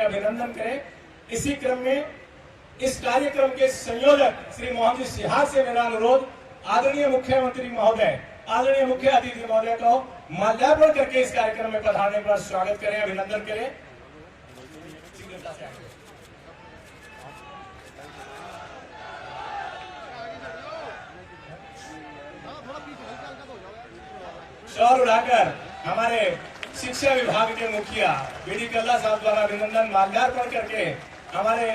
अभिनंदन करें। इसी क्रम में इस कार्यक्रम के संयोजक श्री मोहन जी सिहाग से मेरा अनुरोध, आदरणीय मुख्यमंत्री महोदय, आदरणीय मुख्य अतिथि महोदय को माल्यार्पण करके इस कार्यक्रम में पधारने पर स्वागत करें, अभिनंदन करें। शौर उड़ाकर हमारे शिक्षा विभाग के मुखिया बीडी कल्ला साहब द्वारा अभिनंदन माल्यार्पण करके हमारे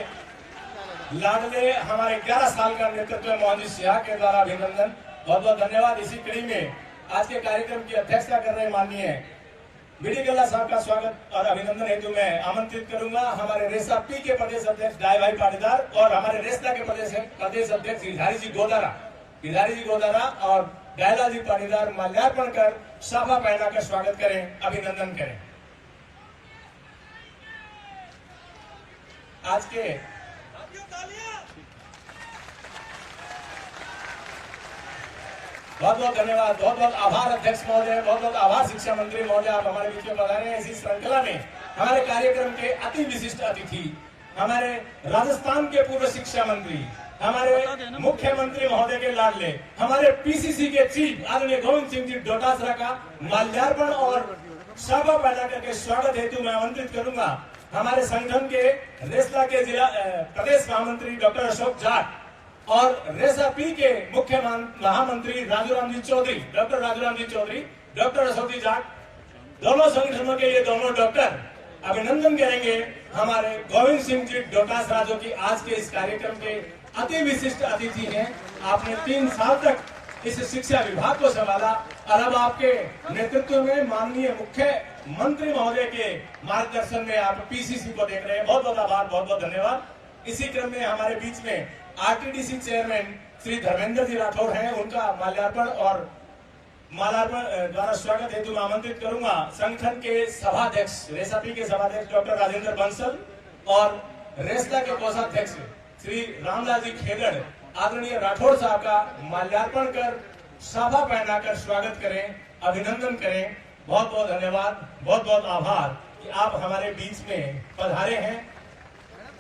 लाडले हमारे 11 साल का नेतृत्व मोहन जी सिहाग के द्वारा अभिनंदन, बहुत बहुत धन्यवाद। इसी कड़ी में आज के कार्यक्रम की अध्यक्षता कर रहे माननीय बीडी कल्ला साहब का स्वागत और अभिनंदन हेतु मैं आमंत्रित करूंगा हमारे रेसा पी के प्रदेश अध्यक्ष डाय भाई पाटीदार और हमारे रेस्ता के प्रदेश अध्यक्ष गिरधारी जी गोदारा और डायला जी पाटीदार माल्यार्पण कर साफा पहना कर स्वागत करें, अभिनंदन करें। आज के बहुत बहुत धन्यवाद, बहुत बहुत आभार अध्यक्ष महोदय, बहुत बहुत आभार शिक्षा मंत्री महोदय, आप हमारे बीच में पधारे हैं। इसी श्रृंखला में हमारे कार्यक्रम के अति विशिष्ट अतिथि हमारे राजस्थान के पूर्व शिक्षा मंत्री, हमारे मुख्यमंत्री महोदय के लाडले, हमारे पीसीसी के चीफ आदरणीय गोविंद सिंह जी डोटासरा का माल्यार्पण और सभा पैदा करके स्वागत हेतु मैं आमंत्रित करूंगा हमारे संगठन के रेसला के जिला प्रदेश महामंत्री डॉक्टर अशोक जाट और रेसा पी के मुख्य महामंत्री डॉक्टर राजूराम जी चौधरी, डॉक्टर अशोक जी जाट, दोनों संगठनों के ये दोनों डॉक्टर अभिनंदन करेंगे हमारे गोविंद सिंह जी डोटासरा जो कि आज के इस कार्यक्रम के अति विशिष्ट अतिथि हैं। आपने 3 साल तक इस शिक्षा विभाग को संभाला और अब आपके नेतृत्व में माननीय मुख्य मंत्री महोदय के मार्गदर्शन में आप पीसीसी को देख रहे हैं। बहुत बहुत आभार, बहुत बहुत धन्यवाद। इसी क्रम में हमारे बीच में आरटीडीसी चेयरमैन श्री धर्मेंद्र जी राठौर हैं, उनका माल्यार्पण द्वारा स्वागत हेतु मैं आमंत्रित करूंगा संगठन के सभाध्यक्ष रेसापी के सभाध्यक्ष डॉक्टर राजेंद्र बंसल और रेस्ता के कोषाध्यक्ष श्री रामलाल जी खेगड़ आदरणीय राठौर साहब का माल्यार्पण कर साफा पहनाकर स्वागत करें, अभिनंदन करें। बहुत बहुत धन्यवाद, बहुत बहुत आभार कि आप हमारे बीच में पधारे हैं।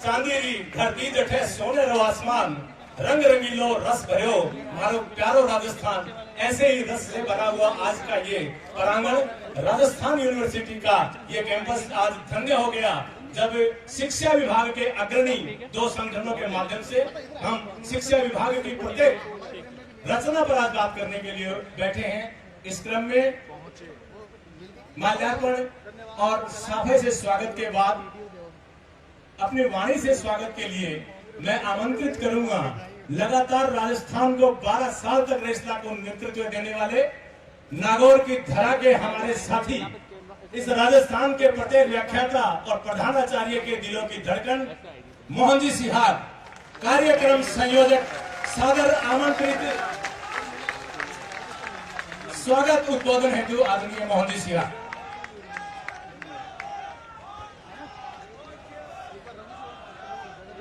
चांदेरी धरती जठे सोने रो आसमान, रंग रंगीलो रस भरो मारो प्यारो राजस्थान, ऐसे ही रस से भरा हुआ आज का ये प्रांगण राजस्थान यूनिवर्सिटी का ये कैंपस आज धन्य हो गया जब शिक्षा विभाग के अग्रणी 2 संगठनों के माध्यम से हम शिक्षा विभाग की प्रत्येक रचना पर आज बात करने के लिए बैठे हैं। इस क्रम में माल्यार्पण और साफे से स्वागत के बाद अपनी वाणी से स्वागत के लिए मैं आमंत्रित करूंगा लगातार राजस्थान को 12 साल तक रेसला को नेतृत्व देने वाले नागौर की धरा के हमारे साथी, इस राजस्थान के प्रत्येक व्याख्याता और प्रधानाचार्य के दिलों की धड़कन मोहन जी सिहाग, कार्यक्रम संयोजक, सादर आमंत्रित स्वागत उद्बोधन हेतु आदरणीय मोहन जी सिहाग।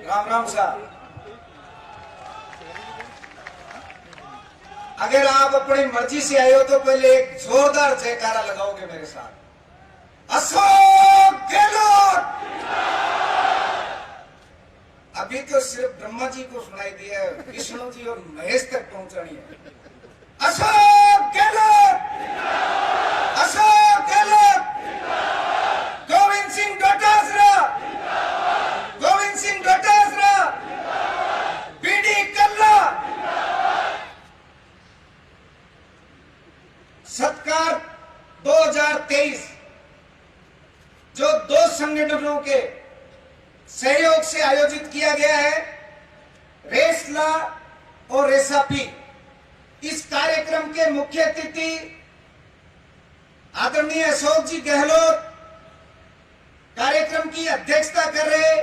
राम राम साहब, अगर आप अपनी मर्जी से आए हो तो पहले एक जोरदार जयकारा लगाओगे मेरे साथ। अशोक गहलोत। अभी तो सिर्फ ब्रह्मा जी को सुनाई दिया है, विष्णु जी और महेश तक पहुंचानी है। अशोक गहलोत, अशोक गहलोत, गोविंद सिंह डोटासरा, गोविंद सिंह डोटासरा, बीडी कल्ला। सत्कार 2023 जो 2 संगठनों के सहयोग से आयोजित किया गया है, रेसला और रेसापी। इस कार्यक्रम के मुख्य अतिथि आदरणीय अशोक जी गहलोत, कार्यक्रम की अध्यक्षता कर रहे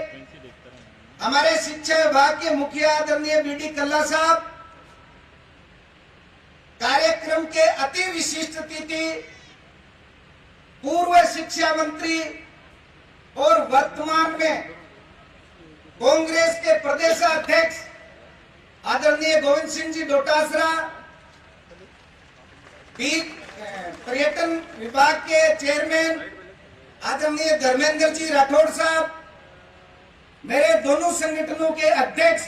हमारे शिक्षा विभाग के मुखिया आदरणीय बीडी कल्ला साहब, कार्यक्रम के अति विशिष्ट अतिथि पूर्व शिक्षा मंत्री और वर्तमान में कांग्रेस के प्रदेशाध्यक्ष आदरणीय गोविंद सिंह जी डोटासरा, पर्यटन विभाग के चेयरमैन आदरणीय धर्मेंद्र जी राठौर साहब, मेरे दोनों संगठनों के अध्यक्ष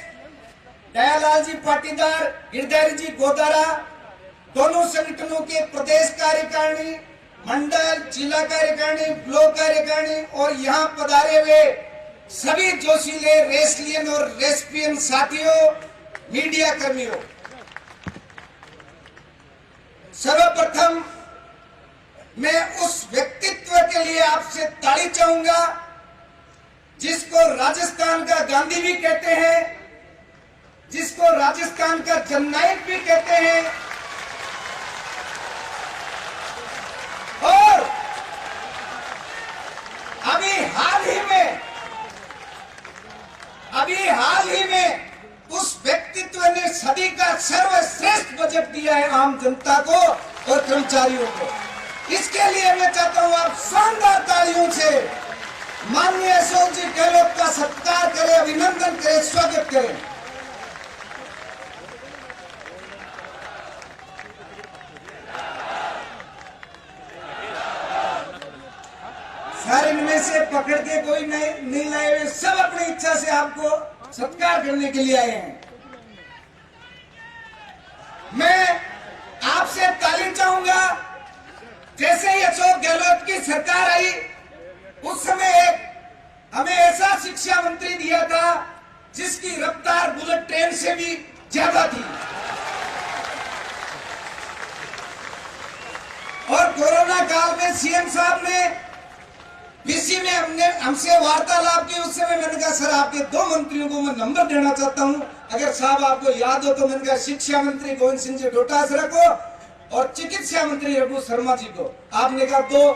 दयालाल जी पाटीदार, गिरधारी जी गोदारा, दोनों संगठनों के प्रदेश कार्यकारिणी, मंडल, जिला कार्यकारिणी, ब्लॉक कार्यकारिणी और यहाँ पधारे हुए सभी जोशीले रेसलियन और रेस्पियन साथियों, मीडिया कर्मियों, सर्वप्रथम मैं उस व्यक्तित्व के लिए आपसे ताली चाहूंगा जिसको राजस्थान का गांधी भी कहते हैं, जिसको राजस्थान का जननायक भी कहते हैं, और अभी हाल ही में उस व्यक्तित्व ने सदी का सर्वश्रेष्ठ बजट दिया है आम जनता को और कर्मचारियों को। इसके लिए मैं चाहता हूं आप शानदार तालियों से माननीय अशोक जी गहलोत का सत्कार करें, अभिनंदन करें, स्वागत करें। सर, इनमें से पकड़ के कोई नहीं लाए हुए, सब अपनी इच्छा से आपको सत्कार करने के लिए आए हैं। मैं आपसे ताली चाहूंगा। जैसे ही अशोक गहलोत की सरकार आई उस समय हमें ऐसा शिक्षा मंत्री दिया था जिसकी रफ्तार बुलेट ट्रेन से भी ज्यादा थी, और कोरोना काल में सीएम साहब ने बीसी में हमसे वार्तालाप की। उस समय मैंने कहा सर आपके दो मंत्रियों को मैं नंबर देना चाहता हूं, अगर साहब आपको याद हो तो। मैंने कहा शिक्षा मंत्री गोविंद सिंह जी डोटासरा को और चिकित्सा मंत्री रघु शर्मा जी को। आपने कहा दो,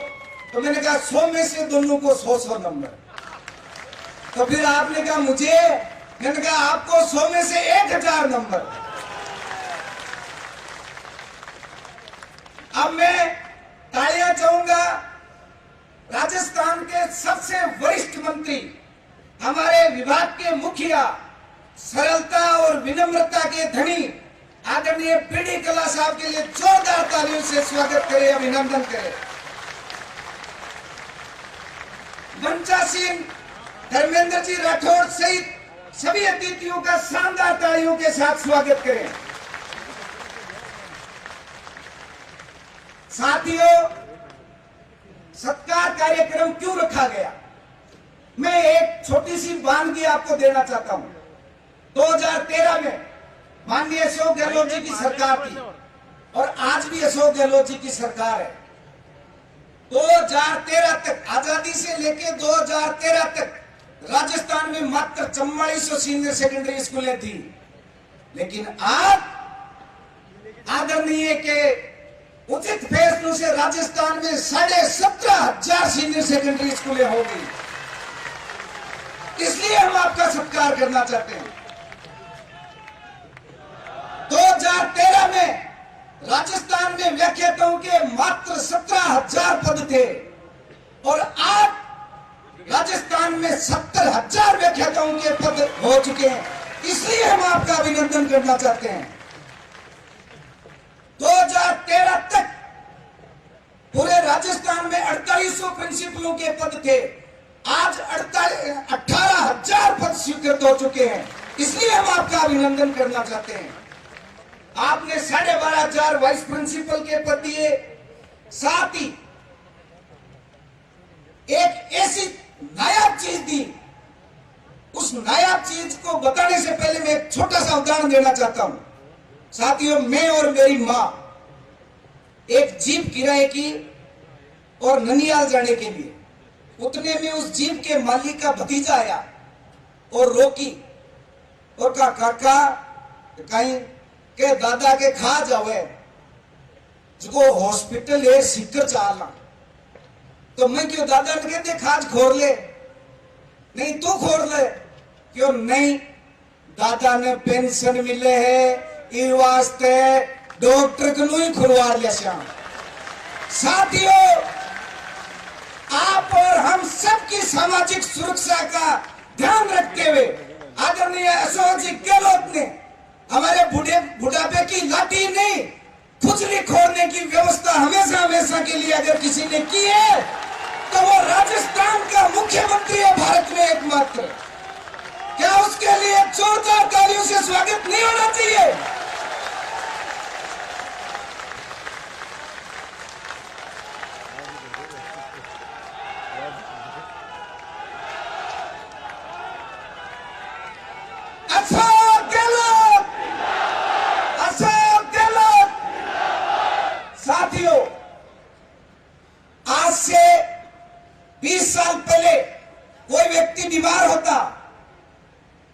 तो मैंने कहा 100 में से दोनों को 100 नंबर। तो फिर आपने कहा मुझे, मैंने कहा आपको 100 में से 1000 नंबर। अब मैं तालियां चाहूंगा राजस्थान के सबसे वरिष्ठ मंत्री, हमारे विभाग के मुखिया, सरलता और विनम्रता के धनी आदरणीय पीडी कला साहब के लिए जोरदार तालियों से स्वागत करें, अभिनंदन करें। मंचा सिंह, धर्मेंद्र जी राठौर सहित सभी अतिथियों का शानदार तालियों के साथ स्वागत करें। साथियों, सत्कार कार्यक्रम क्यों रखा गया, मैं एक छोटी सी वानगी आपको देना चाहता हूं। 2013 में माननीय अशोक गहलोत जी की सरकार थी और आज भी अशोक गहलोत जी की सरकार है। 2013 तक, आजादी से लेकर 2013 तक राजस्थान में मात्र 4400 सीनियर सेकेंडरी स्कूलें थी, लेकिन आज आदरणीय के उचित फैसलों से राजस्थान में 17,500 सीनियर सेकेंडरी स्कूलें होगी। इसलिए हम आपका सत्कार करना चाहते हैं। 2013 में राजस्थान में व्याख्याताओं के मात्र 17,000 पद थे और आज राजस्थान में 70,000 व्याख्याताओं के पद हो चुके हैं। इसलिए हम आपका अभिनंदन करना चाहते हैं। 2013 तक पूरे राजस्थान में 4800 प्रिंसिपलों के पद थे, आज 18,000 पद स्वीकृत हो चुके हैं। इसलिए हम आपका अभिनंदन करना चाहते हैं। आपने 12,500 वाइस प्रिंसिपल के पद दिए, साथ ही एक ऐसी नायाब चीज दी। उस नायाब चीज को बताने से पहले मैं एक छोटा सा उदाहरण देना चाहता हूं। साथियों, मैं और मेरी मां एक जीप किराए की और ननियाल जाने के लिए, उतने में उस जीप के मालिक का भतीजा आया और रोकी और कहा काका कहीं के दादा के खा जावे जो हॉस्पिटल है सिक्कर चाला। तो मैं क्यों दादा ने कहते खाज खोर ले, नहीं तू खोर ले। क्यों नहीं, दादा ने पेंशन मिले है इस वास्ते डॉक्टर को नहीं खुलवा लिया श्याम। साथियों, आप और हम सबकी सामाजिक सुरक्षा का ध्यान रखते हुए आदरणीय अशोक जी गहलोत ने हमारे बुढ़ापे की लाठी नहीं, खुजली खोलने की व्यवस्था हमेशा के लिए अगर किसी ने की है तो वो राजस्थान का मुख्यमंत्री है, भारत में एकमात्र। उसके लिए जोरदार तालियों से स्वागत नहीं होना चाहिए? अशोक गहलोत, अशोक गहलोत। साथियों, आज से 20 साल पहले कोई व्यक्ति बीमार होता,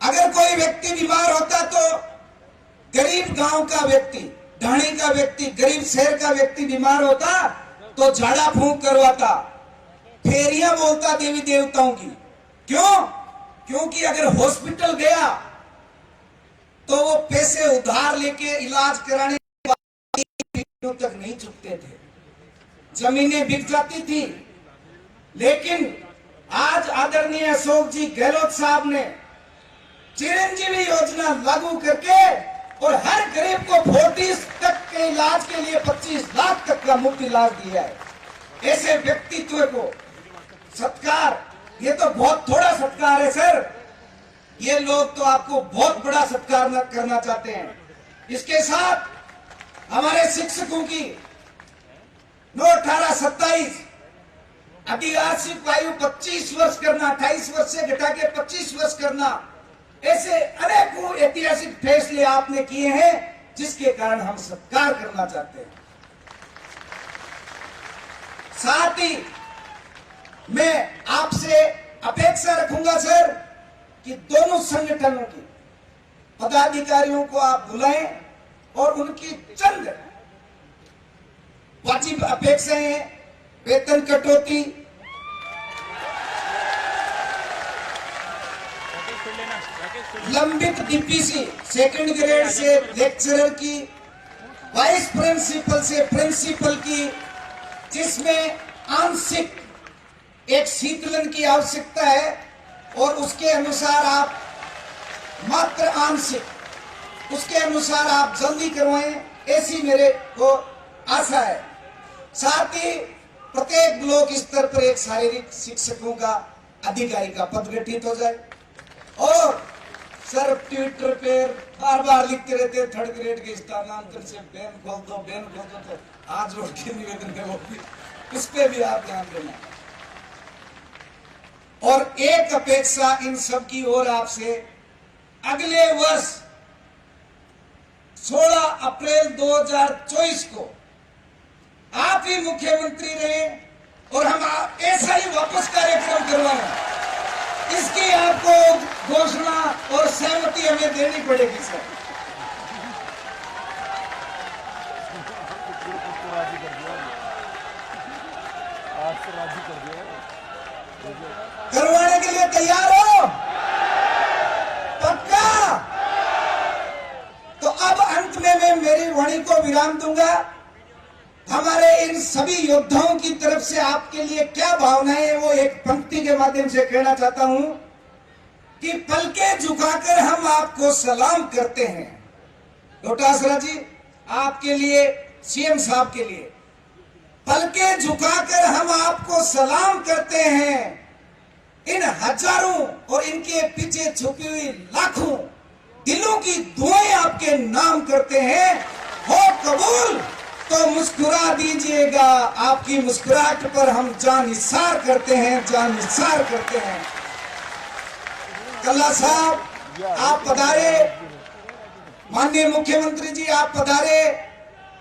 अगर कोई व्यक्ति बीमार होता तो गरीब गांव का व्यक्ति, ढाणी का व्यक्ति, गरीब शहर का व्यक्ति बीमार होता तो झाड़ा फूंक करवाता, फेरियां बोलता देवी देवताओं की। क्यों? क्योंकि अगर हॉस्पिटल गया तो वो पैसे उधार लेके इलाज कराने तक नहीं चुकते थे, जमीनें बिक जाती थी। लेकिन आज आदरणीय अशोक जी गहलोत साहब ने चिरंजीवी योजना लागू करके और हर गरीब को 40 तक के इलाज के लिए 25 लाख तक का मुफ्त इलाज दिया है। ऐसे व्यक्तित्व को सत्कार, ये तो बहुत थोड़ा सत्कार है सर, ये लोग तो आपको बहुत बड़ा सत्कार करना चाहते हैं। इसके साथ हमारे शिक्षकों की 9, 18, 27 आदिवासी आयु 25 वर्ष करना, 28 वर्ष से घटा के 25 वर्ष करना, ऐसे अनेकों ऐतिहासिक फैसले आपने किए हैं जिसके कारण हम सत्कार करना चाहते हैं। साथ ही मैं आपसे अपेक्षा रखूंगा सर कि दोनों संगठनों की पदाधिकारियों को आप बुलाएं और उनकी चंद वाजिब अपेक्षाएं, वेतन कटौती, लंबित डीपीसी, सेकंड ग्रेड से लेक्चरर की, वाइस प्रिंसिपल से प्रिंसिपल की, जिसमें आंशिक एक शीतलन की आवश्यकता है और उसके अनुसार आप मात्र आंशिक, उसके अनुसार आप जल्दी करवाएं, ऐसी मेरे को आशा है। साथ ही प्रत्येक ब्लॉक स्तर पर एक शारीरिक शिक्षकों का अधिकारी का पद गठित हो जाए। और सर ट्विटर पे बार बार लिखते रहते हैं थर्ड ग्रेड के स्थानांतरण से बैन खोल दो, बैन खोल दो, तो आज रोड के निवेदन है वो भी, उस पर भी आप ध्यान देना। और एक अपेक्षा इन सब की ओर आपसे, अगले वर्ष 16 अप्रैल 2024 को आप ही मुख्यमंत्री रहे और हम ऐसा ही वापस कार्यक्रम करवाएं, इसकी आपको घोषणा और सहमति हमें देनी पड़ेगी सर। करवाने के लिए तैयार हो? पक्का? तो अब अंत में मैं मेरी वाणी को विराम दूंगा। हमारे इन सभी योद्धाओं की तरफ से आपके लिए क्या भावनाएं हैं वो एक पंक्ति के माध्यम से कहना चाहता हूं कि पलके झुकाकर हम आपको सलाम करते हैं। डोटासरा जी, आपके लिए, सीएम साहब के लिए, पलके झुकाकर हम आपको सलाम करते हैं। इन हजारों और इनके पीछे छुपी हुई लाखों दिलों की दुआएं आपके नाम करते हैं। हो कबूल तो मुस्कुरा दीजिएगा, आपकी मुस्कुराहट पर हम जान निसार करते हैं, जान निसार करते हैं। कल्ला साहब आप पधारे, माननीय मुख्यमंत्री जी आप पधारे,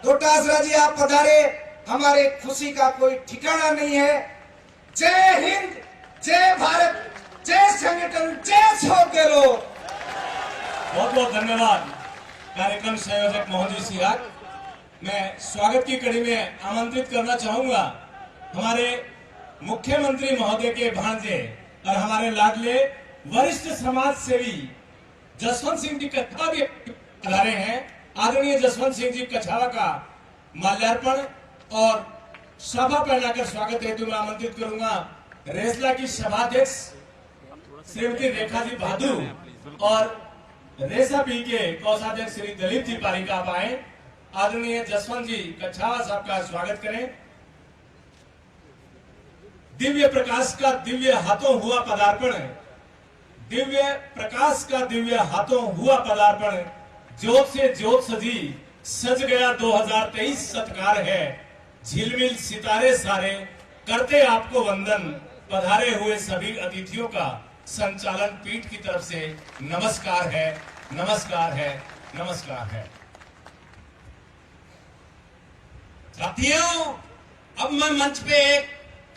डोटासरा जी आप पधारे, हमारे खुशी का कोई ठिकाना नहीं है। जय हिंद, जय भारत, जय संगठन, जय अशोक गहलोत। बहुत बहुत धन्यवाद कार्यक्रम संयोजक महोदय सिराग। मैं स्वागत की कड़ी में आमंत्रित करना चाहूंगा हमारे मुख्यमंत्री महोदय के भांजे और हमारे लाडले वरिष्ठ समाज सेवी जसवंत सिंह जी कछावा भी पधारे हैं। आदरणीय जसवंत सिंह जी कछावा का माल्यार्पण और सभा पहनाकर स्वागत हेतु मैं आमंत्रित करूंगा रेसला की सभाध्यक्ष श्रीमती रेखा जी भादु और रेसा बी के कोषाध्यक्ष श्री दलीप जी पारिका आप आए। आदरणीय जसवंत जी कछावा साहब का स्वागत करें। दिव्य प्रकाश का दिव्य हाथों हुआ पदार्पण दिव्य प्रकाश का दिव्य हाथों हुआ पदार्पण, ज्योत से ज्योत सजी, सज गया 2023 सत्कार है, झिलमिल सितारे सारे करते आपको वंदन, पधारे हुए सभी अतिथियों का संचालन पीठ की तरफ से नमस्कार है, नमस्कार है, नमस्कार है। साथियों, अब मैं मंच पे एक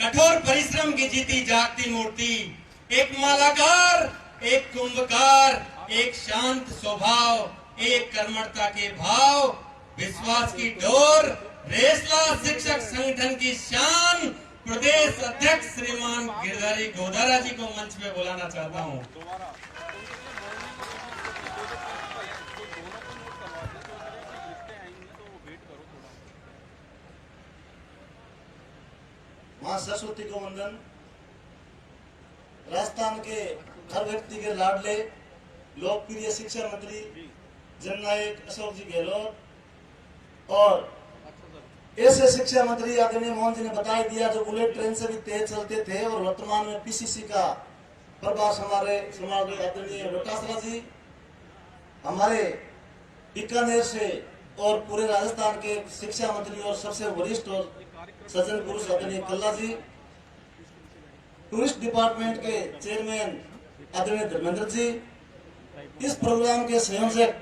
कठोर परिश्रम की जीती जागती मूर्ति, एक मालाकार, एक कुंभकार, एक शांत स्वभाव, एक कर्मठता के भाव, विश्वास की डोर, रेसला शिक्षक संगठन की शान, प्रदेश अध्यक्ष श्रीमान गिरधारी गोदारा जी को मंच पे बुलाना चाहता हूँ। मां सरस्वती को वंदन। राजस्थान के हर व्यक्ति के लाडले लोकप्रिय शिक्षा मंत्री जननायक अशोक जी गहलोत और ऐसे शिक्षा मंत्री आदरणीय मोहन जी ने बता दिया जो बुलेट ट्रेन से भी तेज चलते थे और वर्तमान में पीसीसी का प्रभास हमारे समाज आदरणीय वटासरा जी, हमारे बीकानेर से और पूरे राजस्थान के शिक्षा मंत्री और सबसे वरिष्ठ और सज्जन पुरुष आदरणीय कल्ला जी, टूरिस्ट डिपार्टमेंट के चेयरमैन आदरणीय धर्मेंद्र जी, इस प्रोग्राम के संयोजक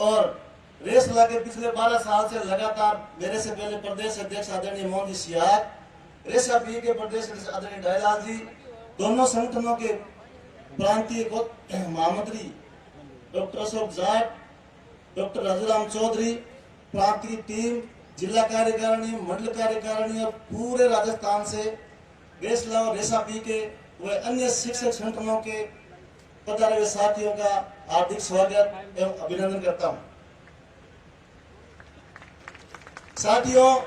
और रेसला के पिछले 12 साल से लगातार मेरे से पहले प्रदेश अध्यक्ष आदरणीय मोहन जी सियार, रेसा पी के प्रदेश आदरणीय डायलाल जी, दोनों संगठनों के प्रांतीय महामंत्री डॉक्टर अशोक जाट, डॉक्टर राजूराम चौधरी, प्रांतीय टीम, जिला कार्यकारिणी, मंडल कार्यकारिणी और पूरे राजस्थान से रेसला और रेसा पी के व अन्य शिक्षक संगठनों के पधारे हुए साथियों का हार्दिक स्वागत एवं अभिनंदन करता हूं। साथियों,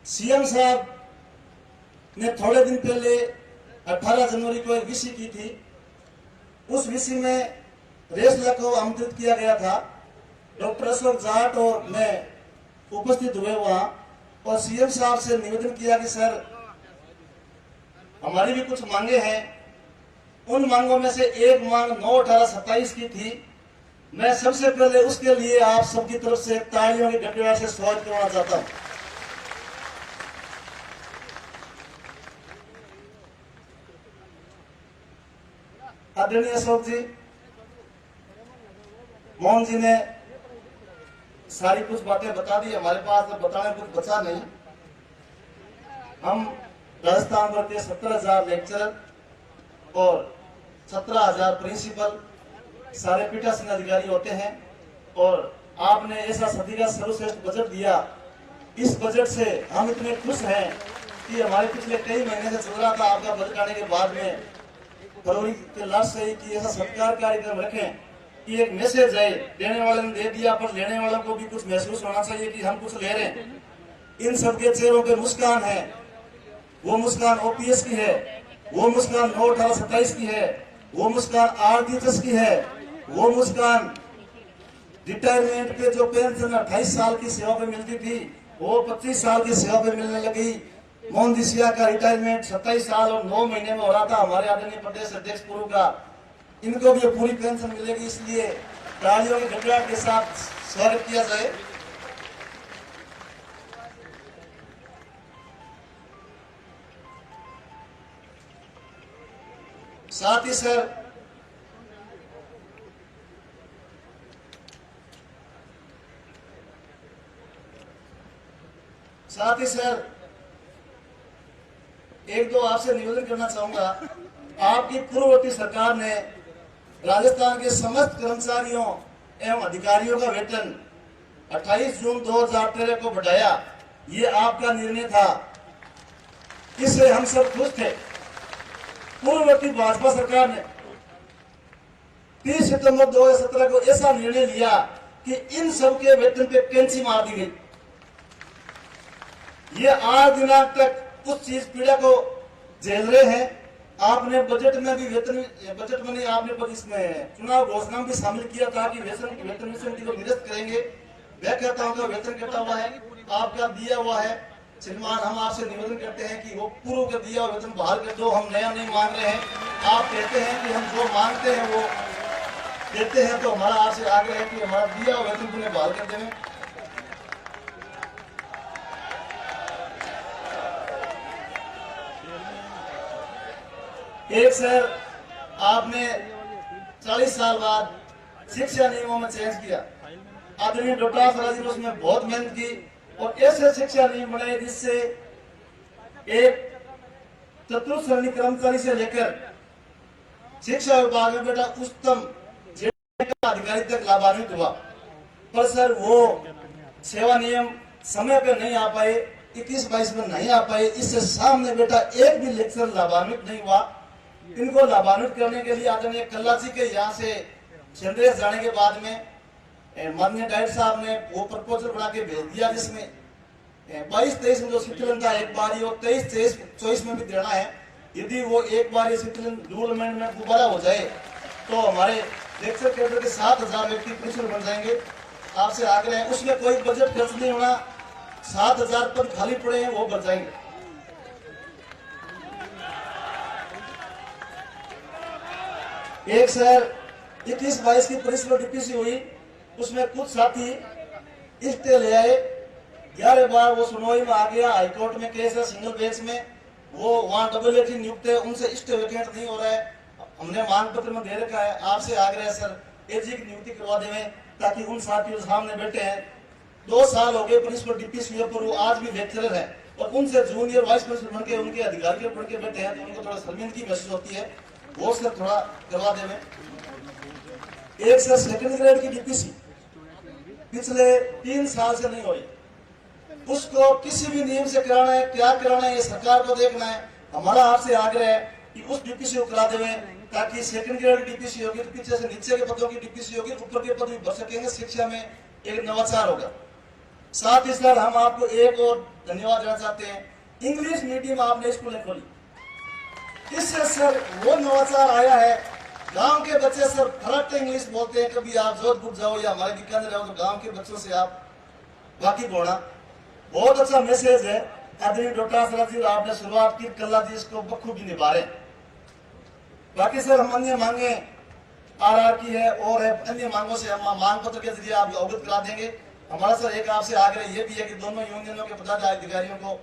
सीएम साहब ने थोड़े दिन पहले 18 जनवरी को एक विषय की थी। उस विषय में रेसला को आमंत्रित किया गया था। डॉक्टर अशोक जाट और मैं उपस्थित हुए वहां और सीएम साहब से निवेदन किया कि सर, हमारी भी कुछ मांगे हैं। उन मांगों में से एक मांग 9/18/27 की थी। मैं सबसे पहले उसके लिए आप सबकी तरफ से तालियों की गड़गड़ाहट से स्वागत करना चाहता हूं। आदरणीय अशोक जी, मोहन जी ने सारी कुछ बातें बता दी, हमारे पास तो बताने कुछ बचा नहीं। हम राजस्थान भर के 17,000 लेक्चरर और 17,000 प्रिंसिपल सारे पीठासीन अधिकारी होते हैं और आपने ऐसा सदी का सर्वश्रेष्ठ बजट दिया। इस बजट से हम इतने खुश हैं कि हमारे पिछले कई महीने से चल रहा था आपका बजट आने के बाद में फरवरी के लास्ट से ही कि ऐसा सत्कार कार्यक्रम रखें कि एक मैसेज है, देने वाले ने दे दिया पर लेने वालों को भी कुछ महसूस होना चाहिए कि हम कुछ ले रहे हैं। इन सबके चेहरों पे मुस्कान है, वो मुस्कान ओपीएस की है, वो मुस्कान 9/18/27 की है, वो मुस्कान आरडीएस की है, वो मुस्कान रिटायरमेंट पे जो पेंशन 28 साल की सेवा पे मिलती थी वो 25 साल की सेवा पे मिलने लगी। मोहन जी सिया का रिटायरमेंट 27 साल और 9 महीने में हो रहा था। हमारे आदरणीय प्रदेश अध्यक्ष पूर्व का, इनको भी पूरी पेंशन मिलेगी, इसलिए तालियों की गड़गड़ाहट के साथ स्वागत किया जाए। साथ ही सर एक दो आपसे निवेदन करना चाहूंगा। आपकी पूर्ववर्ती सरकार ने राजस्थान के समस्त कर्मचारियों एवं अधिकारियों का वेतन 28 जून 2013 को बढ़ाया। ये आपका निर्णय था, इससे हम सब खुश थे। पूर्ववर्ती भाजपा सरकार ने 30 सितंबर 2017 को ऐसा निर्णय लिया कि इन सबके वेतन पे कैंची मार दी गई। ये आज दिनांक तक उस चीज पीड़ा को झेल रहे हैं। आपने बजट में भी बजट में नहीं, आपने इसमें चुनाव घोषणा में भी शामिल किया था कि वेतन को निरस्त करेंगे। व्याख्याताओं का वेतन कटा हुआ है, आपका दिया हुआ है। श्रीमान हम आपसे निवेदन करते हैं कि वो पूर्व का दिया वेतन बहाल कर दो। हम नया नहीं मांग रहे हैं। आप कहते हैं कि हम जो मांगते हैं वो देते हैं, तो हमारा आपसे आग्रह है कि हमारा दिया वेतन पुनः बहाल कर दें। एक सर आपने 40 साल बाद शिक्षा नियमों में चेंज किया। आदरणीय डॉक्टर सराजी ने उसमें बहुत मेहनत की और ऐसे शिक्षा नियम बनाए जिससे एक चतुर्थ श्रेणी कर्मचारी से लेकर शिक्षा विभाग में बेटा उच्चतम अधिकारी तक लाभान्वित हुआ। पर सर वो सेवा नियम समय पे नहीं आ पाए, 21-22 में नहीं आ पाए। इससे सामने बेटा एक भी लेक्चर लाभान्वित नहीं हुआ। इनको लाभान्वित करने के लिए आदरणीय कल्ला जी के यहाँ से संदेश जाने के बाद में माननीय डायरेक्टर साहब ने वो प्रपोजल बना के भेज दिया, जिसमें 22-23 में जो शीतलन था एक बार, और 23-24 में भी देना है। यदि वो एक बार ये शीतलन रूल अमेंडमेंट दोबारा हो जाए तो हमारे लेक्चर कैडर के 7,000 व्यक्ति प्रिंसिपल बन जाएंगे। आपसे आग्रह है, उसमें कोई बजट खर्च नहीं होना। 7,000 पद खाली पड़े हैं, वो भर जाएंगे। एक सर 21-22 की प्रिंसिपल डीपीसी हुई, उसमें कुछ साथी स्टे ले आए। 11 बार वो सुनवाई में आ गया। हाईकोर्ट में केस है सिंगल बेंच में, वो वहाँ डबल एटी नियुक्त है, उनसे स्टे वेकेंट नहीं हो रहा है। हमने मांग पत्र में दे रखा है। आपसे आग्रह है सर एजी की नियुक्ति करवा दें, ताकि उन साथियों सामने बैठे हैं 2 साल हो गए प्रिंसिपल डीपीसी पर, वो आज भी लेक्चरर है और उनसे जूनियर वाइस प्रिंसिपल बनके उनके अधिकारी बन के बैठे हैं, तो उनको थोड़ा शर्मिंदगी महसूस होती है। वो सर थोड़ा करवा दें। एक सर सेकंड ग्रेड की डीपीसी पिछले 3 साल से नहीं हुई। उसको किसी भी नियम से कराना है, क्या कराना है, ये सरकार को देखना है। हमारा आपसे आग्रह है कि उस डीपीसी को करा देवे, ताकि सेकंड ग्रेड की डीपीसी होगी तो पीछे से नीचे के पदों की डीपीसी होगी, ऊपर के पद भी भर सकेंगे। शिक्षा में एक नवाचार होगा। साथ ही सर हम आपको एक और धन्यवाद देना चाहते हैं, इंग्लिश मीडियम आपने स्कूलें खोली। इससे सर वो नवाचार आया है। गांव के बच्चे सर फरक इंग्लिश बोलते हैं। कभी आप जोधपुर जाओ या हमारे बीकानेर जाओ तो गांव के बच्चों से आप वाकिफ होना, बहुत अच्छा मैसेज है। आदरणीय डॉक्टर सराज जी आपने शुरुआत की, कल्ला जी इसको बखूबी निभा रहे। बाकी सर हम अन्य मांगे आरआर की है और है, अन्य मांगों से हम मांग पत्र के जरिए आप अवगत करा देंगे। हमारा सर एक आपसे आग्रह ये भी है कि दोनों यूनियनों के पदाधिकारियों को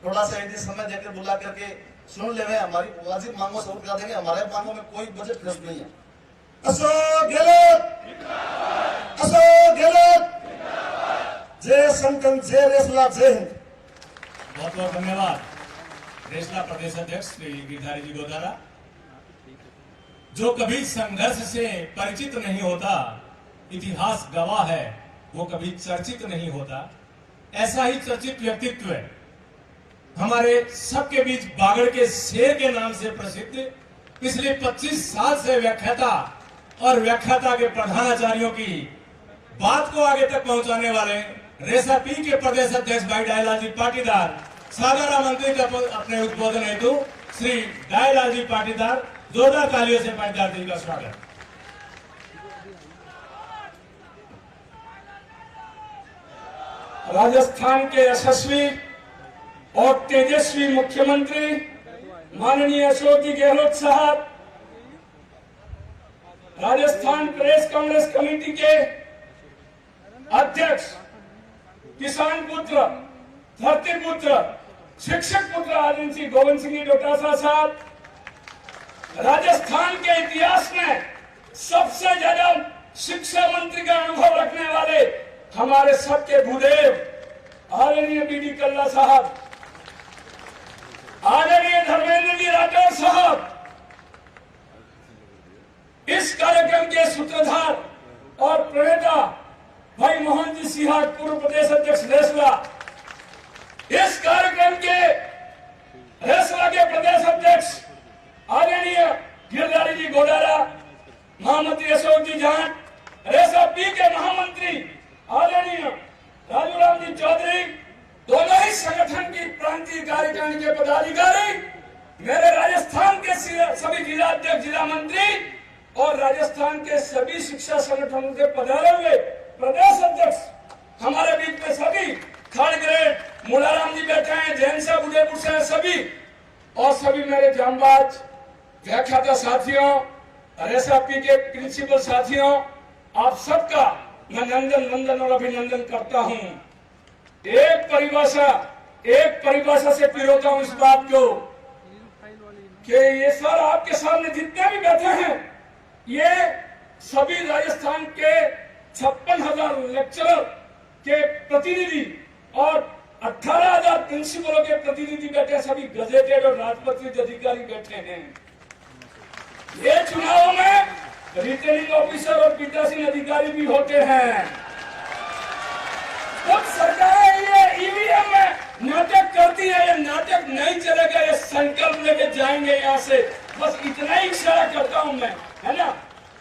थोड़ा सा यदि समय देकर बुला करके सुन ले, हमारी वाजिब मांगों से करा देंगे। हमारे मांगों में कोई बजट खर्च नहीं है। अशोक गहलोत, जय संतन, जय रेसला, जय हिंद। बहुत बहुत धन्यवाद। रेसला प्रदेश अध्यक्ष श्री गिरधारी जी गोदारा, जो कभी संघर्ष से परिचित नहीं होता, इतिहास गवाह है, वो कभी चर्चित नहीं होता। ऐसा ही चर्चित व्यक्तित्व है हमारे सबके बीच बागड़ के शेर के नाम से प्रसिद्ध, पिछले 25 साल से व्याख्याता और व्याख्याता के प्रधानाचार्यों की बात को आगे तक पहुंचाने वाले रेसा पी के प्रदेश अध्यक्ष भाई डायलाल जी पाटीदार, सागर मंत्री का अपने उद्बोधन हेतु श्री डायलाल जी पाटीदार, जोरदार तालियों से पाटीदार जी का स्वागत। राजस्थान के यशस्वी और तेजस्वी मुख्यमंत्री माननीय अशोक जी गहलोत साहब, राजस्थान प्रदेश कांग्रेस कमेटी के अध्यक्ष, किसान पुत्र, धरती पुत्र, शिक्षक पुत्र आदरणीय श्री गोविंद सिंह जी डोटासरा साहब, राजस्थान के इतिहास में सबसे ज्यादा शिक्षा मंत्री का अनुभव रखने वाले हमारे सबके भूदेव आदरणीय बीडी कल्ला साहब, आदरणीय धर्मेंद्र जी राठौर साहब, इस कार्यक्रम के सूत्रधार और प्रणेता भाई मोहन जी सिहाग, पूर्व प्रदेश अध्यक्ष रेसला, इस कार्यक्रम के रेसला के प्रदेश अध्यक्ष आदरणीय गिरधारी जी गोदारा, महामंत्री अशोक जी जाट, रेसा पी के महामंत्री आदरणीय राजूराम जी चौधरी, दोनों ही संगठन की प्रांतीय कार्यकारिणी के पदाधिकारी, मेरे राजस्थान के सभी जिला अध्यक्ष, जिला मंत्री और राजस्थान के सभी शिक्षा संगठनों के पधारे हुए प्रदेश अध्यक्ष, हमारे बीच में सभी थर्ड ग्रेड मुलाराम जी बैठे हैं, जैन साहब उदयपुर से हैं, सभी और सभी मेरे जांबाज व्याख्याता साथियों, RSRP के प्रिंसिपल साथियों, आप सबका मैं नंदन और अभिनंदन करता हूं। एक परिभाषा से पिरोता हूं इस बात को कि ये सर आपके सामने जितने भी बैठे हैं, ये सभी राजस्थान के 56,000 लेक्चरर के प्रतिनिधि और 18,000 प्रिंसिपलों के प्रतिनिधि बैठे हैं, सभी गजेटेड और राजपत्रित अधिकारी बैठे हैं। ये चुनावों में रिटर्निंग ऑफिसर और पीठासीन अधिकारी भी होते हैं। कुछ सरकारें ये ईवीएम में नाटक करती है, ये नाटक नहीं चलेगा, ये संकल्प लेके जाएंगे यहाँ से, बस इतना ही इशारा करता हूं मैं, है ना।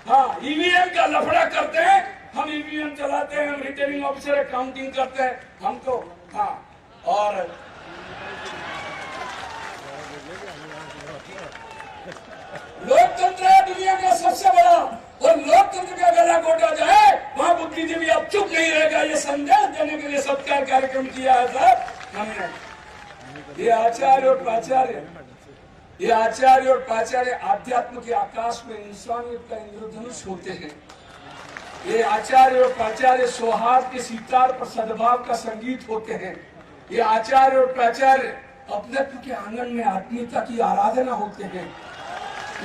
हाँ, ईवीएम का लफड़ा करते हैं, हम ईवीएम चलाते हैं, हम रिटर्निंग ऑफिसर काउंटिंग करते हैं, हम तो हाँ। और लोकतंत्र है दुनिया का सबसे बड़ा, और लोकतंत्र का गला घोटा जाए वहां बुद्धिजीवी अब चुप नहीं रहेगा। ये संदेश देने के लिए सत्कार कार्यक्रम किया है साहब हमने। ये आचार्य और प्राचार्य आध्यात्म के आकाश में इंसानियत का इंद्रधनुष होते हैं। ये आचार्य और प्राचार्य सौहार्द के सितार पर सद्भाव का संगीत होते हैं। ये आचार्य और प्राचार्य अपनत्व के आंगन में आत्मीयता की आराधना होते हैं।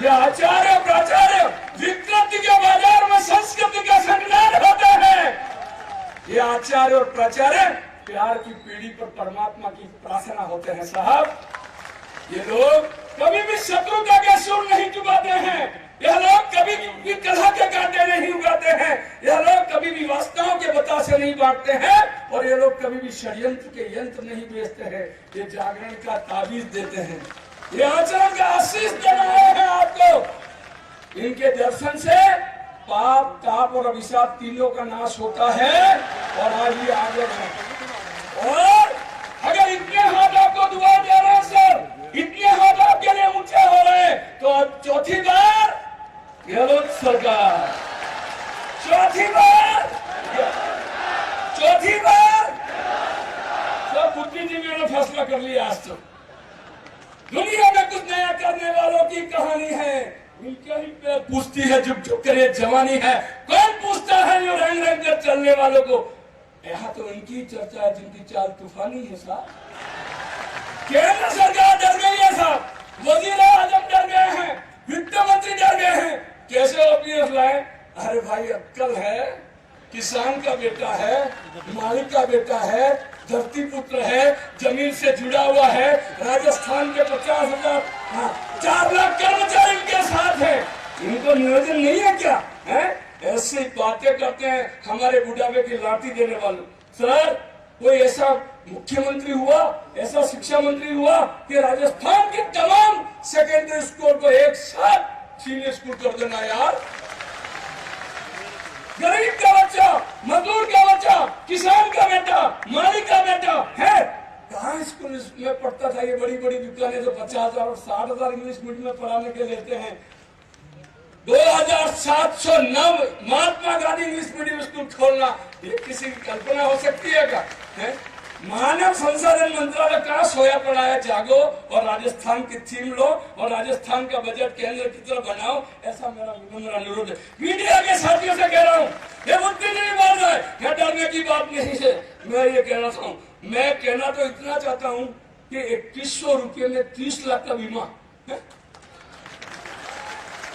ये आचार्य और प्राचार्य विकृति के बाजार में संस्कृति का संज्ञान होते हैं। ये आचार्य और प्राचार्य प्यार की पीढ़ी पर परमात्मा की प्रार्थना होते हैं। साहब, ये लोग कभी भी शत्रुता के सुर नहीं चुकाते हैं, यह लोग कभी भी कलह के कांटे नहीं उगाते हैं, यह लोग कभी भी वास्तवों के बतासे नहीं बांटते हैं, और ये लोग कभी भी षड्यंत्र के यंत्र नहीं बेचते हैं। ये जागरण का ताबीज देते हैं, ये आचरण का आशीष देना है आपको। इनके दर्शन से पाप, ताप और अभिशाप तीनों का नाश होता है, और आज ये आगे है। और अगर इतने हाथ आपको दुआ दे रहे हैं सर, इतने हाथ आपके लिए ऊंचे हो रहे हैं, तो अब चौथी बार गहलोत सरकार, चौथी बार सब बुद्धिजीवियों ने फैसला कर लिया। आज तो दुनिया में कुछ नया करने वालों की कहानी है, उनके ही पे पूछती है झुक झुक कर ये जवानी है। कौन पूछता है ये रंग रंग कर चलने वालों को? यहाँ तो इनकी चर्चा है जिनकी चाल तूफानी है साहब। केंद्र सरकार डर गई है साहब, वजीर आजम डर गए हैं, वित्त मंत्री डर गए हैं। कैसे ओपीएस लाए? अरे भाई अक्कल है, किसान का बेटा है, मालिक का बेटा है, धरती पुत्र है, जमीन से जुड़ा हुआ है, राजस्थान के 50,000 4 लाख कर्मचारी इनके साथ है। इनको नियोजन नहीं है क्या? है ऐसी बातें करते हैं हमारे बुढ़ापे की लाठी देने वालों। सर, कोई ऐसा मुख्यमंत्री हुआ, ऐसा शिक्षा मंत्री हुआ कि राजस्थान के तमाम सेकेंडरी स्कूल को एक साथ सीनियर स्कूल कर देना? यार, गरीब का बच्चा, मजदूर का बच्चा, किसान का बेटा, मालिक का बेटा है, कहाँ स्कूल में पढ़ता था? ये बड़ी बड़ी दुकानें जो 50,000 और 60,000 इंग्लिश मीडियम में पढ़ाने के लेते हैं। 2709 Mahatma Gandhi English medium school खोलना, ये किसी की कल्पना हो सकती है क्या? है? मानव संसाधन मंत्रालय कहाँ सोया पड़ा है? जागो और राजस्थान की थीम लो और राजस्थान का बजट केंद्र की तरफ बनाओ, ऐसा मेरा विनम्र अनुरोध है। मीडिया के साथियों से कह रहा हूँ, ये मुद्दे नहीं बोल रहा है, यह डरने की बात नहीं है। मैं ये कहना चाहूँ, मैं कहना तो इतना चाहता हूँ कि 2100 रुपये में 30 लाख का बीमा है?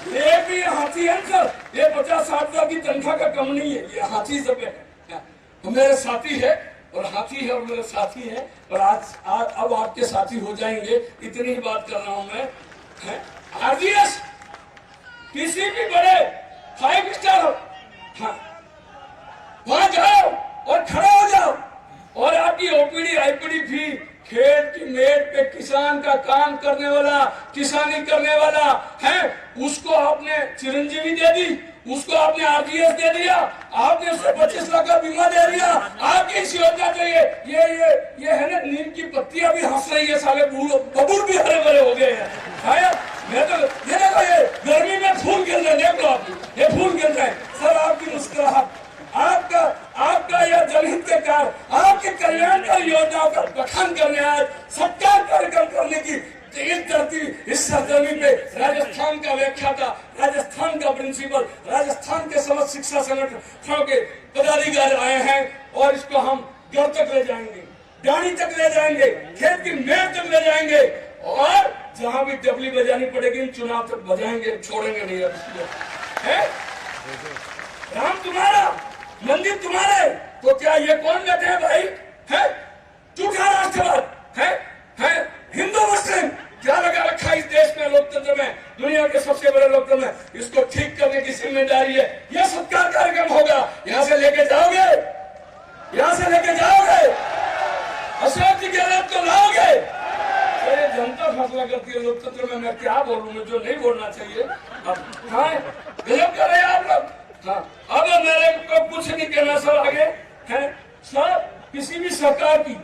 ये भी हाथी है सर, ये 50-60 हजार की तनख्वाह का कम नहीं है, ये हाथी सब है। तो मेरे साथी है और हाथी है और मेरे साथी है, और आज अब आपके साथी हो जाएंगे, इतनी ही बात कर रहा हूं मैं। आरजीएस किसी भी बड़े 5 स्टार हाँ, वहां जाओ और खड़ा हो जाओ, और आपकी ओपीडी आईपीडी भी खेत की मेड़ पे किसान का काम करने वाला, किसानी करने वाला है, उसको आपने चिरंजीवी दे दी, उसको आपने आरजीएस दे दिया, आपने उसे 25 लाख का बीमा दे दिया। आपकी इस योजना से ये है ना, नीम की पत्तियां भी हंस रही है, साले बबूल भी हरे भरे हो गए हैं। मैं तो ये देखो, ये गर्मी में फूल गिर रहे, देख लो आप, ये फूल गिर रहे हैं। सर, आपकी मुस्कुराहट, आपका का या जनहित के कार्य, आपके कल्याणकारी योजनाओं का गठन करने आज सत्कार कार्यक्रम करने की इस धरती, इस सरजमी पे राजस्थान का व्याख्याता, राजस्थान का प्रिंसिपल, राजस्थान के समस्त शिक्षा संगठनों के पदाधिकारी आए हैं और इसको हम घर तक ले जाएंगे, डाणी तक ले जाएंगे, खेत की मेड़ तक ले जाएंगे और जहां भी डबली बजानी पड़ेगी चुनाव तक बजाएंगे, छोड़ेंगे नहीं। है राम तुम्हारा, मंदिर तुम्हारे, तो क्या ये कौन बैठे हैं भाई? है झूठा राष्ट्रवाद है हिंदू मुस्लिम क्या लगा रखा इस देश में, लोकतंत्र में, दुनिया के सबसे बड़े लोकतंत्र में। इसको ठीक करने की जिम्मेदारी है। यह सत्कार कार्यक्रम होगा, यहां से लेके जाओगे, यहां से लेके जाओगे, अशोक जी गहलोत को लाओगे। ये जनता फैसला करती है लोकतंत्र में, मैं क्या बोलूं जो नहीं बोलना चाहिए। अब हाँ गजब कर रहे हैं आप लोग। हाँ अब मेरे को कुछ नहीं कहना सर आगे है सर। किसी भी सरकार की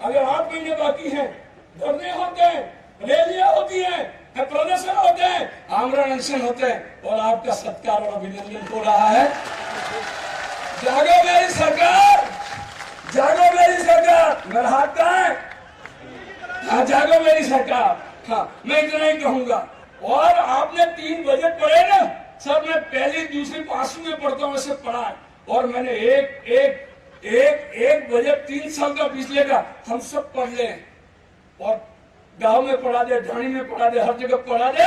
अगर 8 महीने बाकी हैं, धरने होते हैं, रैलियां होती हैं, प्रदर्शन होते हैं, आमरण अनशन होते हैं और आपका सत्कार और अभिनंदन हो रहा है। जागो मेरी सरकार, जागो मेरी सरकार, मेरा हाथ कहाँ है? हाँ जागो मेरी सरकार। हाँ मैं इतना ही कहूंगा। और आपने 3 बजट पढ़े ना सर, मैं पहली दूसरी 5वीं में पढ़ता हूँ, वैसे पढ़ा है और मैंने एक बजट 3 साल का पिछले का हम सब पढ़ ले और गांव में पढ़ा दे, ढाणी में पढ़ा दे, हर जगह पढ़ा दे।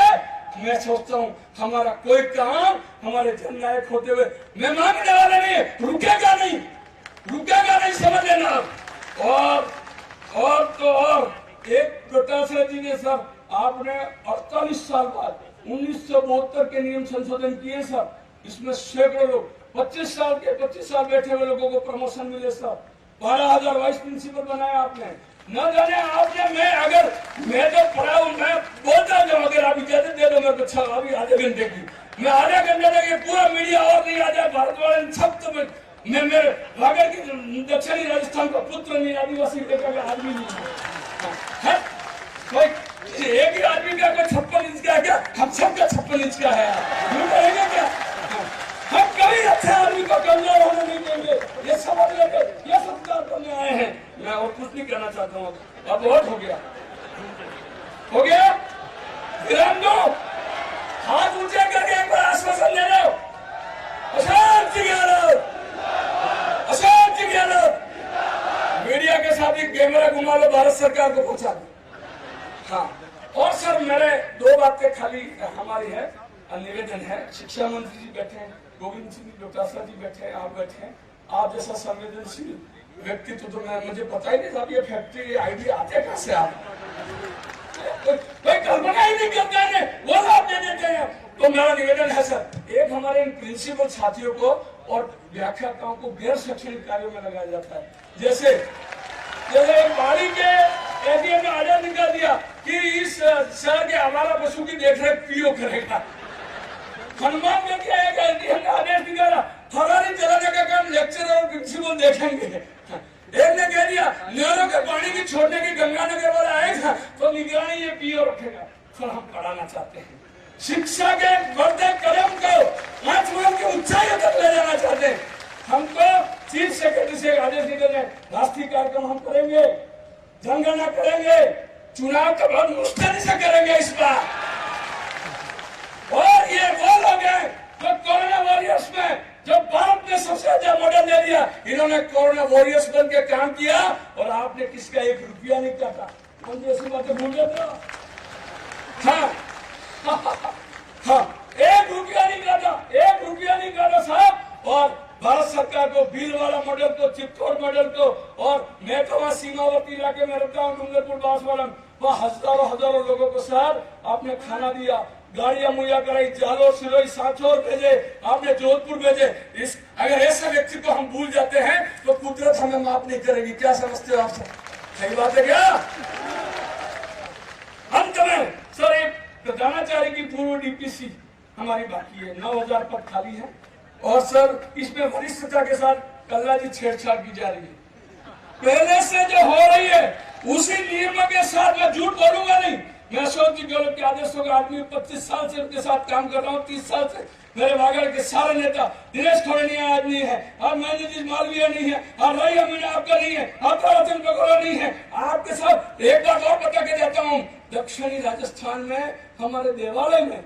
मैं सोचता हूँ हमारा कोई काम हमारे जननायक होते हुए मैं मांगने वाला नहीं, रुकेगा नहीं, रुकेगा नहीं, समझ लेना। और एक डोटासरा जी ने सर, आपने 48 साल बाद 1972 के नियम संशोधन किए सर, इसमें सैकड़ों लोग 25 साल बैठे हुए लोगों को प्रमोशन मिले सर। 12,000 वाइस प्रिंसिपल बनाया आपने। न जाने आपने, मैं तो पढ़ा हूं, मैं बोलता हूं अगर आप इजाजत दे दो मेरे को अभी आधे घंटे की, मैं आधे घंटे तक ये पूरा मीडिया और नहीं आ जाए, भारत वाले सब तो मैं मेरे वागड़ की दक्षिणी राजस्थान का पुत्र नहीं, आदिवासी देखा आदमी नहीं है। कोई एक ही आदमी का 56 इंच का है क्या? हम सबका 56 इंच का है, कहेंगे क्या? हम कभी अच्छे आदमी को कमजोर होने नहीं देंगे। ये समझ लेकर ये सत्कार करने आए हैं। मैं और कुछ नहीं कहना चाहता हूँ, अब बहुत हो गया, हो गया। विराम दो, हाथ ऊंचे करके एक बार आश्वासन दे दो। अशोक जी गहलोत, अशोक जी गहलोत। मीडिया के साथ ही कैमरा घुमा लो, भारत सरकार को पहुंचा दो। हाँ और सर मेरे 2 बातें खाली हमारी है, निवेदन है। शिक्षा मंत्री जी बैठे हैं, गोविंद सिंह डोटासरा जी बैठे हैं, आप बैठे हैं। आप जैसा संवेदनशील व्यक्तित्व तो मैं, मुझे पता ही नहीं था ये फैक्ट्री आइडिया आते कहां से आप, कोई कल्पना ही नहीं करता है, वो आप दे देते हैं। तो मेरा निवेदन है सर, एक हमारे इन प्रिंसिपल साथियों को और व्याख्याताओं को गैर शैक्षणिक कार्यों में लगाया जाता है। जैसे बाड़ी के एरिया में आदेश निकाल दिया कि इस शहर के हमारा पशु की देखरेख पीओ करेगा। हनुमान में क्या है, आदेश निकाला फरारी चलाने का काम लेक्चरर और प्रिंसिपल देखेंगे। एक ने कह दिया नहरों के पानी की छोड़ने की गंगानगर वाला आएगा तो निगरानी ये पीओ रखेगा। सर हम पढ़ाना चाहते हैं, शिक्षा के बढ़ते कदम को 5 वर्ग की ऊंचाई तक ले जाना चाहते हैं। हमको चीफ सेक्रेटरी से आदेश निकले, राष्ट्रीय कार्यक्रम हम करेंगे, जनगणना करेंगे, चुनाव का बहुत मुस्तैदी से करेंगे इस बार। और ये वो लोग हैं जो कोरोना वॉरियर्स में जो भारत ने सबसे अच्छा मॉडल दे दिया, इन्होंने कोरोना वॉरियर्स बन के काम किया और आपने किसका 1 रुपया नहीं काटा। मुझे ऐसी बातें भूल जाते हो। हाँ 1 रुपया नहीं काटा, 1 रुपया नहीं काटा साहब। और भारत सरकार को भीलवाड़ा मॉडल को, चित्तौड़ मॉडल को, और मैं तो वहां सीमावर्ती इलाके में रहता हूँ, डूंगरपुर बांसवाड़ा, वहाँ हजारों लोगों को सर आपने खाना दिया, गाड़ियां मुहैया कराई, जालोर, सिरोही, सांचौर भेजे, आपने जोधपुर भेजे। इस अगर ऐसे व्यक्ति को हम भूल जाते हैं तो कुदरत हमें माफ नहीं करेगी। क्या समझते हो आप? सही बात है क्या? अंत में सर एक प्रधानाचार्य की पूर्व डीपीसी हमारी बाकी है, 9000 पद खाली है और सर इसमें वरिष्ठता के साथ कल्ला जी छेड़छाड़ की जा रही है। पहले से जो हो रही है उसी नियमों के साथ, मैं झूठ बोलूंगा नहीं, मैं अशोक जी गहलोत के आदेशों का आदमी 25 साल से उनके साथ काम कर रहा हूँ। 30 साल से मेरे वागड़ के सारे नेता, दिनेश खड़निया आदमी है और मैं नीतीश मालवीय नहीं है और रही अमीना आपका नहीं है और ताराचंद बगोरा नहीं है। आपके साथ एक बात और बता के देता हूँ, दक्षिणी राजस्थान में हमारे देवालय में,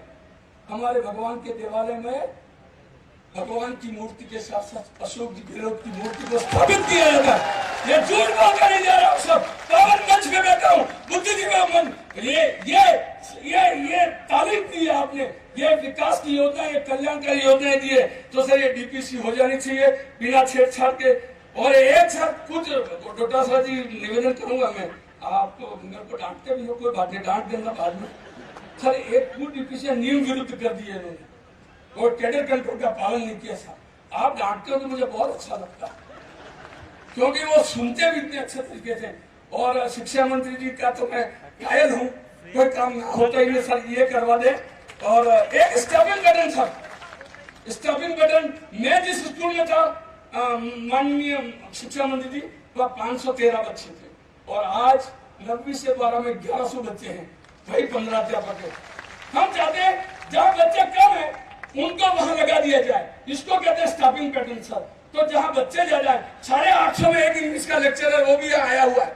हमारे भगवान के देवालय में भगवान की मूर्ति के साथ साथ अशोक जी गहलोत की मूर्ति को स्थापित किया जाता है। ये झूठ बोलकर नहीं जा रहा हूँ, सब पावन मंच पे बैठा हूँ, बुद्धिजीवी मन। ये तालीम दी है आपने, ये विकास की योजना, ये कल्याणकारी योजनाएं दी है, तो सर ये डीपीसी हो जानी चाहिए बिना छेड़छाड़ के। और एक साथ कुछ डोटासरा जी निवेदन करूंगा मैं, आप मेरे को डांटते भी हो, कोई बात नहीं, डांट देना बाद में। सर एक पूर्ण डीपीसी नियम विरुद्ध कर दिए इन्होंने और कैडर कंट्रोल का पालन नहीं किया। साहब आप डांटते हो तो मुझे बहुत अच्छा लगता है, क्योंकि वो सुनते भी इतने अच्छे तरीके से। और शिक्षा मंत्री जी का तो मैं कायल हूँ, कोई काम होता ही नहीं सर, ये करवा दे। और एक staffing pattern sir, staffing pattern, मैं जिस स्कूल में था माननीय शिक्षा मंत्री जी, वह 513 बच्चे थे और आज 9वीं से 12 में 1100 बच्चे हैं, वही 15 अध्यापक है। हम चाहते हैं जहाँ बच्चे कम है उनको वहां लगा दिया जाए, इसको कहते हैं स्टाफिंग पैटर्न सर। तो जहां बच्चे ज्यादा है, 850 में एक इंग्लिश का लेक्चरर वो भी आया हुआ है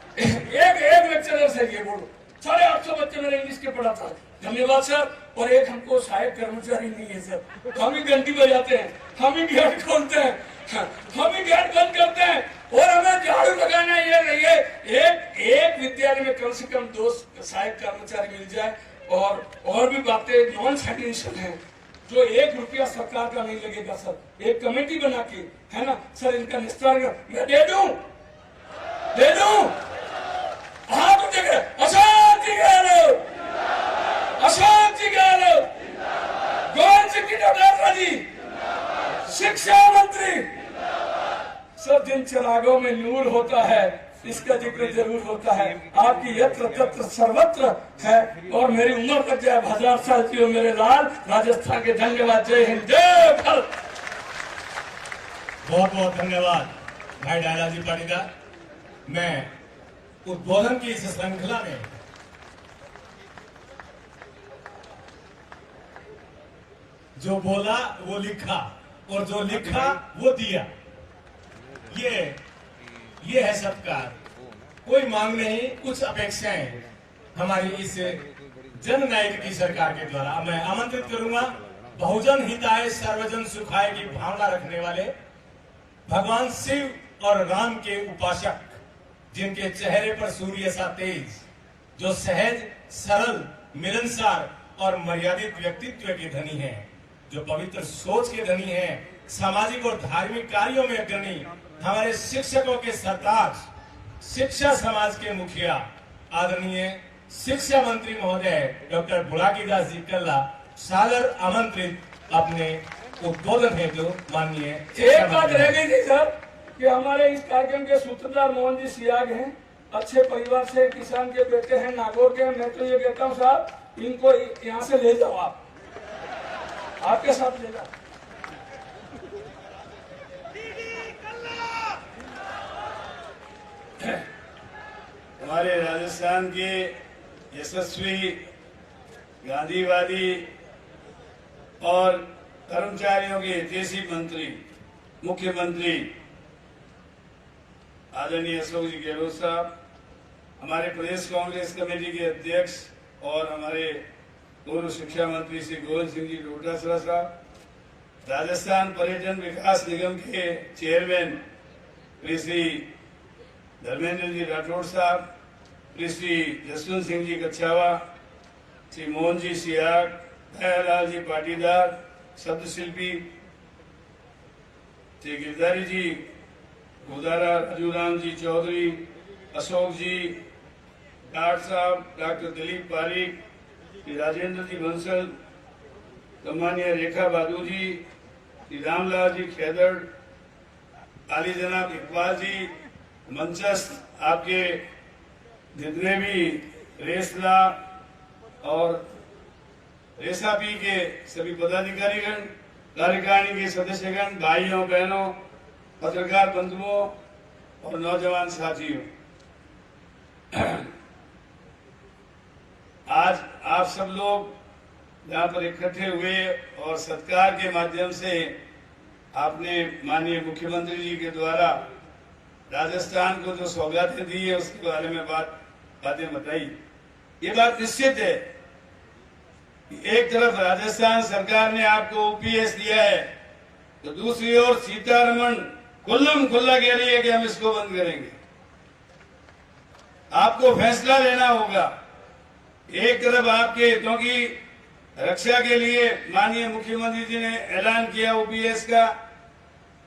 एक लेक्चरर से ये बोलो 850 बच्चे मेरे इंग्लिश के पढ़ाता है, धन्यवाद सर। और एक हमको सहायक कर्मचारी नहीं है सर, हम ही घंटी बजाते हैं, हम ही गेट खोलते हैं, हम ही गेट बंद करते हैं और हमें झाड़ू लगाना ये नहीं है। एक विद्यालय में कम से कम 2 सहायक कर्मचारी मिल जाए। और भी बातें नॉन फाइनेंशियल हैं जो 1 रुपया सरकार का नहीं लगेगा सर, एक कमेटी बना के, है ना सर, इनका निस्तारण मैं दे दूं हाथ उठे अशोक जी गहलोत, अशोक जी गहलोत, गोविंद सिंह जी डोटासरा जी शिक्षा मंत्री सर। जिन चिरागों में नूर होता है इसका जिक्र जरूर होता है, आपकी यत्र तत्र सर्वत्र है। और मेरी उम्र तक जाए 1000 साल की हो मेरे लाल, राजस्थान के धन्यवाद। जय हिंद, जय भारत। बहुत बहुत धन्यवाद भाई डायलाजी पाटीदार। मैं उद्बोधन की इस श्रृंखला में जो बोला वो लिखा और जो लिखा वो दिया, ये है सत्कार। कोई मांग नहीं, कुछ अपेक्षाएं हमारी इस जननायक की सरकार के द्वारा। मैं आमंत्रित करूंगा बहुजन हिताय सर्वजन सुखाय की भावना रखने वाले भगवान शिव और राम के उपासक, जिनके चेहरे पर सूर्य सा तेज, जो सहज सरल मिलनसार और मर्यादित व्यक्तित्व के धनी हैं, जो पवित्र सोच के धनी हैं, सामाजिक और धार्मिक कार्यों में अग्रणी, हमारे शिक्षकों के सरताज, शिक्षा समाज के मुखिया, आदरणीय शिक्षा मंत्री महोदय डॉक्टर बुलाकीदास जी कल्ला सादर आमंत्रित अपने उद्बोधन हेतु माननीय। एक बात रह गई थी सर कि हमारे इस कार्यक्रम के सूत्रधार मोहन जी सियाग हैं, अच्छे परिवार से, किसान के बेटे हैं, नागौर के। मैं तो ये कहता हूँ साहब इनको यहाँ से ले जाओ, आप आपके साथ ले जाओ। हमारे राजस्थान के यशस्वी गांधीवादी और कर्मचारियों के हितैषी मंत्री, मुख्यमंत्री आदरणीय अशोक जी गहलोत साहब, हमारे प्रदेश कांग्रेस कमेटी के अध्यक्ष और हमारे पूर्व शिक्षा मंत्री श्री गोविंद सिंह जी डोटासरा साहब, राजस्थान पर्यटन विकास निगम के चेयरमैन श्री धर्मेंद्र जी राठौड़ साहब, श्री जसवंत सिंह जी कच्छावा, श्री मोहन जी सियाग, दयालाल जी पाटीदार, शब्द शिल्पी श्री गिरधारी जी गोदारा, राजूराम जी चौधरी, अशोक जी डाट साहब, डॉक्टर दिलीप पारीक, श्री राजेंद्र जी बंसल, सम्मानीय रेखा बहादुर जी, श्री रामलाल जी खेदड़, आली जनाब इकबाल जी, मंचस्थ आपके जितने भी रेसला और रेसापी के सभी पदाधिकारीगण, कार्यकारिणी के सदस्यगण, भाइयों बहनों, पत्रकार बंधुओं और नौजवान साथियों, आप सब लोग यहाँ पर इकट्ठे हुए और सत्कार के माध्यम से आपने माननीय मुख्यमंत्री जी के द्वारा राजस्थान को जो सौगातें दी है उसके बारे में बातें बताई। ये बात निश्चित है कि एक तरफ राजस्थान सरकार ने आपको ओपीएस दिया है तो दूसरी ओर सीतारमण खुल्लम खुल्ला कह रही है कि हम इसको बंद करेंगे। आपको फैसला लेना होगा। एक तरफ आपके हितों की रक्षा के लिए माननीय मुख्यमंत्री जी ने ऐलान किया ओपीएस का,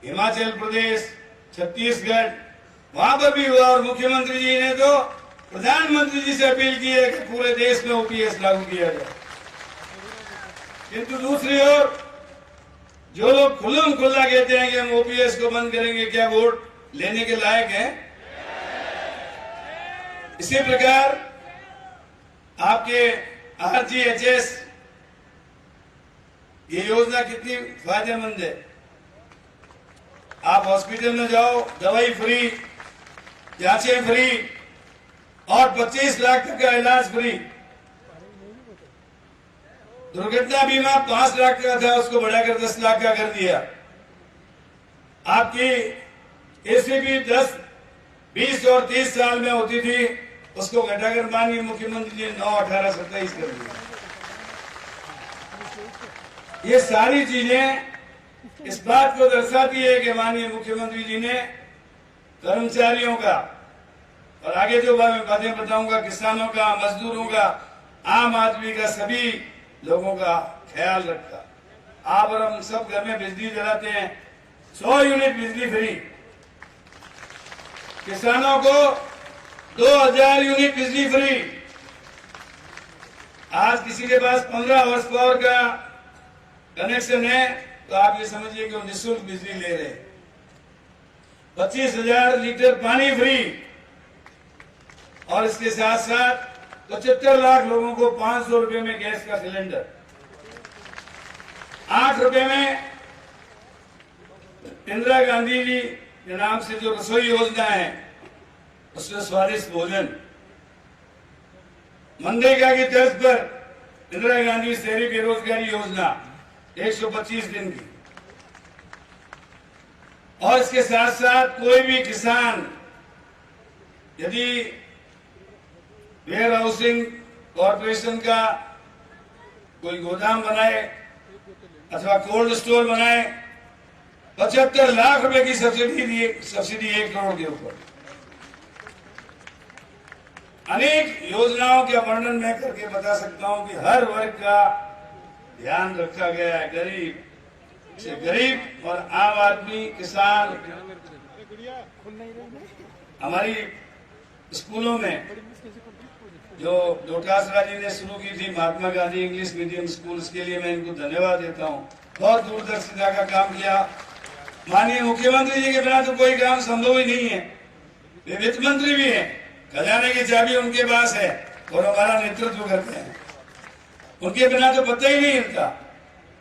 हिमाचल प्रदेश, छत्तीसगढ़ वहां पर भी हुआ और मुख्यमंत्री जी ने तो प्रधानमंत्री जी से अपील की है कि पूरे देश में ओपीएस लागू किया जाए। किंतु दूसरी ओर जो लोग खुल्लम खुल्ला कहते हैं कि हम ओपीएस को बंद करेंगे, क्या वोट लेने के लायक हैं? इसी प्रकार आपके आरजीएचएस ये योजना कितनी फायदेमंद है। आप हॉस्पिटल में जाओ, दवाई फ्री, जांचें फ्री और 25 लाख तक का इलाज फ्री। दुर्घटना बीमा 5 लाख का था, उसको बढ़ाकर 10 लाख का कर दिया। आपकी एसीबी 10, 20 और 30 साल में होती थी, उसको घटाकर माननीय मुख्यमंत्री जी ने 9, 18, 27 कर दिया। ये सारी चीजें इस बात को दर्शाती है कि माननीय मुख्यमंत्री जी ने कर्मचारियों का और आगे जो मैं बातें बताऊंगा, किसानों का, मजदूरों का, आम आदमी का, सभी लोगों का ख्याल रखा। आप और हम सब घर में बिजली जलाते हैं, 100 यूनिट बिजली फ्री। किसानों को 2000 यूनिट बिजली फ्री। आज किसी के पास 15 हॉर्स पावर का कनेक्शन है तो आप ये समझिए कि वो निःशुल्क बिजली ले रहे हैं। 25,000 लीटर पानी फ्री और इसके साथ साथ 75 लाख लोगों को 500 रुपए में गैस का सिलेंडर, 8 रुपए में इंदिरा गांधी जी के नाम से जो रसोई योजना है उसमें स्वादिष्ट भोजन। मनरेगा की तर्ज पर इंदिरा गांधी शहरी बेरोजगारी योजना 125 दिन की। और इसके साथ साथ कोई भी किसान यदि वेयर हाउसिंग कॉर्पोरेशन का कोई गोदाम बनाए अथवा कोल्ड स्टोर बनाए, 75 लाख रुपए की सब्सिडी 1 करोड़ के ऊपर। अनेक योजनाओं का वर्णन मैं करके बता सकता हूं कि हर वर्ग का ध्यान रखा गया है। गरीब से गरीब और आम आदमी, किसान। हमारी स्कूलों में जो डोटासरा जी ने शुरू की थी Mahatma Gandhi English medium school, इसके लिए मैं इनको धन्यवाद देता हूं। बहुत दूरदर्शिता का काम किया। माननीय मुख्यमंत्री जी के बिना तो कोई काम संभव ही नहीं है। वे वित्त मंत्री भी हैं, खजाने की चाबी उनके पास है और हमारा नेतृत्व करते हैं। उनके बिना तो पता ही नहीं हिलता।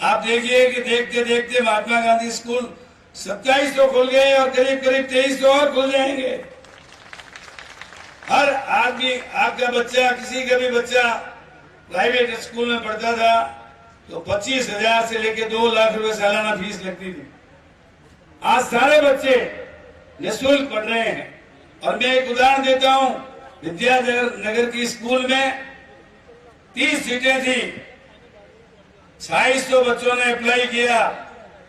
आप देखिए कि देखते देखते महात्मा गांधी स्कूल 2700 खुल गए और करीब करीब 2300 और खुल जाएंगे। हर आदमी, आपका बच्चा, किसी का भी बच्चा प्राइवेट स्कूल में पढ़ता था तो 25,000 से लेकर 2 लाख रुपए सालाना फीस लगती थी। आज सारे बच्चे निःशुल्क पढ़ रहे हैं। और मैं एक उदाहरण देता हूं, विद्यानगर की स्कूल में 30 सीटें थी, 2600 बच्चों ने अप्लाई किया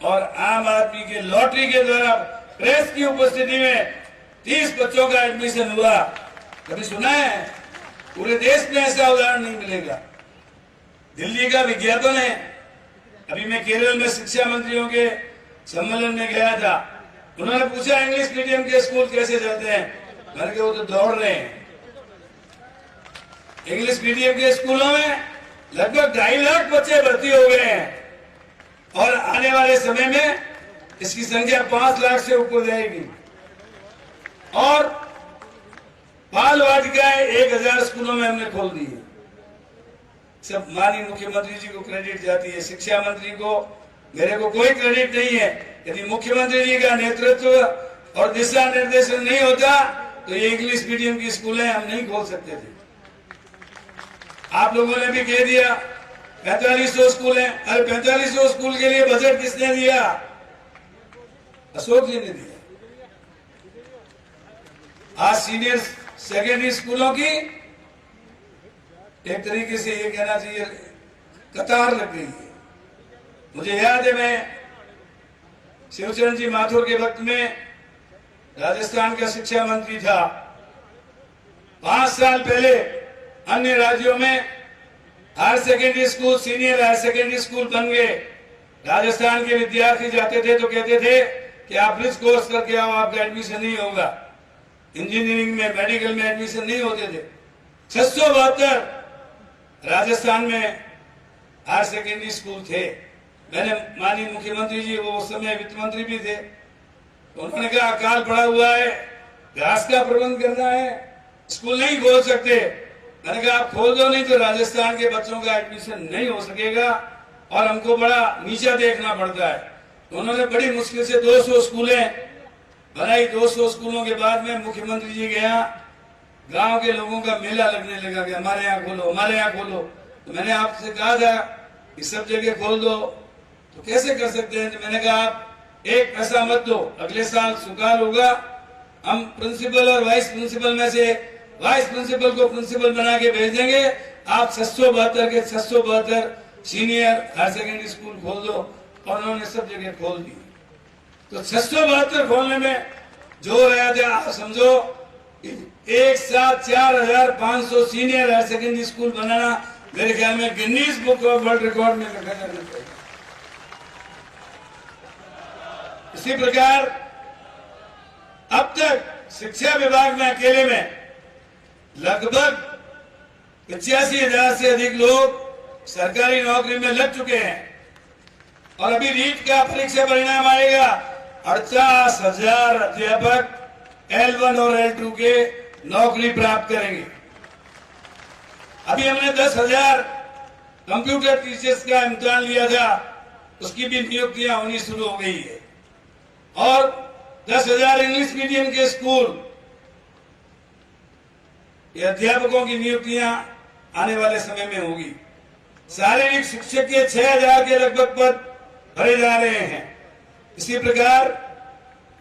और आम आदमी के लॉटरी के द्वारा प्रेस की उपस्थिति में 30 बच्चों का एडमिशन हुआ। कभी सुना है? पूरे देश में ऐसा उदाहरण नहीं मिलेगा। दिल्ली का विज्ञापन है। अभी मैं केरल में शिक्षा मंत्रियों के सम्मेलन में गया था, उन्होंने पूछा इंग्लिश मीडियम के स्कूल कैसे चलते हैं। मैंने कहा वो तो दौड़ रहे हैं। इंग्लिश मीडियम के स्कूलों में लगभग 2.5 लाख बच्चे भर्ती हो गए हैं और आने वाले समय में इसकी संख्या 5 लाख से ऊपर जाएगी। और बाल वाटिकाएं 1000 स्कूलों में हमने खोल दी है। सब माननीय मुख्यमंत्री जी को क्रेडिट जाती है, शिक्षा मंत्री को, मेरे को कोई क्रेडिट नहीं है। यदि मुख्यमंत्री जी का नेतृत्व और दिशा निर्देशन नहीं होता तो ये इंग्लिश मीडियम की स्कूलें हम नहीं खोल सकते थे। आप लोगों ने भी कह दिया 4500 स्कूल हैं। अरे 4500 स्कूल के लिए बजट किसने दिया? अशोक जी ने दिया। आज सीनियर सेकेंडरी स्कूलों की एक तरीके से ये कहना चाहिए कतार लग गई है। मुझे याद है, मैं शिवचरण जी माथुर के वक्त में राजस्थान का शिक्षा मंत्री था। 5 साल पहले अन्य राज्यों में higher secondary school, senior higher secondary school बन गए। राजस्थान के विद्यार्थी जाते थे तो कहते थे कि आप ब्रिज कोर्स करके आओ, आपका एडमिशन नहीं होगा। इंजीनियरिंग में, मेडिकल में एडमिशन नहीं होते थे। 672 राजस्थान में हायर सेकेंडरी स्कूल थे। मैंने माननीय मुख्यमंत्री जी, वो उस समय वित्त मंत्री भी थे, तो उन्होंने कहा अकाल पड़ा हुआ है, घास का प्रबंध करना है, स्कूल नहीं खोल सकते। मैंने कहा आप खोल दो, नहीं तो राजस्थान के बच्चों का एडमिशन नहीं हो सकेगा और हमको बड़ा नीचा देखना पड़ता है। तो उन्होंने बड़ी मुश्किल से 200 स्कूलें बनाई। 200 स्कूलों के बाद में मुख्यमंत्री जी गया, गांव के लोगों का मेला लगने लगा कि हमारे यहाँ खोलो, हमारे यहाँ खोलो। तो मैंने आपसे कहा था कि सब जगह खोल दो, तो कैसे कर सकते हैं? तो मैंने कहा आप एक पैसा मत दो, अगले साल सुकाल होगा, हम प्रिंसिपल और वाइस प्रिंसिपल में से वाइस प्रिंसिपल को प्रिंसिपल बना के भेज देंगे, आप 672 के 672 सीनियर हायर सेकेंडरी स्कूल खोल दो। और उन्होंने सब जगह खोल दी। तो 672 खोलने में जो रहा था, आप समझो एक साथ 4500 सीनियर हायर सेकेंडरी स्कूल बनाना मेरे ख्याल में Guinness book of world record में लिखा जाना चाहिए। इसी प्रकार अब तक शिक्षा विभाग में अकेले में लगभग 85,000 से अधिक लोग सरकारी नौकरी में लग चुके हैं। और अभी रीट का परीक्षा परिणाम आएगा। 48,000 अध्यापक L1 और L2 के नौकरी प्राप्त करेंगे। अभी हमने 10,000 कंप्यूटर टीचर्स का इम्तिहान लिया था, उसकी भी नियुक्तियां होनी शुरू हो गई है। और 10,000 इंग्लिश मीडियम के स्कूल, ये अध्यापकों की नियुक्तियां आने वाले समय में होगी। शारीरिक शिक्षक के 6,000 के लगभग पद भरे जा रहे हैं। इसी प्रकार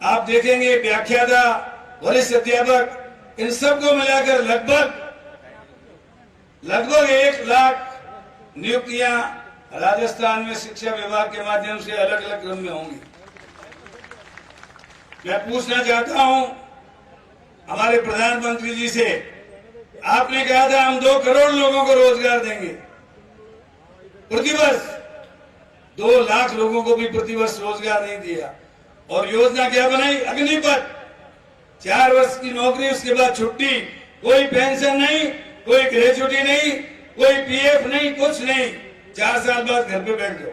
आप देखेंगे व्याख्याता, वरिष्ठ अध्यापक, इन सबको मिलाकर लगभग 1 लाख नियुक्तियां राजस्थान में शिक्षा विभाग के माध्यम से अलग अलग क्रम में होंगी। मैं पूछना चाहता हूं हमारे प्रधानमंत्री जी से, आपने कहा था हम 2 करोड़ लोगों को रोजगार देंगे प्रतिवर्ष। 2 लाख लोगों को भी प्रतिवर्ष रोजगार नहीं दिया। और योजना क्या बनाई? अग्निपथ, 4 वर्ष की नौकरी, उसके बाद छुट्टी, कोई पेंशन नहीं, कोई ग्रेजुटी नहीं, कोई पीएफ नहीं, कुछ नहीं। 4 साल बाद घर पे बैठ जाओ।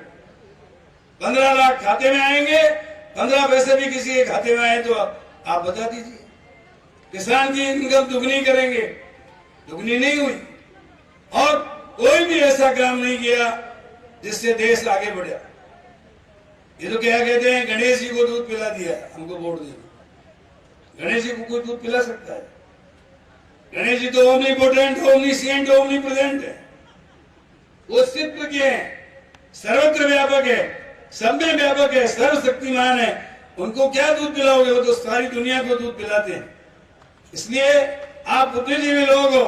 15 लाख खाते में आएंगे। 15 पैसे भी किसी के खाते में आए तो आप बता दीजिए। किसान की इनकम दुगनी करेंगे, दुगनी नहीं हुई। और कोई भी ऐसा काम नहीं किया जिससे देश आगे बढ़ा। ये तो क्या कहते हैं, गणेश जी को दूध पिला दिया, हमको वोट देना। गणेश जी को कोई दूध पिला सकता है? गणेश जी तो ओमनीपोटेंट, ओमनीसिएंट, ओमनीप्रेजेंट है। वो सिद्ध के हैं, सर्वत्र व्यापक है, सब में व्यापक है, सर्वशक्तिमान है। उनको क्या दूध पिलाओगे? वो तो सारी दुनिया को दूध पिलाते हैं। इसलिए आप बुद्धिजीवी लोग हो,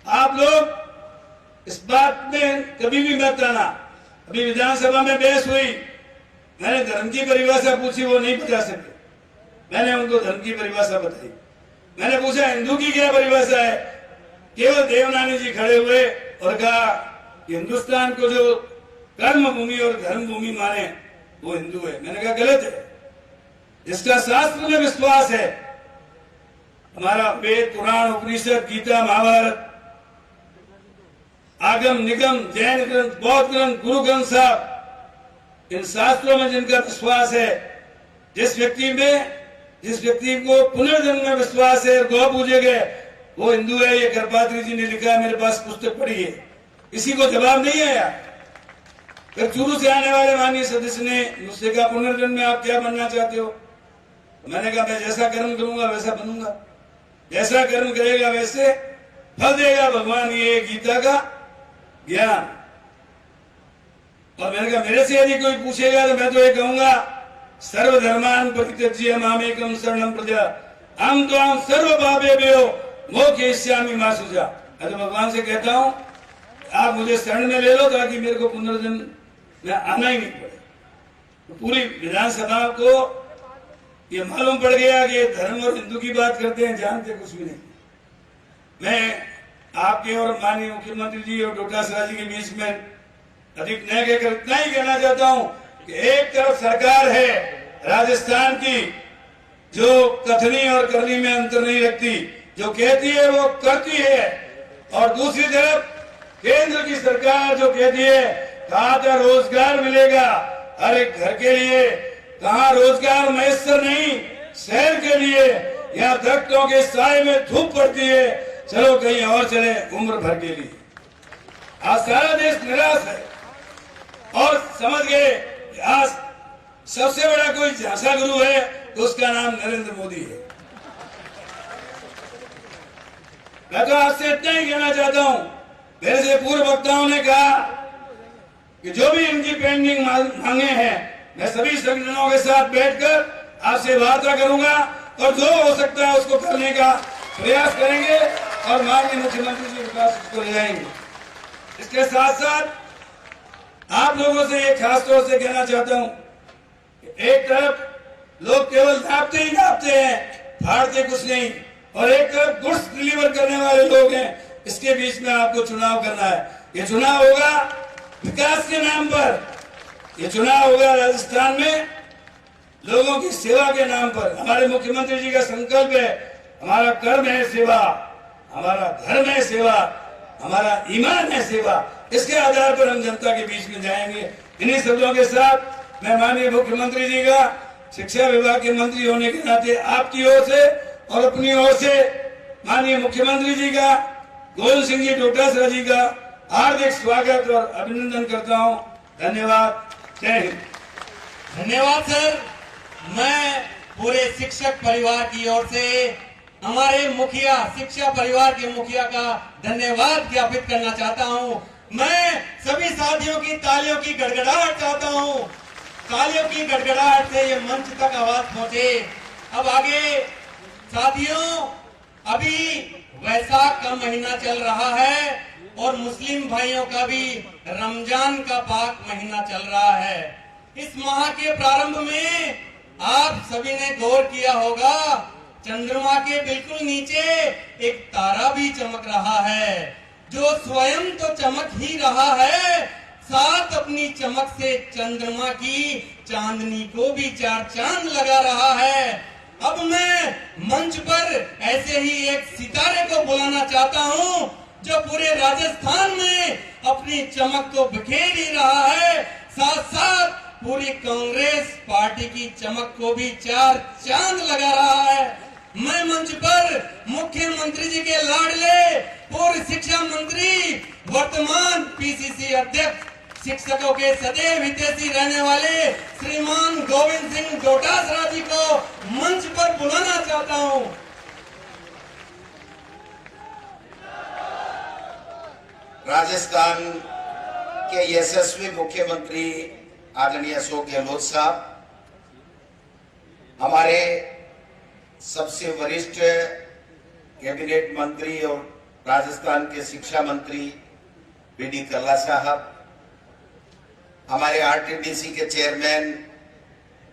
आप लोग इस बात में कभी भी मत आना। अभी विधानसभा में बहस हुई, मैंने धर्म की परिभाषा पूछी, वो नहीं बता सके। मैंने उनको धर्म की परिभाषा बताई। मैंने पूछा हिंदू की क्या परिभाषा है? केवल देवनानी जी खड़े हुए और कहा कि हिंदुस्तान को जो कर्म भूमि और धर्म भूमि माने वो हिंदू है। मैंने कहा गलत है। जिसका शास्त्र में विश्वास है, हमारा वेद, पुराण, उपनिषद, गीता, महाभारत, आगम, निगम, जैन ग्रंथ, बौद्ध ग्रंथ, गुरु ग्रंथ साहब, इन शास्त्रों में जिनका विश्वास है, जिस व्यक्ति को पुनर्जन्म में विश्वास है, गौ पूजे गए, वो हिंदू है। ये करपात्री जी ने लिखा है, मेरे पास पुस्तक पढ़ी है। इसी को जवाब नहीं आया। फिर चूरू से आने वाले माननीय सदस्य ने मुझसे कहा पुनर्जन्म में आप क्या बनना चाहते हो? मैंने कहा मैं जैसा कर्म करूंगा वैसा बनूंगा। जैसा कर्म करेगा वैसे फल देगा भगवान ये गीता का ज्ञान। और मैंने कहा मेरे से यदि कोई पूछेगा तो मैं तो ये कहूंगा सर्वधर्मान परित्यज्य मामेकम शरणम प्रजा हम तो हम सर्व पापेभ्यो मोक्षयिष्यामि मा शुचा। मैं तो भगवान से कहता हूं आप मुझे शरण में ले लो ताकि मेरे को पुनर्जन्म में आना ही नहीं पड़े। तो पूरी विधानसभा को ये मालूम पड़ गया कि धर्म और हिंदू की बात करते हैं, जानते कुछ भी नहीं। मैं आपके और माननीय मुख्यमंत्री जी और डोटासरा जी के बीच में अधिक न कहकर इतना ही कहना चाहता हूं कि एक तरफ सरकार है राजस्थान की जो कथनी और करनी में अंतर नहीं रखती, जो कहती है वो करती है, और दूसरी तरफ केंद्र की सरकार जो कहती है कहां का रोजगार मिलेगा हर एक घर के लिए, कहां रोजगार मैसर नहीं शहर के लिए, यहाँ दरख्तों के साए में धूप पड़ती है, चलो कहीं और चले उम्र भर के लिए। आज सारा देश निराश है और समझ गए कि आज सबसे बड़ा कोई झांसा गुरु है तो उसका नाम नरेंद्र मोदी है। मैं तो आपसे इतना ही कहना चाहता हूं, मेरे से पूर्व वक्ताओं ने कहा कि जो भी इनकी पेंडिंग मांगे हैं मैं सभी संगठनों के साथ बैठकर आपसे वार्ता करूंगा और जो हो सकता है उसको करने का प्रयास करेंगे और माननीय मुख्यमंत्री जी के पास उसको ले जाएंगे। इसके साथ साथ आप लोगों से ये खास तौर से कहना चाहता हूं कि एक तरफ लोग केवल नापते ही नापते हैं, फाड़ते कुछ नहीं, और एक तरफ गुड्स डिलीवर करने वाले लोग हैं। इसके बीच में आपको चुनाव करना है। ये चुनाव होगा विकास के नाम पर, ये चुनाव होगा राजस्थान में लोगों की सेवा के नाम पर। हमारे मुख्यमंत्री जी का संकल्प है हमारा कर्म है सेवा, हमारा धर्म है सेवा, हमारा ईमान है सेवा। इसके आधार पर हम जनता के बीच में जाएंगे। इन्हीं शब्दों के साथ मैं माननीय मुख्यमंत्री जी का शिक्षा विभाग के मंत्री होने के नाते आपकी ओर से और अपनी ओर से माननीय मुख्यमंत्री जी का, गोविंद सिंह जी डोटासरा जी का हार्दिक स्वागत और अभिनंदन करता हूं। धन्यवाद। जय हिंद। धन्यवाद सर। मैं पूरे शिक्षक परिवार की ओर से हमारे मुखिया, शिक्षा परिवार के मुखिया का धन्यवाद ज्ञापित करना चाहता हूं। मैं सभी साथियों की तालियों की गड़गड़ाहट चाहता हूं, तालियों की गड़गड़ाहट से ये मंच तक आवाज पहुंचे। अब आगे साथियों, अभी वैसाख का महीना चल रहा है और मुस्लिम भाइयों का भी रमजान का पाक महीना चल रहा है। इस माह के प्रारंभ में आप सभी ने गौर किया होगा चंद्रमा के बिल्कुल नीचे एक तारा भी चमक रहा है, जो स्वयं तो चमक ही रहा है, साथ अपनी चमक से चंद्रमा की चांदनी को भी चार चांद लगा रहा है। अब मैं मंच पर ऐसे ही एक सितारे को बुलाना चाहता हूं जो पूरे राजस्थान में अपनी चमक को बिखेर ही रहा है, साथ साथ पूरी कांग्रेस पार्टी की चमक को भी चार चांद लगा रहा है। मैं मंच पर मुख्यमंत्री जी के लाडले पूर्व शिक्षा मंत्री, वर्तमान पीसीसी अध्यक्ष, शिक्षकों के सदैव हितैषी रहने वाले श्रीमान गोविंद सिंह डोटासरा जी को मंच पर बुलाना चाहता हूं। राजस्थान के यशस्वी मुख्यमंत्री आदरणीय अशोक गहलोत साहब, हमारे सबसे वरिष्ठ कैबिनेट मंत्री और राजस्थान के शिक्षा मंत्री बीडी कल्ला साहब, हमारे आरटीडीसी के चेयरमैन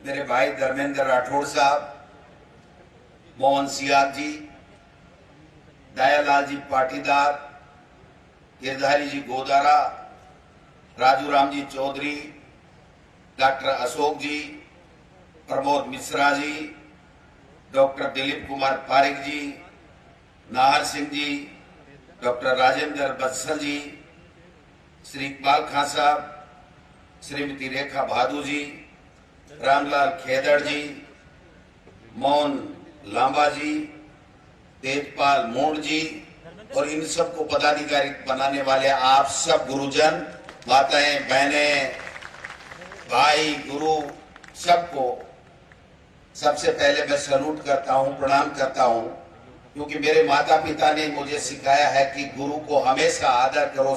मेरे भाई धर्मेंद्र राठौड़ साहब, मोहन सियाग जी, दयालाल जी पाटीदार, गिरधारी जी गोदारा, राजू राम जी चौधरी, डॉक्टर अशोक जी, प्रमोद मिश्रा जी, डॉक्टर दिलीप कुमार पारिक जी, नाहर सिंह जी, डॉक्टर राजेंद्र बत्सल जी, श्री इकबाल खां साहब, श्रीमती रेखा भादू जी, रामलाल खेदड़ जी, मोहन लांबा जी, तेजपाल मोड़ जी और इन सबको पदाधिकारी बनाने वाले आप सब गुरुजन, माताएं, बहनें, भाई, गुरु, सबको सबसे पहले मैं सैल्यूट करता हूं, प्रणाम करता हूं क्योंकि मेरे माता पिता ने मुझे सिखाया है कि गुरु को हमेशा आदर करो,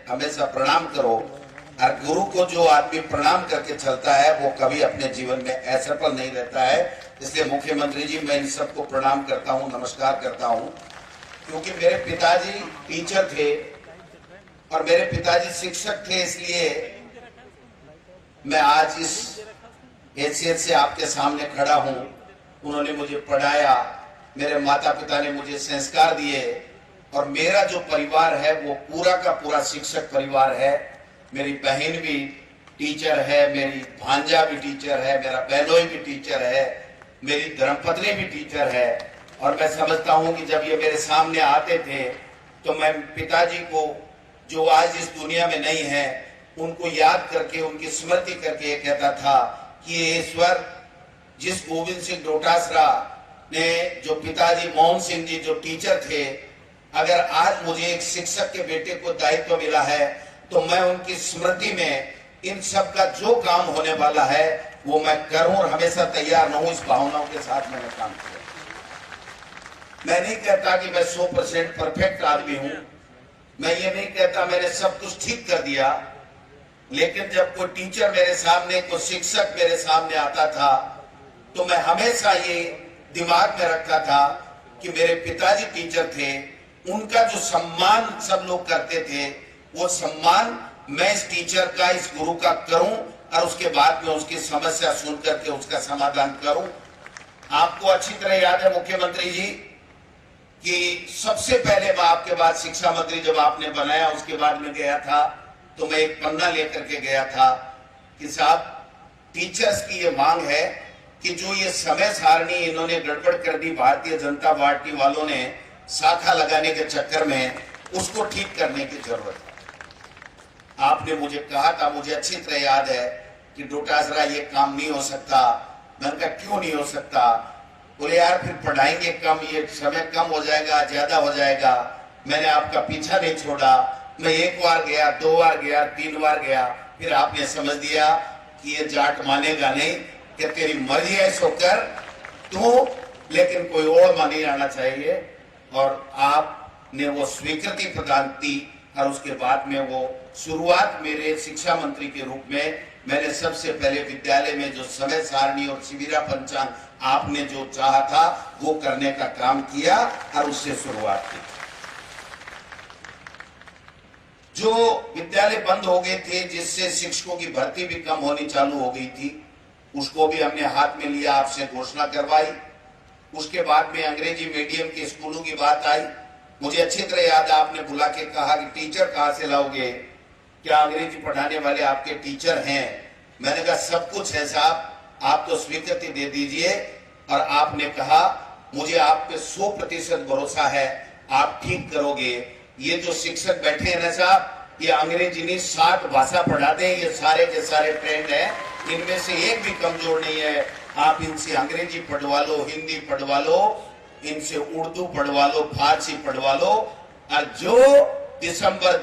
हमेशा प्रणाम करो, और गुरु को जो आदमी प्रणाम करके चलता है वो कभी अपने जीवन में असफल नहीं रहता है। इसलिए मुख्यमंत्री जी, मैं इन सबको प्रणाम करता हूँ, नमस्कार करता हूँ, क्योंकि मेरे पिताजी टीचर थे और मेरे पिताजी शिक्षक थे, इसलिए मैं आज इस हैसियत से आपके सामने खड़ा हूँ। उन्होंने मुझे पढ़ाया, मेरे माता पिता ने मुझे संस्कार दिए, और मेरा जो परिवार है वो पूरा का पूरा शिक्षक परिवार है। मेरी बहन भी टीचर है, मेरी भांजा भी टीचर है, मेरा बहनोई भी टीचर है, मेरी धर्मपत्नी भी टीचर है। और मैं समझता हूँ कि जब ये मेरे सामने आते थे तो मैं पिताजी को, जो आज इस दुनिया में नहीं है, उनको याद करके, उनकी स्मृति करके ये कहता था कि ये ईश्वर, जिस गोविंद सिंह डोटासरा ने, जो पिताजी मोहन सिंह जी जो टीचर थे, अगर आज मुझे एक शिक्षक के बेटे को दायित्व मिला है तो मैं उनकी स्मृति में इन सब का जो काम होने वाला है वो मैं करूं और हमेशा तैयार रहूं। इस भावनाओं के साथ मैंने काम किया। मैं नहीं कहता कि मैं 100% परफेक्ट आदमी हूं, मैं ये नहीं कहता मैंने सब कुछ ठीक कर दिया, लेकिन जब कोई टीचर मेरे सामने, कोई शिक्षक मेरे सामने आता था तो मैं हमेशा ये दिमाग में रखता था कि मेरे पिताजी टीचर थे, उनका जो सम्मान सब लोग करते थे वो सम्मान मैं इस टीचर का, इस गुरु का करूं, और उसके बाद में उसकी समस्या सुन करके उसका समाधान करूं। आपको अच्छी तरह याद है मुख्यमंत्री जी कि सबसे पहले मैं आपके बाद शिक्षा मंत्री जब आपने बनाया उसके बाद में गया था तो मैं एक पन्ना लेकर के गया था कि साहब, टीचर्स की ये मांग है कि जो ये समय सारणी इन्होंने गड़बड़ कर दी भारतीय जनता पार्टी वालों ने शाखा लगाने के चक्कर में, उसको ठीक करने की जरूरत है। आपने मुझे कहा था, मुझे अच्छी तरह याद है कि डोटासरा ये काम नहीं हो सकता। मैंने कहा क्यों नहीं हो सकता? बोले यार फिर पढ़ाएंगे कम, ये समय कम हो जाएगा, ज्यादा हो जाएगा। मैंने आपका पीछा नहीं छोड़ा, मैं एक बार गया, 2 बार गया, 3 बार गया, फिर आपने समझ दिया कि ये जाट मानेगा नहीं, कि तेरी मर्जी है सो कर तू, लेकिन कोई और मान नहीं आना चाहिए। और आपने वो स्वीकृति प्रदान की और उसके बाद में वो शुरुआत मेरे शिक्षा मंत्री के रूप में मैंने सबसे पहले विद्यालय में जो समय सारणी और शिविरा पंचांग आपने जो चाहा था वो करने का काम किया और उससे शुरुआत की। जो विद्यालय बंद हो गए थे, जिससे शिक्षकों की भर्ती भी कम होनी चालू हो गई थी, उसको भी हमने हाथ में लिया, आपसे घोषणा करवाई। उसके बाद में अंग्रेजी मीडियम के स्कूलों की बात आई। मुझे अच्छी तरह याद है, आपने बुला के कहा कि टीचर कहां से लाओगे, क्या अंग्रेजी पढ़ाने वाले आपके टीचर हैं? मैंने कहा सब कुछ है साहब, आप तो स्वीकृति दे दीजिए। और आपने कहा मुझे आप पे 100% भरोसा है, आप ठीक करोगे। ये जो शिक्षक बैठे हैं ना साहब, ये अंग्रेजी नहीं 60 भाषा पढ़ाते हैं, ये सारे के सारे ट्रेंड है, इनमें से एक भी कमजोर नहीं है। आप इनसे अंग्रेजी पढ़वा लो, हिंदी पढ़वा लो, इनसे उर्दू पढ़वा लो, फारसी पढ़वा लो, और जो दिसंबर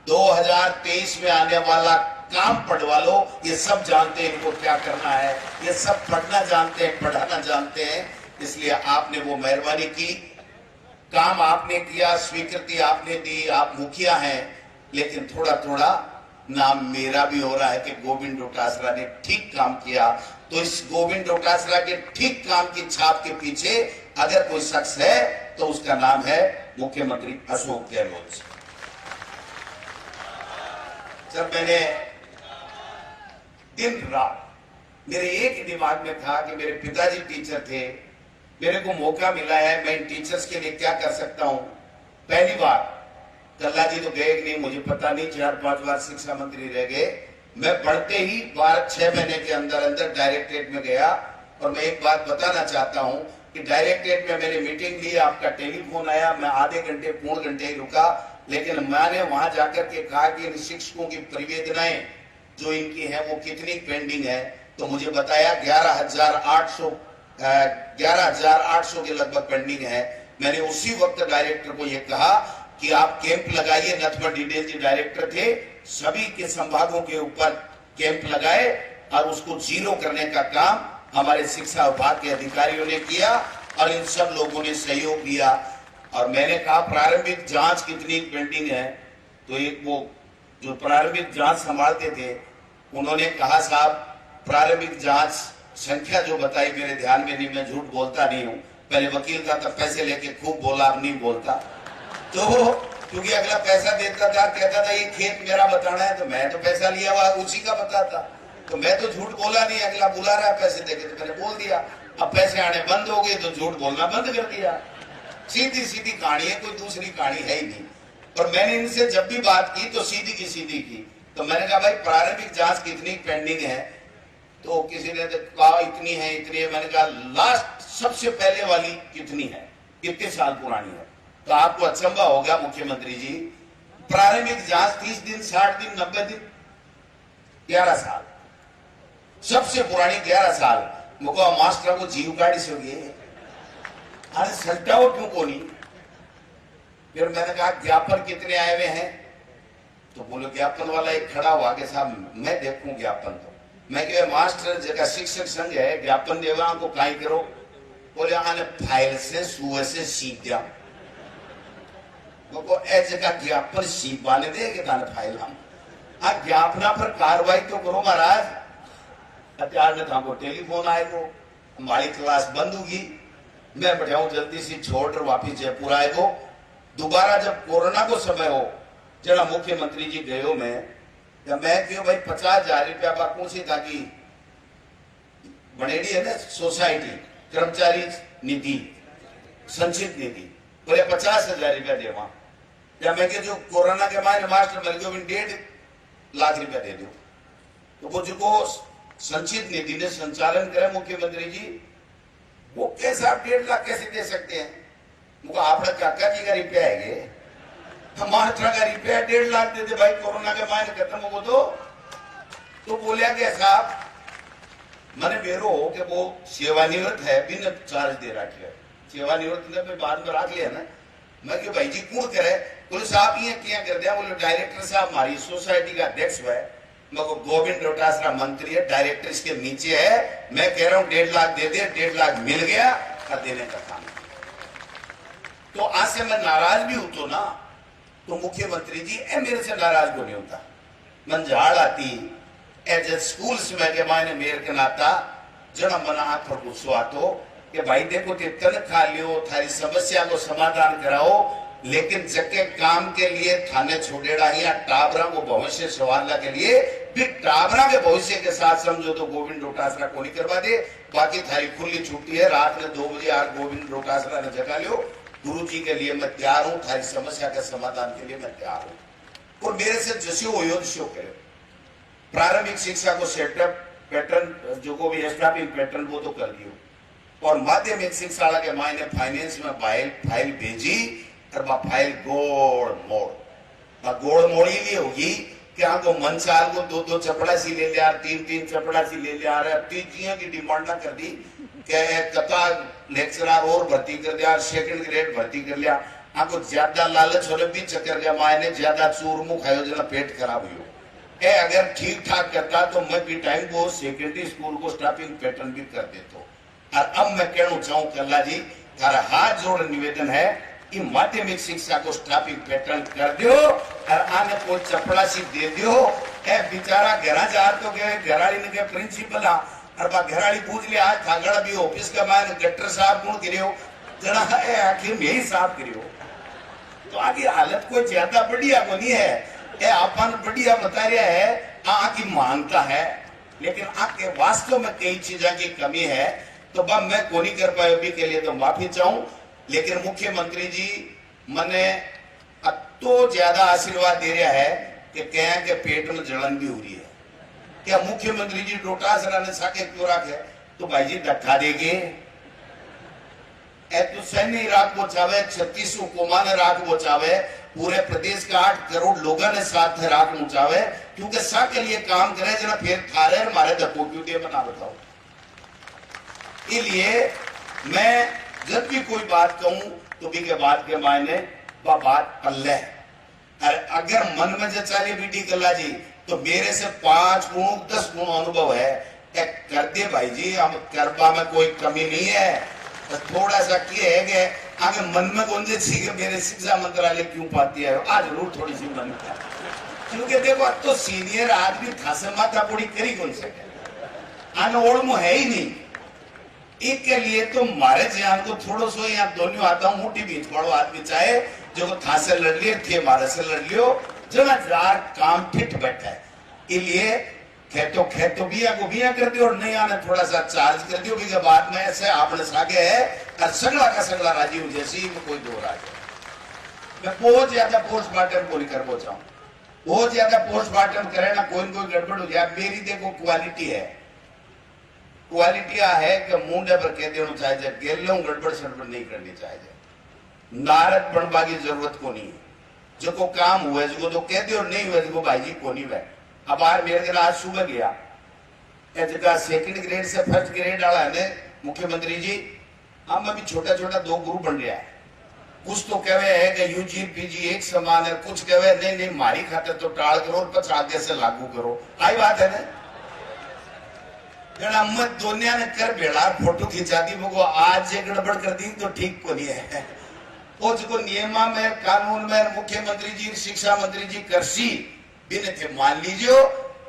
2023 में आने वाला काम पढ़वा लो। ये सब जानते हैं इनको क्या करना है, ये सब पढ़ना जानते हैं, पढ़ाना जानते हैं। इसलिए आपने वो मेहरबानी की, काम आपने किया, स्वीकृति आपने दी, आप मुखिया हैं, लेकिन थोड़ा थोड़ा नाम मेरा भी हो रहा है कि गोविंद डोटासरा ने ठीक काम किया। तो इस गोविंद डोटासरा के ठीक काम की छाप के पीछे अगर कोई शख्स है तो उसका नाम है मुख्यमंत्री अशोक गहलोत। जब मैंने दिन रात मेरे एक ही दिमाग में था कि मेरे पिताजी टीचर थे, मेरे को मौका मिला है, मैं इन टीचर्स के लिए क्या कर सकता हूं। पहली बार कल्ला जी तो गए नहीं, मुझे पता नहीं, 4-5 बार शिक्षा मंत्री रह गए। मैं बढ़ते ही 6 महीने के अंदर अंदर डायरेक्टरेट में गया। और मैं एक बात बताना चाहता हूं कि डायरेक्टरेट में मैंने मीटिंग ली, आपका टेलीफोन आया, मैं आधे घंटे पौन घंटे ही रुका, लेकिन मैंने वहां जाकर के कहा कि इन शिक्षकों की परिवेदनाएं जो इनकी हैं वो कितनी पेंडिंग है। तो मुझे बताया 11,800 के लगभग पेंडिंग है। मैंने उसी वक्त डायरेक्टर को यह कहा कि आप कैंप लगाइए। नथवर डिडेल जी डायरेक्टर थे, सभी के संभागों के ऊपर कैंप लगाए और उसको जीरो करने का काम हमारे शिक्षा विभाग के अधिकारियों ने किया। और इन सब लोगों ने सहयोग दिया। और मैंने कहा प्रारंभिक जांच कितनी पेंडिंग है, तो एक वो जो प्रारंभिक जांच संभालते थे उन्होंने कहा साहब प्रारंभिक जांच संख्या जो बताई मेरे ध्यान में नहीं, मैं झूठ बोलता नहीं हूँ, पहले वकील था तब पैसे लेके खूब बोला, अब नहीं बोलता। तो क्योंकि अगला पैसा देता था, कहता था ये खेत मेरा बताना है, तो मैं तो पैसा लिया हुआ उसी का बताता, तो मैं तो झूठ बोला नहीं, अगला बुला रहा है पैसे देके तो मैंने बोल दिया। अब पैसे आने बंद हो गए तो झूठ बोलना बंद कर दिया। सीधी सीधी कहानी है, कोई दूसरी कहानी है ही नहीं। और मैंने इनसे जब भी बात की तो सीधी की सीधी की। तो मैंने कहा भाई प्रारंभिक जांच कितनी पेंडिंग है, तो किसी ने कहा इतनी है इतनी है। मैंने कहा लास्ट सबसे पहले वाली कितनी है, कितने साल पुरानी है, तो आपको अचंभा होगा मुख्यमंत्री जी, प्रारंभिक जांच 30 दिन 60 दिन 90 दिन 11 साल, सबसे पुरानी 11 साल। मुझको मास्टर को जीव गाड़ी से होगी, अरे सल्टाओ क्यों को नहीं। फिर मैंने कहा ज्ञापन कितने आए हुए हैं, तो बोलो ज्ञापन वाला एक खड़ा हुआ कि साहब मैं देखूं ज्ञापन। तो मैं कह मास्टर जगह शिक्षक संघ है, ज्ञापन देवा को काई करो, बोले आने फाइल से सुए से सीख दिया, वो ए जगह ज्ञापन सीख वाले दे फाइल हम आ ज्ञापना पर कार्रवाई तो करो महाराज। अत्यार ने को टेलीफोन आएगो, हमारी क्लास बंद होगी, मैं बैठाऊं जल्दी से छोड़ वापिस जयपुर आएगो। दोबारा जब कोरोना को समय हो जरा मुख्यमंत्री जी गयो मैं क्यों भाई 50,000 रुपया बाकू से, ताकि बनेड़ी है ना सोसाइटी कर्मचारी निधि संचित निधि, बोले 50,000 रुपया देवा। या मैं जो कोरोना के मायने मास्टर मिल गयो 1.5 लाख रुपया दे दो, तो वो जो संचित निधि ने संचालन करे मुख्यमंत्री जी, वो कैसे आप 1.5 लाख कैसे दे सकते हैं। मुझे आपने काका जी का रुपया है, महाराष्ट्र का रुपया 1.5 लाख दे दे भाई, कोरोना के मायने खत्म हो तो बोलिया कि साहब मैंने बेरो हो कि वो सेवानिवृत्त है, बिना चार्ज दे रखी है, सेवानिवृत्त ने मैं बाद में रख लिया ना। मैं कि भाई जी कौन करे, बोले साहब ये क्या कर दिया, बोले डायरेक्टर साहब हमारी सोसाइटी का अध्यक्ष है, मगर गोविंद डोटासरा मंत्री है, डायरेक्टर इसके नीचे है, मैं कह रहा हूं 1.5 लाख दे दे, 1.5 लाख मिल गया और देने का काम। तो आज से मैं नाराज भी हूं तो ना, तो मुख्यमंत्री जी मेरे से नाराज को नहीं होता, मन झाड़ आती एज स्कूल में के मायने मेयर के नाता जना मना हाथ पर गुस्सो आतो कि भाई देखो ते तन खा लियो, थारी समस्या को समाधान कराओ, लेकिन जके काम के लिए थाने छोड़ेड़ा या टाबरा को भविष्य सवारने के लिए भी टाबरा के भविष्य के साथ समझो तो गोविंद डोटासरा को नहीं करवा दे, बाकी थारी खुली छुट्टी है, रात में 2 बजे आज गोविंद डोटासरा ने जगा लियो, गुरु जी के लिए मैं तैयार हूं, थारी समस्या के समाधान के लिए मैं तैयार हूं। और मेरे से जस्यो हो जस्यो करे, प्रारंभिक शिक्षा को सेटअप पैटर्न जो को भी स्टाफिंग पैटर्न वो तो कर दियो, और माध्यमिक शिक्षा के मायने फाइनेंस में फाइल भेजी और फाइल गोड़ मोड़ी ली होगी क्या को मनसाल को 2-2 चपड़ासी ले लिया, 3-3 चपड़ासी ले लिया, तीजियों की डिमांड ना कर दी क्या कथा लेक्चरर और भर्ती कर दिया, सेकंड ग्रेड भर्ती कर लिया। आपको ज्यादा लालच होने भी चक्कर गया मायने ज्यादा चूरमू खायो जना पेट खराब हुई। अगर ठीक ठाक करता तो मैं भी टाइम को सेकेंडरी स्कूल को स्टाफिंग पैटर्न भी कर देता। और अब मैं कहना चाहूं कल्ला जी थारा हाथ जोड़ निवेदन है कि माध्यमिक शिक्षा को स्टाफिंग पैटर्न कर दियो और आने को चपड़ासी दे दियो। बेचारा घरा जा तो घराड़ी ने के प्रिंसिपल और घराड़ी पूछ लिया आज थागड़ा भी ऑफिस का मायने गटर साहब कौन करियो जना आखिर में ही साफ करियो। तो आगे हालत कोई ज्यादा बढ़िया को नहीं है, आपन बढ़िया बता रहा है आकी मानता है, लेकिन आपके वास्तव में कई चीजों की कमी है। तो बब मैं को नहीं कर पाया अभी के लिए तो माफी चाहूं, लेकिन मुख्यमंत्री जी मने तो ज्यादा आशीर्वाद दे रहा है कि क्या के पेट में जलन भी हो रही है। क्या मुख्यमंत्री जी डोटासरा ने साके क्यों रखे, तो भाई जी धक्का देंगे तो सैन्य राख पहुंचावे, 36 हुकुमा ने राख पहुंचावे, पूरे प्रदेश का 8 करोड़ लोगों ने साथ में राख पहुंचावे, क्योंकि सा के लिए काम करे जना फिर थारे हमारे धक्को क्यों दे बना बताओ। इसलिए मैं जब भी कोई बात कहूं तो भी के बात के मायने बात पल्ले है। अगर मन में जचाली बीटी कल्ला जी तो मेरे से 5 गुण 10 गुण अनुभव है। कर दे भाई जी, हम करबा में कोई कमी नहीं है। बस थोड़ा सा किए है कि आगे मन में कौन सी कि मेरे शिक्षा मंत्रालय क्यों पाती है आज जरूर थोड़ी सी मन में, क्योंकि देखो अब तो सीनियर आदमी था से माथा पूरी करी कौन सके, आने ओढ़ है ही नहीं। एक के लिए तो मारे जान को थोड़ो सो यहाँ दोनों आता हूँ मोटी बीच पड़ो आदमी चाहे जो को था से लड़ लिए थे मारे से लड़ लियो जना जार काम फिट बैठा है। इसलिए खेतो बिया को बिया कर दियो और नहीं आने थोड़ा सा चार्ज कर दियो कि बाद में ऐसे आपने सागे है और सगला का सगला राजीव जैसी में कोई दो राज। मैं बहुत ज्यादा पोस्टमार्टम को नहीं कर पहुंचा, बहुत ज्यादा पोस्टमार्टम करे ना कोई गड़बड़ हो जाए। मेरी देखो क्वालिटी है, क्वालिटी है कि मुंडे पर कह देना चाहिए गेलों गड़बड़ सड़बड़ नहीं करनी चाहिए। नारद बनवा की जरूरत को नहीं है, जो को काम हुआ जो तो कह दो नहीं हुआ जो भाई जी को नहीं हुआ। अब बार मेरे दिन आज सुबह गया जगह सेकंड ग्रेड से फर्स्ट ग्रेड वाला है मुख्यमंत्री जी हम अभी छोटा छोटा 2 गुरु बन गया है। कुछ तो कहे है कि यूजी पीजी एक समान है, कुछ कहे नहीं नहीं मारी खाते तो टाल करो और 5 आगे से लागू करो। आई बात है ना अम्मत दोनिया ने कर बेड़ा फोटो खिंचा दी वो आज ये गड़बड़ कर दी तो ठीक को नहीं है। वो जो नियमा में कानून में मुख्यमंत्री जी शिक्षा मंत्री जी करसी बिन थे मान लीजिए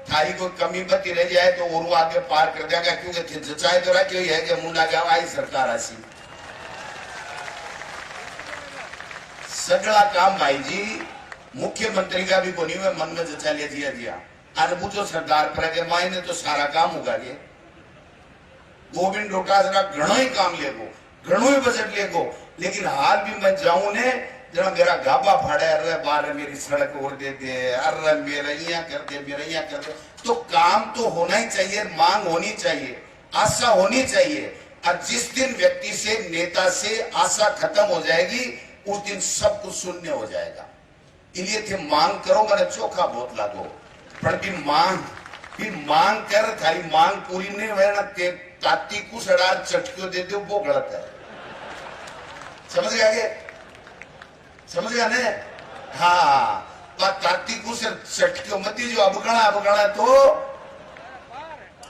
थारी कोई कमी बती रह जाए तो और आगे पार कर देगा, क्योंकि थे जचाए तो रहा क्यों है कि मुंडा गाँव आई सरकार आसी सगला काम भाई जी मुख्यमंत्री का भी को नहीं हुआ मन में जचा लिया जिया जिया अरे पूछो सरदार पर मायने तो सारा काम होगा ये गोविंद डोटासरा घणो ही काम लेगो घणो ही बजट लेगो, लेकिन हाल भी मैं जाऊं ने जरा मेरा गाबा फाड़े अरे बार मेरी सड़क और दे दे अरे मेरा यहाँ कर दे मेरा यहाँ कर दे। तो काम तो होना ही चाहिए, मांग होनी चाहिए, आशा होनी चाहिए। और जिस दिन व्यक्ति से नेता से आशा खत्म हो जाएगी उस दिन सब कुछ शून्य हो जाएगा। इसलिए थे मांग करो मैंने चोखा बहुत लागो पर भी मांग कर थारी मांग पूरी नहीं हुए ना ताती कुछ अड़ार चटकियों दे दो वो गलत है। समझ गया ये? समझ गया ने? हाँ ताती कुछ चटकियों मत जो अबगड़ा तो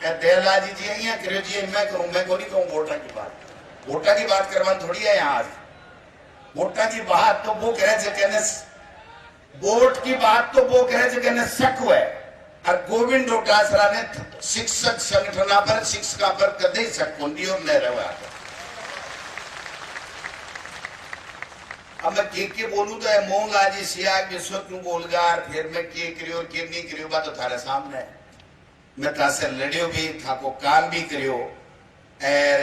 दयाला जी जी यहाँ करो जी मैं करूं मैं को नहीं कहूं वोटा की बात करवा थोड़ी है यहाँ आज। वोटा की बात तो वो कहे वोट की बात तो वो कहे शक हुआ है और गोविंद डोटासरा ने शिक्षक संगठना पर शिक्षका पर कदे शक होती और न रहा। अब मैं के बोलूं तो मोहन लाल जी सियाग विश्व क्यों बोलगार फिर मैं के करियो के नहीं करियो बात तो थारे सामने है। मैं तासे लड़ियो भी था को काम भी करियो और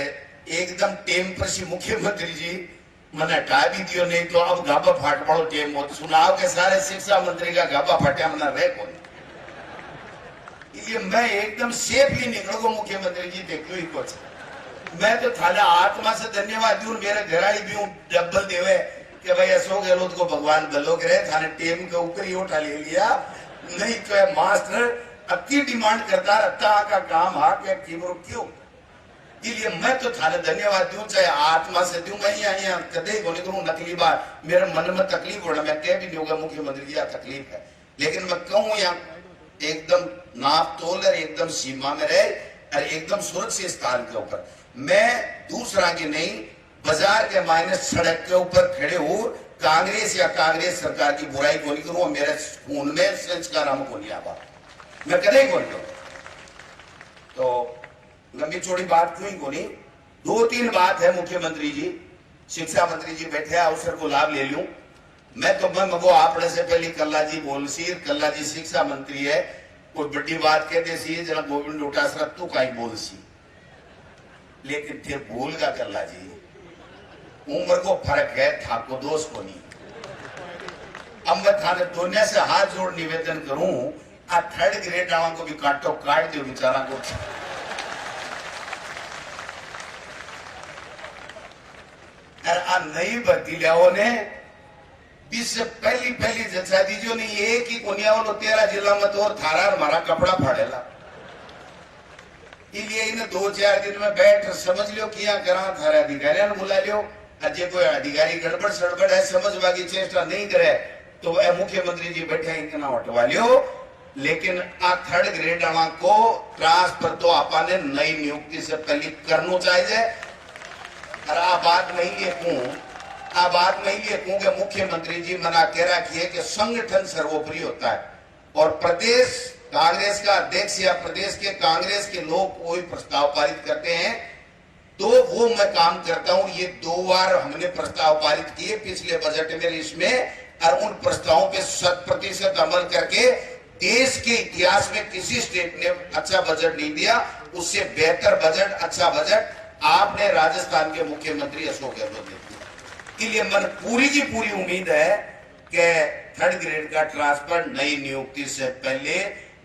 एकदम टेम पर सी मुख्यमंत्री जी मैंने हटा भी दियो नहीं तो अब गाबा फाट पड़ो टेम मत सुनाओ के सारे शिक्षा मंत्री का गाबा फाटा मना रहे कौन। इसलिए मैं एकदम सेफली निकलो मुख्यमंत्री जी देखो ही कुछ मैं तो थाला आत्मा से धन्यवाद दूं मेरे घराड़ी भी डबल देवे कि भाई अशोक गहलोत को भगवान भलो करे थाने टीम के ऊपर ही उठा ले लिया नहीं तो मास्टर अति डिमांड करता रहता का काम हा के क्यों। इसलिए मैं तो थाने धन्यवाद दूं चाहे आत्मा से दूं मैं यहाँ कदे को नहीं करूं नकली बात मेरे मन में तकलीफ हो रहा मैं कह भी नहीं होगा मुख्यमंत्री जी तकलीफ है लेकिन मैं कहूँ यहाँ एकदम नाप तोल और एकदम सीमा में रहे और एकदम सुरक्षित स्थान के ऊपर मैं दूसरा की नहीं बाजार के मायने सड़क के ऊपर खड़े हो कांग्रेस या कांग्रेस सरकार की बुराई को नहीं करूं मेरे खून में संस्कार हम को नहीं आवा मैं कदे को नहीं। तो लंबी चौड़ी बात क्यों को नहीं 2-3 बात है मुख्यमंत्री जी शिक्षा मंत्री जी बैठे अवसर को लाभ ले लूं मैं तो मैं मगो आपने से पहले कल्ला जी बोल सी कल्ला जी शिक्षा मंत्री है कोई बड़ी बात कहते सी जना गोविंद डोटासरा तू कहीं बोल सी लेकिन फिर भूल का कल्ला जी उम्र को फर्क है था को दोष को नहीं। अब मैं थाने दुनिया से हाथ जोड़ निवेदन करूं आ 3rd ग्रेड वालों को भी काट दो बेचारा को आ नई भर्ती लियाओ ने इससे पहली जचा दीजियो नहीं एक ही कोनिया वालों 13 जिला में तो थारा हमारा कपड़ा फाड़ेला इसलिए इन्हें 2-4 दिन में बैठ समझ लियो किया करा थारे अधिकारियों ने बुला लियो अजय कोई अधिकारी गड़बड़ सड़बड़ है समझवा की चेष्टा नहीं करे तो वह मुख्यमंत्री जी बैठे इतना हटवा लियो लेकिन आ 3rd ग्रेड वाला को ट्रांसफर तो आपने नई नियुक्ति से पहले करना चाहिए और आ बात मैं ये कहूं कि मुख्यमंत्री जी मना कह रखी है कि संगठन सर्वोपरि होता है, और प्रदेश कांग्रेस का अध्यक्ष या प्रदेश के कांग्रेस के लोग कोई प्रस्ताव पारित करते हैं तो वो मैं काम करता हूं। ये 2 बार हमने प्रस्ताव पारित किए पिछले बजट में इसमें, और उन प्रस्तावों पे 100% अमल करके देश के इतिहास में किसी स्टेट ने अच्छा बजट नहीं दिया। उससे बेहतर बजट, अच्छा बजट आपने राजस्थान के मुख्यमंत्री अशोक गहलोत ने दिया। इसलिए मन पूरी की पूरी उम्मीद है कि 3rd ग्रेड का ट्रांसफर नई नियुक्ति से पहले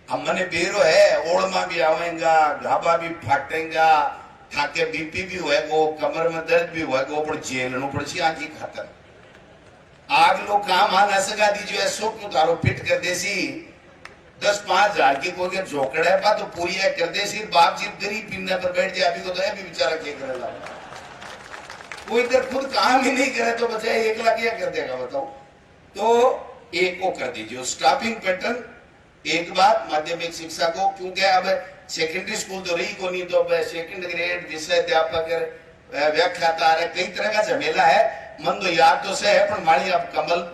हमने बेरो है, ओड़मा भी आवेगा, घाबा भी फाटेगा, थाके बीपी भी होएगो, कमर में दर्द भी होएगो, पर जेलनो पड़सी आंखी खातर आग लोग काम आना सका दीजिए ऐसो क्यों तारो फिट कर देसी 10-5 हजार की कोई झोकड़ा है बात तो पूरी है कर देसी बाप जी गरीब पिन्ने पर बैठ जाए अभी को तो है भी बेचारा क्या करेगा, कोई इधर खुद काम ही नहीं करे तो बच्चा 1 लाख क्या कर देगा बताओ। तो एक को कर दीजिए स्टाफिंग पैटर्न। एक बात माध्यमिक शिक्षा को, क्योंकि अब सेकेंडरी स्कूल तो रही को नहीं, तो अब 2nd ग्रेड विषय अध्यापक व्याख्याता कई तरह का झमेला है। मन तो याद तो से है पर माड़ी अब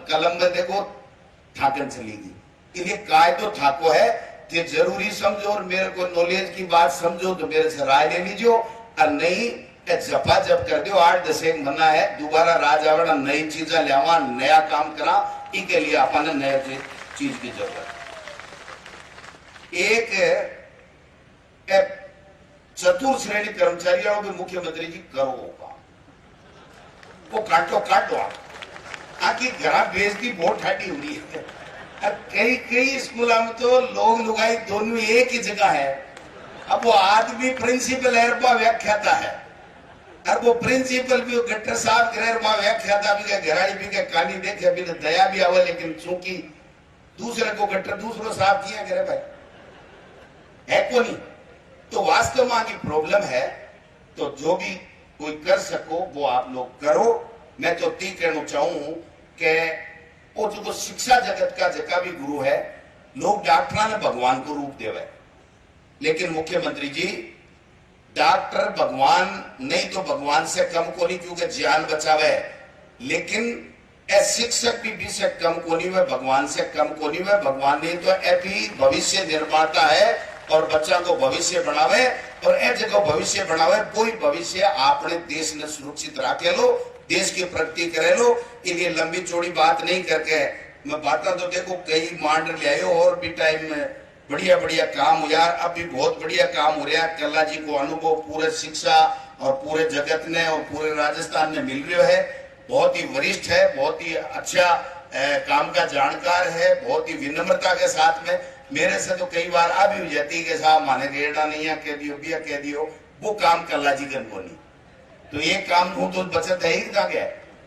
कलम में देखो ठाकन चलेगी, इसलिए काय तो ठाको है ये जरूरी समझो, और मेरे को नॉलेज की बात समझो तो मेरे से राय ले लीजिए, और नहीं जपा जप कर दो। 8-10 एक मना है दोबारा राज आवड़ा, नई चीजें लियावा, नया काम करा, इसके लिए अपन नए चीज की जरूरत। एक चतुर्थ श्रेणी कर्मचारियों को मुख्यमंत्री जी करो होगा वो काटो आखिर घर बेजती बहुत ठाटी हो रही है। कई स्कूलों में तो लोग लुगाई दोनों एक ही जगह है। अब वो आदमी प्रिंसिपल एरबा व्याख्याता है, और वो प्रिंसिपल भी गट्टर साहब ग्रेरमा व्याख्याता भी घराड़ी भी कहानी देखे अभी तो दया भी आवे, लेकिन चूंकि दूसरे को गट्टर दूसरो साहब किया करे भाई है को नहीं, तो वास्तव में की प्रॉब्लम है। तो जो भी कोई कर सको वो आप लोग करो। मैं तो ती कहना चाहूं कि वो जो शिक्षा जगत का जका भी गुरु है, लोग डॉक्टर ने भगवान को रूप देवे, लेकिन मुख्यमंत्री जी डॉक्टर भगवान नहीं तो भगवान से कम को नहीं, क्योंकि जान बचावे, लेकिन शिक्षक भी से कम को नहीं हुए, भगवान से कम को नहीं हुए। भगवान ने तो ए भी भविष्य निर्माता है और बच्चा को भविष्य बनावे, और ए जगह भविष्य बनावे कोई भविष्य आपने देश ने सुरक्षित रखे लो, देश की प्रगति करे लो। इसलिए लंबी चौड़ी बात नहीं करके मैं बातें तो देखो कई मांड ले आयो, और भी टाइम में बढ़िया काम हो यार, अब भी बहुत बढ़िया काम हो रहा है। कल्ला जी को अनुभव पूरे शिक्षा और पूरे जगत ने और पूरे राजस्थान में मिल रहा है। बहुत ही वरिष्ठ है, बहुत ही अच्छा काम का जानकार है, बहुत ही विनम्रता के साथ में। मेरे से तो कई बार आ भी हो जाती कि साहब माने रेड़ा नहीं है कह दियो बिया कह दियो, वो काम कल्ला जी को नहीं, तो ये काम तो बचत है ही गया।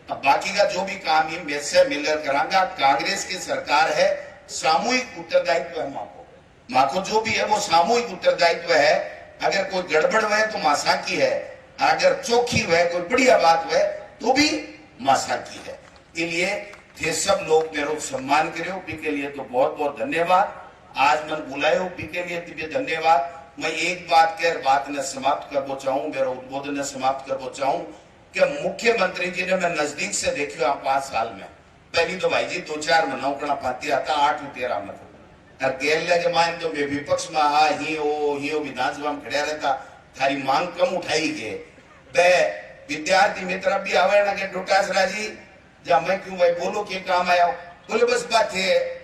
अब बाकी का जो भी काम ये मेरे से मिलकर करांगा। कांग्रेस की सरकार है, सामूहिक उत्तरदायित्व है माँ को जो भी है वो सामूहिक उत्तरदायित्व है। अगर कोई गड़बड़ है तो मासा की है, अगर चौखी है कोई बढ़िया बात है तो भी मासा की है। इसलिए ये सब लोग मेरे सम्मान करो के लिए तो बहुत बहुत धन्यवाद। आज मन बुलायो के लिए दिव्य धन्यवाद। मैं एक बात कह बात ने समाप्त करना चाहूं, मेरा उद्बोधन ने समाप्त करना चाहूं कि मुख्यमंत्री जी ने मैं नजदीक से देखियो 5 साल में। पहली तो भाई जी 2-4 महीनों का पाती आता 8-13 में गेल के मान तो मैं विपक्ष में हा ही हो विधानसभा में खड़ा रहता, थारी मांग कम उठाई गए। विद्यार्थी मित्र भी आवे ना के डोटासरा जी जा मैं क्यों भाई बोलो के काम आया, बोले बस बात है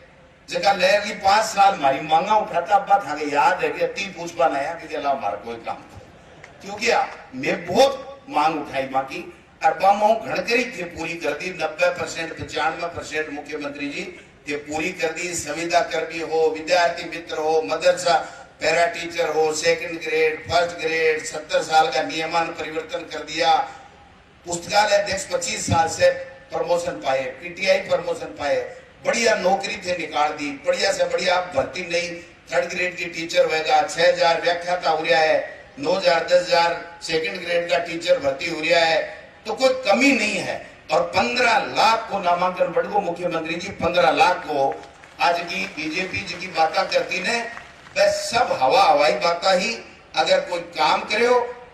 जगह लहरली 5 साल मारी मांगा उठाता बात हमें याद है कि ती पूछपा नया कि चला हमारा कोई काम, क्योंकि मैं बहुत मांग उठाई मां की और बामाओं घड़करी थे पूरी कर दी। 90% 95% मुख्यमंत्री जी ये पूरी कर दी। संविदा कर्मी हो, विद्यार्थी मित्र हो, मदरसा पैरा टीचर हो, 2nd ग्रेड 1st ग्रेड 70 साल का नियमन परिवर्तन कर दिया। पुस्तकालय अध्यक्ष 25 साल से प्रमोशन पाए, पीटीआई प्रमोशन पाए, बढ़िया नौकरी थे निकाल दी, बढ़िया से बढ़िया भर्ती नहीं 3rd ग्रेड की टीचर होगा, 6000 व्याख्याता हो रहा है, 9000 10,000 2nd ग्रेड का टीचर भर्ती हो रहा है, तो कोई कमी नहीं है। और 15 लाख को नामांकन बढ़ गो मुख्यमंत्री जी 15 लाख को आज की बीजेपी जी की बातें करती ने बस सब हवाई बातें ही। अगर कोई काम करे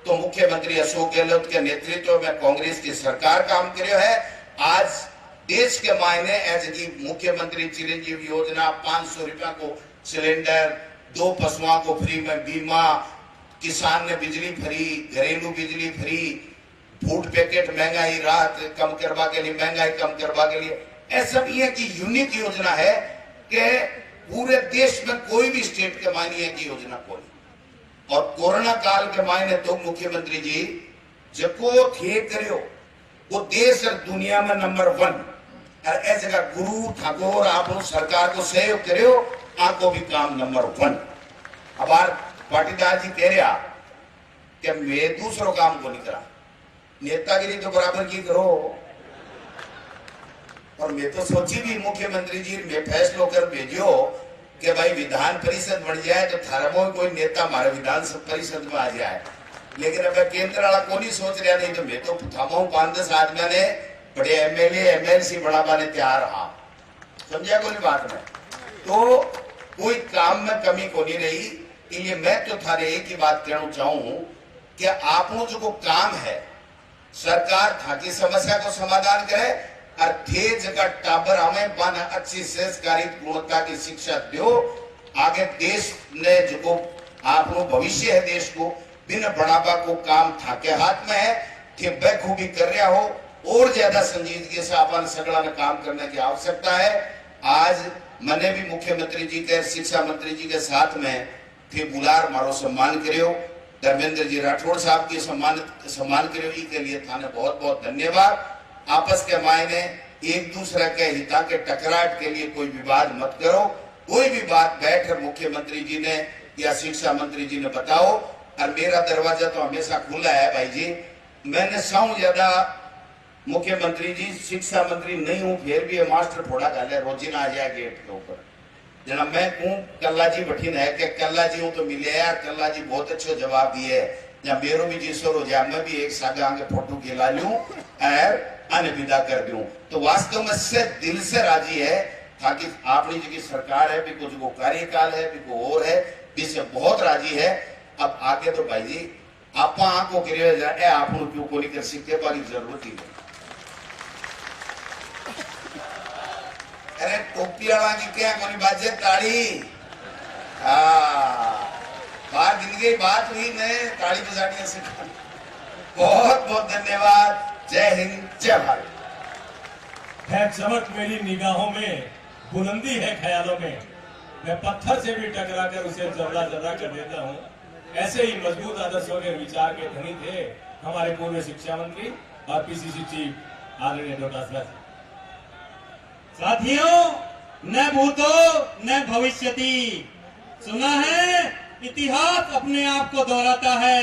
तो मुख्यमंत्री अशोक गहलोत के नेतृत्व में कांग्रेस की सरकार काम करियो है। आज देश के मायने ऐसे की मुख्यमंत्री चिरंजीव योजना, 500 रुपया को सिलेंडर, 2 पशुओं को फ्री में बीमा, किसान ने बिजली फ्री, घरेलू बिजली फ्री, फूड पैकेट महंगाई राहत कम करवा के लिए, महंगाई कम करवा के लिए, ऐसा ये की यूनिक योजना है कि पूरे देश में कोई भी स्टेट के मायने है की योजना कोई। और कोरोना काल के मायने तो मुख्यमंत्री जी जको थे करियो वो देश और दुनिया में नंबर 1 और ऐसे का गुरु ठाकुर आप सरकार को सहयोग करियो आपको भी काम नंबर 1। अब पाटीदार जी कह रहा कि मैं दूसरों काम को नहीं करा, नेतागिरी तो बराबर की करो। और मैं तो सोची भी मुख्यमंत्री जी मैं फैसलो कर भेजो कि भाई विधान परिषद बन जाए तो थारा में कोई नेता हमारे विधान परिषद में आ जाए, लेकिन अब केंद्र वाला को नहीं सोच रहा। नहीं तो मैं तो थामा 5-10 आदमी ने बड़े एमएलए एमएलसी बढ़ावा ने तैयार रहा, समझा कोई बात में। तो कोई काम में कमी को नहीं रही। इसलिए मैं तो थारे एक ही बात कहना चाहूं कि आपनो जो काम है सरकार था की समस्या को समाधान करे और थे जगह टाबर हमें बना अच्छी संस्कारित गुणवत्ता की शिक्षा दो। आगे देश ने जो आपनो भविष्य है देश को बिना बढ़ावा को काम थाके हाथ में है कि बखूबी कर रहा हो और ज्यादा संजीदगी से अपन सगड़ा में काम करने की आवश्यकता है। आज मैंने भी मुख्यमंत्री जी के शिक्षा मंत्री जी के साथ में थे बुलार मारो सम्मान करियो, धर्मेंद्र जी राठौड़ साहब की सम्मान करियो, के लिए थाने बहुत बहुत धन्यवाद। आपस के मायने एक दूसरे के हिता के टकराट के लिए कोई विवाद मत करो, कोई भी बात बैठकर मुख्यमंत्री जी ने या शिक्षा मंत्री जी ने बताओ। और मेरा दरवाजा तो हमेशा खुला है भाई जी। मैंने सौ ज्यादा मुख्यमंत्री जी शिक्षा मंत्री नहीं हूं फिर भी मास्टर थोड़ा गाले रोजीना आ जाए गेट के ऊपर जना मैं हूं कल्ला जी बठीन है कि कल्ला जी हूं तो मिले यार, कल्ला जी बहुत अच्छे जवाब दिए या मेरो भी जिसर हो जाए मैं भी एक सागे आगे फोटो खिला लूं और अन विदा कर दूं। तो वास्तव में से दिल से राजी है ताकि अपनी जी की सरकार है भी कुछ वो कार्यकाल है भी को और है जिससे बहुत राजी है। अब आगे तो भाई जी आप को करिए आप क्यों को नहीं कर सकते बाकी जरूरत ही नहीं। अरे टोपी वाला की क्या कोई बाजे ताड़ी बाहर दिन की बात हुई मैं ताड़ी बजाने से बहुत बहुत धन्यवाद। जय हिंद जय भारत। है चमक मेरी निगाहों में, बुलंदी है ख्यालों में, मैं पत्थर से भी टकरा कर उसे जर्रा जर्रा कर देता हूँ। ऐसे ही मजबूत आदर्शों के विचार के धनी थे हमारे पूर्व शिक्षा मंत्री और पीसीसी चीफ आदरणीय डोटासरा। साथियों, न भूतो न भविष्यति, सुना है इतिहास अपने आप को दोहराता है,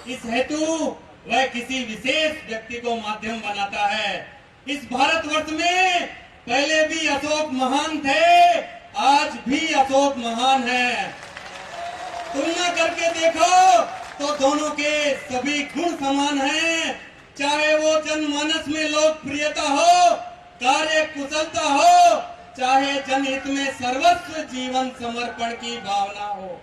इस हेतु वह किसी विशेष व्यक्ति को माध्यम बनाता है। इस भारतवर्ष में पहले भी अशोक महान थे, आज भी अशोक महान है। तुलना करके देखो तो दोनों के सभी गुण समान हैं, चाहे वो जनमानस में लोकप्रियता हो, कार्य कुशलता हो, चाहे जनहित में सर्वस्व जीवन समर्पण की भावना हो,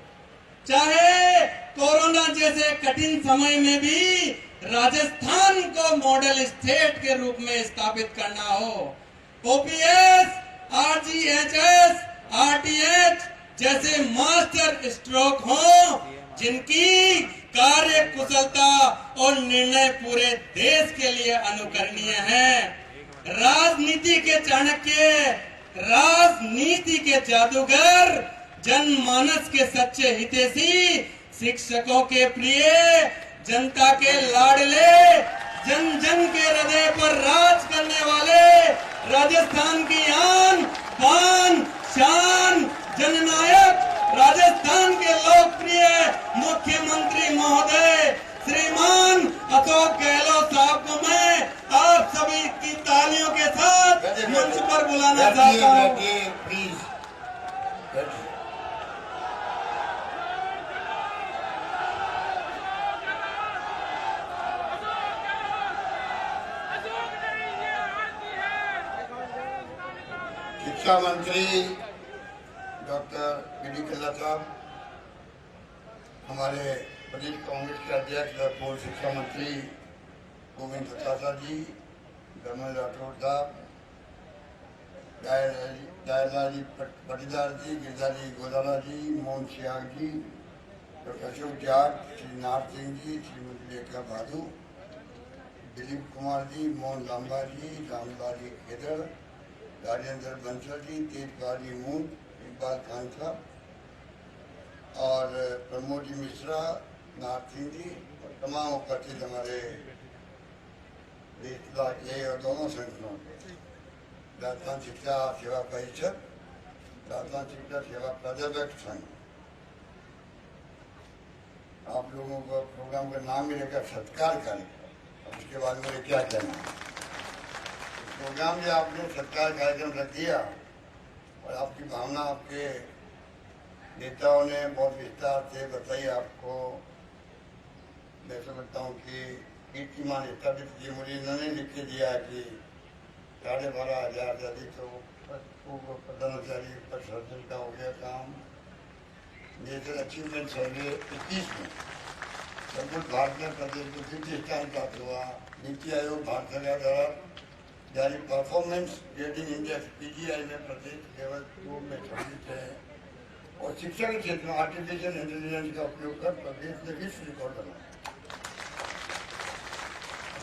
चाहे कोरोना जैसे कठिन समय में भी राजस्थान को मॉडल स्टेट के रूप में स्थापित करना हो, ओपीएस, आरजीएचएस, आरटीएच जैसे मास्टर स्ट्रोक हो जिनकी कार्य कुशलता और निर्णय पूरे देश के लिए अनुकरणीय है। राजनीति के चाणक्य, राजनीति के जादूगर, जनमानस के सच्चे हितैषी, शिक्षकों के प्रिय, जनता के लाडले, जन जन के हृदय पर राज करने वाले, राजस्थान की आन बान शान, जननायक, राजस्थान के लोकप्रिय मुख्यमंत्री महोदय श्रीमान अशोक गहलोत साहब को मैं आप सभी की तालियों के साथ मंच पर बुलाना चाहता हूँ। शिक्षा मंत्री डॉक्टर बी डी कल्ला साहब, हमारे प्रदेश कांग्रेस के अध्यक्ष और पूर्व शिक्षा मंत्री गोविंद चौटाला जी, धर्मेंद्र राठौड़ साहब, दायरलाल जी पाटीदार जी, गिरधारी गोदाला जी, मोहन सियाग जी, डॉक्टर अशोक जाट, श्री नाथ सिंह जी, श्रीमती रेखा भादु, दिलीप कुमार जी, मोहन लांबा जी, रामलाल जी खेदड़, राजेंद्र बंसल जी, तेजपाल जी मून, इकबाल खान साहब और प्रमोद जी मिश्रा, नाथ सिंह जी और तमाम उपस्थित हमारे के और दोनों संगठनों के राजस्थान शिक्षा सेवा परिषद, राजस्थान शिक्षा सेवा प्राध्यापक संघ, आप लोगों को प्रोग्राम का नाम मिलेगा सत्कार कार्यक्रम। उसके बाद मुझे क्या कहना है, प्रोग्राम जो आपने सत्कार कार्यक्रम रख दिया और आपकी भावना आपके नेताओं ने बहुत विस्तार से बताई आपको। मैं समझता हूँ कि कीर्तिमान स्थापित जी मुझे इन्होंने लिख के दिया कि 12,500 से अधिक तो प्रधानाचार्य पर सर्जन का हो गया काम। नेशनल अचीवमेंट सर्वे 21 में सब कुछ भारत में प्रदेश को 50 स्थान प्राप्त हुआ। नीति आयोग भारत सरकार द्वारा जारी परफॉर्मेंस ग्रेडिंग इंडेक्स PGI में प्रदेश लेवल 2 में सम्मिलित है और शिक्षा के क्षेत्र में आर्टिफिशियल इंटेलिजेंस का उपयोग कर प्रदेश ने विश्व रिकॉर्ड बनाया।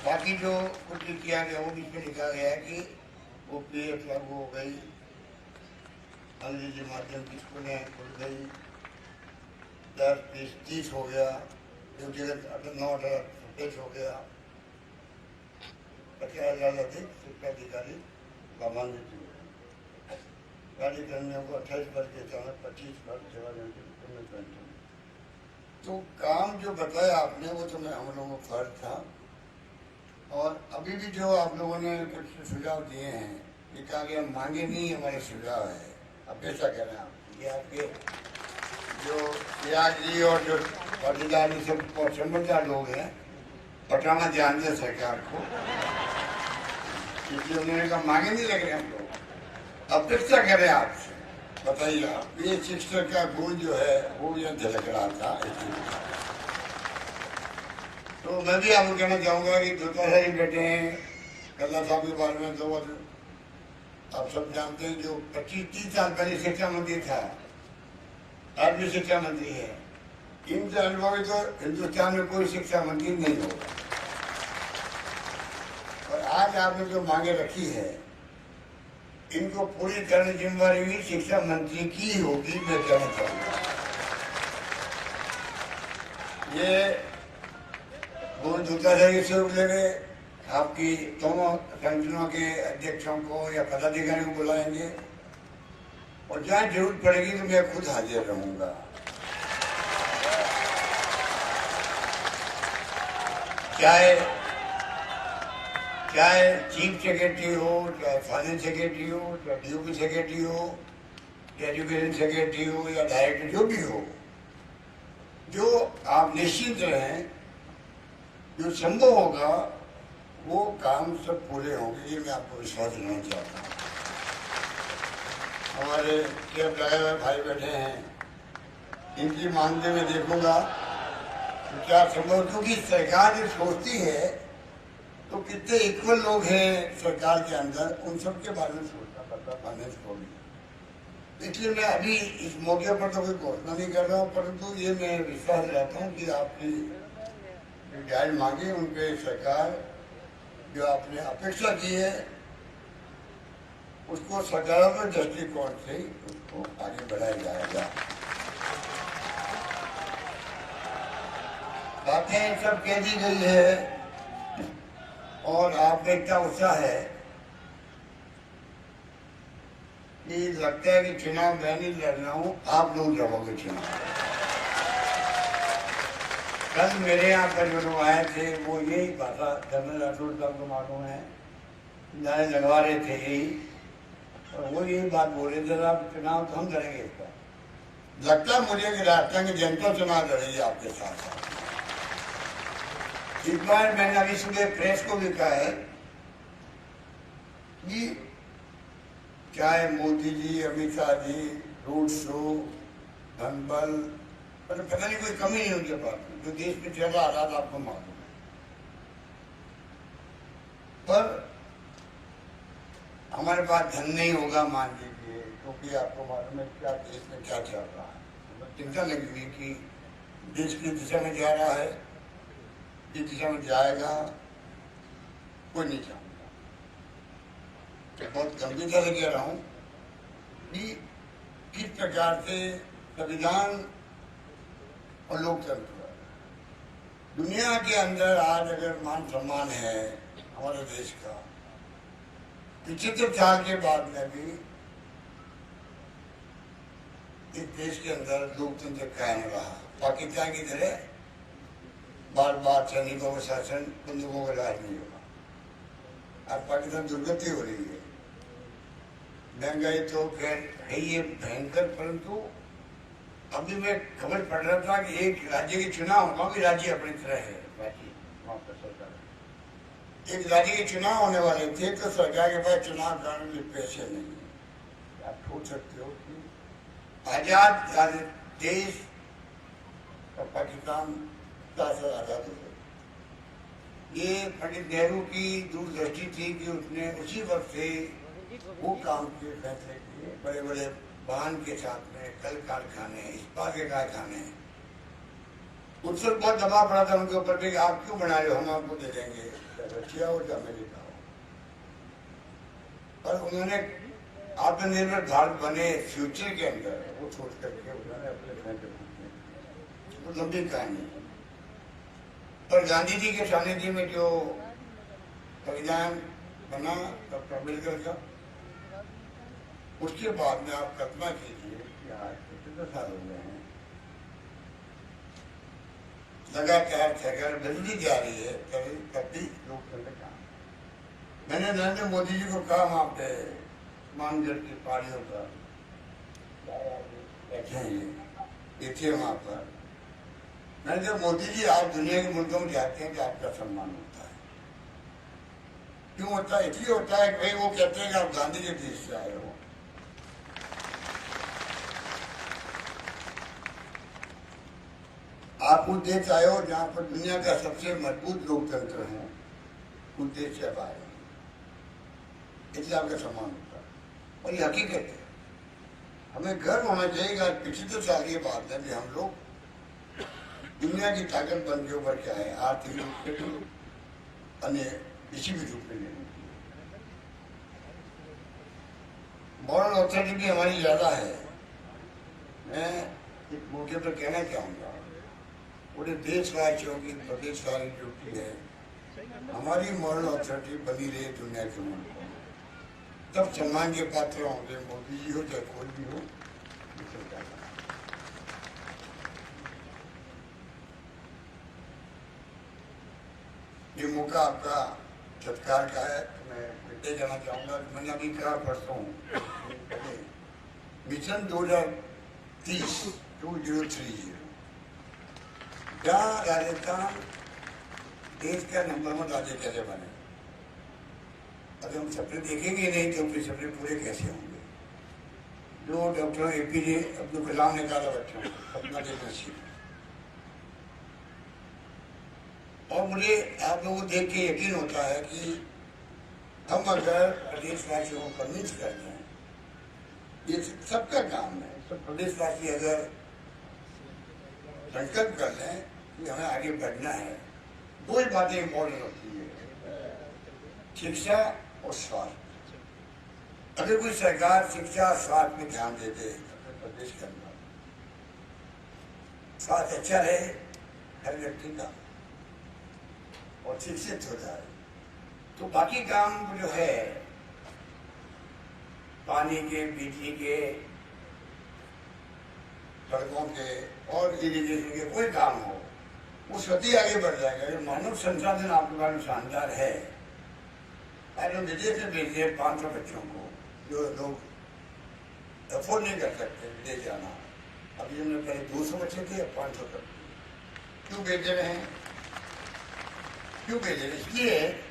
बाकी जो कुछ किया गया वो इसमें लिखा गया है कि OPS लागू हो गई, अंग्रेजी माध्यम की स्कूलें खुल गई, 10, 20, 30 हो गया, जो जगह 9-18 हो गया, 50,000 अधिक शिक्षा अधिकारी लाभान्वित हुए। कार्यक्रमियों को 28 वर्ष के समय 25 वर्ष सेवा पेंशन। तो काम जो बताया आपने वो तो मैं हम लोगों को फर्ज था। और अभी भी जो आप लोगों ने कुछ सुझाव दिए हैं, ये कहा गया मांगे नहीं हमारे सुझाव है। अब कैसा कह रहे हैं आप, ये आपके जो त्याग जी और जो पाटीदार जी सब समझदार लोग हैं, पटाना जानते सरकार को, इसलिए उन्होंने कहा मांगे नहीं लग रहे हम लोग। अब कैसा कह रहे हैं आपसे, बताइए आप। ये शिक्षक का गुण जो है वो यहाँ झलक रहा था। तो मैं भी आपको कहना चाहूँगा कि दूताधारी बैठे हैं, कल्ला साहब के बारे में तो आप सब जानते हैं, जो 25-30 साल पहले शिक्षा मंत्री था, आज भी शिक्षा मंत्री है। इनसे अनुभवी तो हिंदुस्तान में कोई शिक्षा मंत्री नहीं होगा। और आज आपने जो मांगे रखी है, इनको पूरी तरह जिम्मेदारी भी शिक्षा मंत्री की होगी, मैं कहना चाहूँगा। ये वो दूताधारी से लेंगे, आपकी दोनों संगठनों के अध्यक्षों को या पदाधिकारियों को बुलाएंगे और जहाँ जरूरत पड़ेगी तो मैं खुद हाजिर रहूंगा। चाहे चीफ सेक्रेटरी हो, चाहे फाइनेंस सेक्रेटरी हो, चाहे DOP सेक्रेटरी हो, एजुकेशन सेक्रेटरी हो या डायरेक्टर जो भी हो, जो आप निश्चिंत रहें, जो संभव होगा वो काम सब पूरे होंगे, ये मैं आपको विश्वास दिलाना चाहता हूँ। हमारे कैब लगाए हुए भाई बैठे हैं, इनकी मानदेय में देखूंगा तो क्या संभव, क्योंकि सरकार जब सोचती है तो कितने इक्वल लोग हैं सरकार के अंदर, उन सब के बारे में सोचना पड़ता फाइनेंस को भी। इसलिए मैं अभी इस मौके पर तो कोई घोषणा नहीं कर रहा हूँ, परंतु ये मैं विश्वास दिलाता हूँ कि आपकी जो जायज मांगे उन पे सरकार जो आपने अपेक्षा की है उसको सकारात्मक दृष्टिकोण से उसको आगे बढ़ाया जाएगा। बातें सब कह दी गई है और आप देखता उत्साह है कि लगता है कि चुनाव मैं नहीं लड़ रहा हूँ, आप लोग लड़ोगे चुनाव। कल मेरे यहाँ पर जो लोग आए थे वो यही भाषा धर्मेंद्र राठौड़ साहब को मालूम है, नारे लगवा रहे थे यही, और वो यही बात बोल रहे थे, आप चुनाव तो हम लड़ेंगे इसका। लगता है मुझे कि राजस्थान की जनता चुनाव लड़ेगी आपके साथ साथ। इस बार मैंने अभी सुबह प्रेस को भी कहा है कि चाहे मोदी जी, अमित शाह जी, रोड शो, धनबल, मतलब पता नहीं कोई कमी नहीं उनके पास, जो देश में चल रहा हालात आपको मालूम है। पर हमारे पास धन नहीं होगा मान लीजिए, क्योंकि आपको मालूम है क्या देश में क्या चल रहा है। तो चिंता लगी हुई कि देश की दिशा में जा रहा है, जिस दिशा में जाएगा कोई नहीं चाहूंगा। तो बहुत गंभीरता से कह रहा हूं कि किस प्रकार से संविधान और लोकतंत्र दुनिया के अंदर आज अगर मान सम्मान है हमारे देश का, 75 साल के बाद में भी इस देश के अंदर लोकतंत्र कायम रहा। पाकिस्तान की तरह बार बार सैनिकों का शासन, बंदूकों का राज नहीं होगा। आज पाकिस्तान दुर्गति हो रही है, महंगाई तो खैर है ही भयंकर, परंतु अभी मैं खबर पढ़ रहा था कि एक राज्य के चुनाव, वहां भी राज्य अपनी तरह है, वहां पर सरकार, एक राज्य के चुनाव होने वाले थे तो सरकार के पास चुनाव कराने के पैसे नहीं। आप सोच सकते हो कि आजाद देश और पाकिस्तान आजाद हो गए। ये पंडित नेहरू की दूरदृष्टि थी कि उसने उसी वक्त से वो काम किए, फैसले किए, बड़े बड़े वाहन के साथ में कल कारखाने, इस्पात के कारखाने, उस वक्त बहुत दबाव पड़ा था उनके ऊपर भी, आप क्यों बना रहे हो, हम आपको दे देंगे, रशिया हो या अमेरिका हो। पर उन्होंने आत्मनिर्भर भारत बने फ्यूचर के अंदर वो सोच करके उन्होंने अपने फैसले किए। तो लंबी कहानी है। और गांधी जी के सानिध्य में जो संविधान बना डॉक्टर अम्बेडकर का, उसके बाद में आप कल्पना कीजिए कि आज 75 साल हो गए हैं, लगातार सरकार बदलती जा रही है, तब भी लोकतंत्र काम। मैंने नरेंद्र मोदी जी को कहा वहां पे मानगढ़ की पहाड़ियों पर बैठे हैं, ये थे वहां पर, मैंने कहा मोदी जी आप दुनिया के मुल्कों में जाते हैं तो आपका सम्मान होता है। क्यों होता है? इसलिए होता है कि वो कहते हैं कि आप गांधी के देश से आए हो। आप उस देश आए हो जहां पर दुनिया का सबसे मजबूत लोकतंत्र है, उस देश से आए हो, इसलिए आपका सम्मान होता है। और ये हकीकत है, हमें गर्व होना चाहिए कि आज 75 साल की बात है कि हम लोग दुनिया की ताकत बन के ऊपर क्या है, आर्थिक रूप से भी, अन्य किसी भी रूप में नहीं। मॉरल ऑथोरिटी भी हमारी ज्यादा है। मैं इस मौके पर कहना चाहूंगा पूरे देशवासियों की, प्रदेशवासी ड्यूटी है हमारी मॉरल ऑथोरिटी बनी रहे दुनिया के मुल्कों में, तब सम्मान के पात्र होंगे, मोदी जी हो चाहे कोई भी हो। ये मौका आपका सत्कार का है, तो मैं ये कहना चाहूंगा, मैंने अभी कहा परसों मिशन 2030 जहाँ राजस्थान देश का नंबर 1 राज्य कैसे बने। अगर हम सपने देखेंगे नहीं तो अपने सपने पूरे कैसे होंगे। जो डॉक्टर APJ अब्दुल कलाम ने कहा बच्चों सपना देखना सीखो। और मुझे आप लोगों को देख के यकीन होता है कि हम अगर प्रदेशवासियों को कन्विंस कर दें, ये सबका काम है, सब प्रदेशवासी अगर संकल्प कर लें कि हमें आगे बढ़ना है, दो ही बातें इम्पोर्टेंट होती है, शिक्षा और स्वास्थ्य। अगर कोई सरकार शिक्षा स्वास्थ्य में ध्यान दे दे प्रदेश के अंदर, स्वास्थ्य अच्छा रहे हर व्यक्ति का और शिक्षित हो जाए, तो बाकी काम जो है पानी के, बिजली के, सड़कों के और इरिगेशन के कोई काम हो, वो स्वतः ही आगे बढ़ जाएगा। ये मानव संसाधन आपके पास में शानदार है। अरे विदेश से भेजिए 500 बच्चों को जो लोग अफोर्ड नहीं कर सकते विदेश जाना। अभी हमने पहले 200 बच्चे थे, अब 500 तक। क्यों भेज रहे हैं? क्यों भेज रहे? इसलिए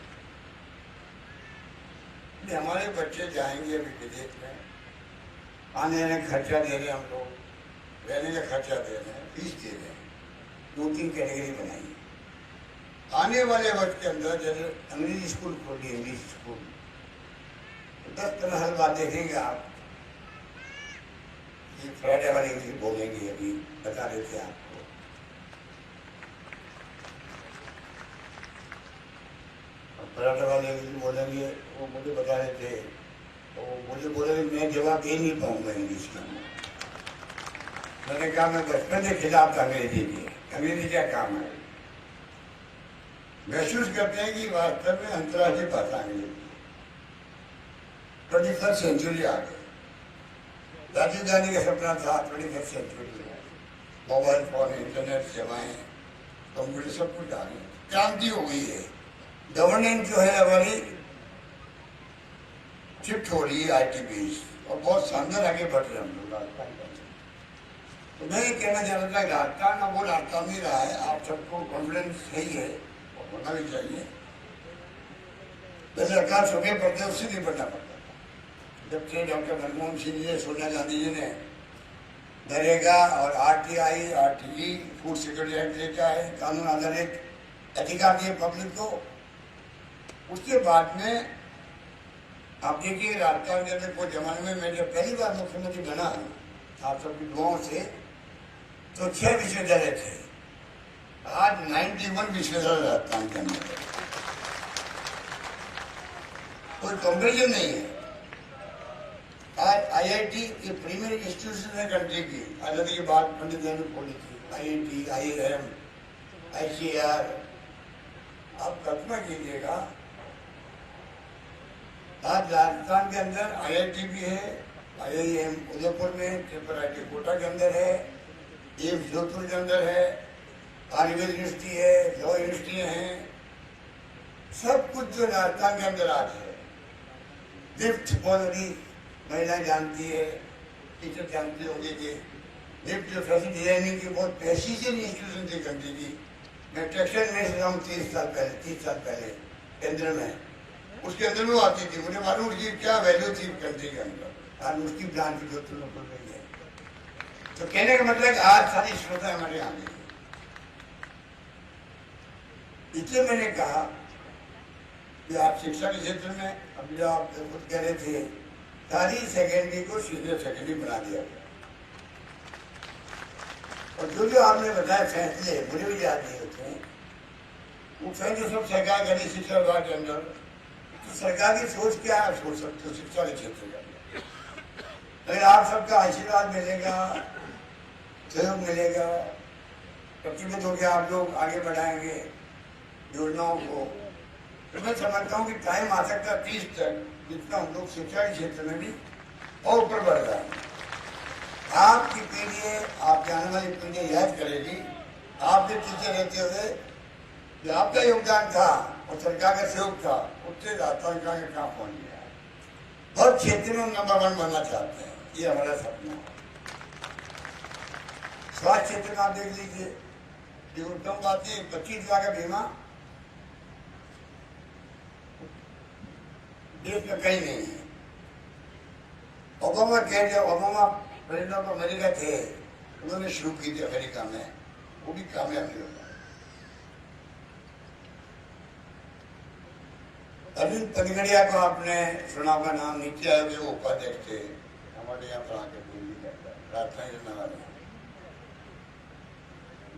हमारे बच्चे जाएंगे अभी विदेश में, आने आने खर्चा दे रहे हैं हम लोग, रहने का खर्चा दे रहे हैं, फीस दे रहे हैं, 2-3 कैटेगरी बनाई है। आने वाले वक्त के अंदर जैसे अंग्रेजी स्कूल खोली, इंग्लिश स्कूल, तो 10 तरह हर बात देखेंगे आप कि फ्राइडे वाले इंग्लिश बोलेंगे, अभी बता देते हैं आपको। फ्राइडे वाले इंग्लिश बोलेंगे, वो मुझे बता रहे थे, तो मुझे बोले मैं जवाब दे नहीं पाऊंगा इंग्लिश का। मैंने कहा मैं बचपन से खिलाफ था अंग्रेजी के, अंग्रेजी क्या काम है। महसूस करते हैं कि वास्तव में अंतर्राष्ट्रीय भाषा अंग्रेजी 21st सेंचुरी आ गई। राजीव गांधी का सपना था 21st सेंचुरी में मोबाइल फोन, इंटरनेट सेवाएं, कंप्यूटर सब कुछ आ गए, क्रांति हो गई है। गवर्नेंस जो है हमारी शिफ्ट हो रही है IT बेस, और बहुत शानदार आगे बढ़ रहे हैं हम लोग राजस्थान का। तो मैं ये कहना चाह रहा था राजस्थान अब वो राजस्थान ही रहा है, आप सबको कॉन्फिडेंस सही है और होना भी चाहिए। जैसे सरकार सुखे पड़ते उससे नहीं पढ़ना पड़ता। जब से डॉक्टर मनमोहन सिंह जी, सोनिया गांधी जी ने नरेगा और RTI, RTE, food security act लेकर आए, कानून आधारित अधिकार दिए पब्लिक को। उसके बाद में आप देखिए राजस्थान के अंदर कोई जमाने में मैं जब पहली बार मुख्यमंत्री बना आप सबकी दुआओं से, तो 6 विश्वविद्यालय थे, आज 91 विश्वविद्यालय राजस्थान के अंदर, कोई कंपेरिजन नहीं है। आज IIT ये प्रीमियर इंस्टीट्यूशन है कंट्री की, आजादी के बाद पंडित नेहरू खोली थी, IIT, IIM, ICAR। आप कल्पना कीजिएगा आज राजस्थान के अंदर IIT भी है, IIM उदयपुर में, IIT कोटा के अंदर है, एम्स जोधपुर के अंदर है, आयुर्वेद यूनिवर्सिटी है, लॉ यूनिवर्सिटी हैं, सब कुछ जो राजस्थान के अंदर आज है। लिफ्ट बहुत बड़ी महिलाएं जानती है, टीचर जानती होगी कि लिफ्ट जो फैशन डिजाइनिंग की बहुत प्रेसिजन इंस्टीट्यूशन थी कंट्री की। मैं टेक्सटाइल में रहा हूँ 30 साल पहले केंद्र में, उसके अंदर वो आती थी, मुझे मालूम उसकी क्या वैल्यू थी कंट्री के अंदर। आज उसकी ब्रांच जोधपुर में खुल रही है। तो कहने का मतलब आज सारी श्रोता हमारे यहाँ गई। इसलिए मैंने कहा कि आप शिक्षा के क्षेत्र में, अभी जो आप खुद कह रहे थे, सारी सेकेंडरी को सीनियर सेकेंडरी बना दिया गया। और जो जो आपने बताया फैसले, मुझे भी याद नहीं होते हैं, वो फैसले सब सरकार करी शिक्षा विभाग के अंदर। तो सरकार की सोच क्या है, सोच सकते हो शिक्षा के क्षेत्र के अंदर। अगर आप सबका आशीर्वाद मिलेगा, सहयोग मिलेगा, प्रतिबद्ध होकर आप लोग आगे बढ़ाएंगे योजनाओं को, तो मैं समझता हूँ कि टाइम आ सकता है 30 तक, जितना हम लोग शिक्षा के क्षेत्र में भी और ऊपर बढ़ रहा है। आपकी पीढ़ी, आपकी आने वाली पीढ़ी याद करेगी आप जो टीचर रहते हुए जो आपका योगदान था और सरकार का सहयोग था, उससे राजस्थान का काम पहुंच गया। हर क्षेत्र में नंबर 1 बनना चाहते हैं, ये हमारा सपना है। स्वास्थ्य क्षेत्र में आप देख लीजिए, जो उत्तम बात है, 25 लाख का बीमा देश में कहीं नहीं है। ओबामा प्रेसिडेंट ऑफ अमेरिका थे, उन्होंने शुरू की थी अमेरिका में, वो भी कामयाब नहीं होगा। अरविंद पनगड़िया को आपने सुना होगा नाम, नीति आयोग के उपाध्यक्ष थे, हमारे यहाँ पर आके राजस्थान रहने वाले।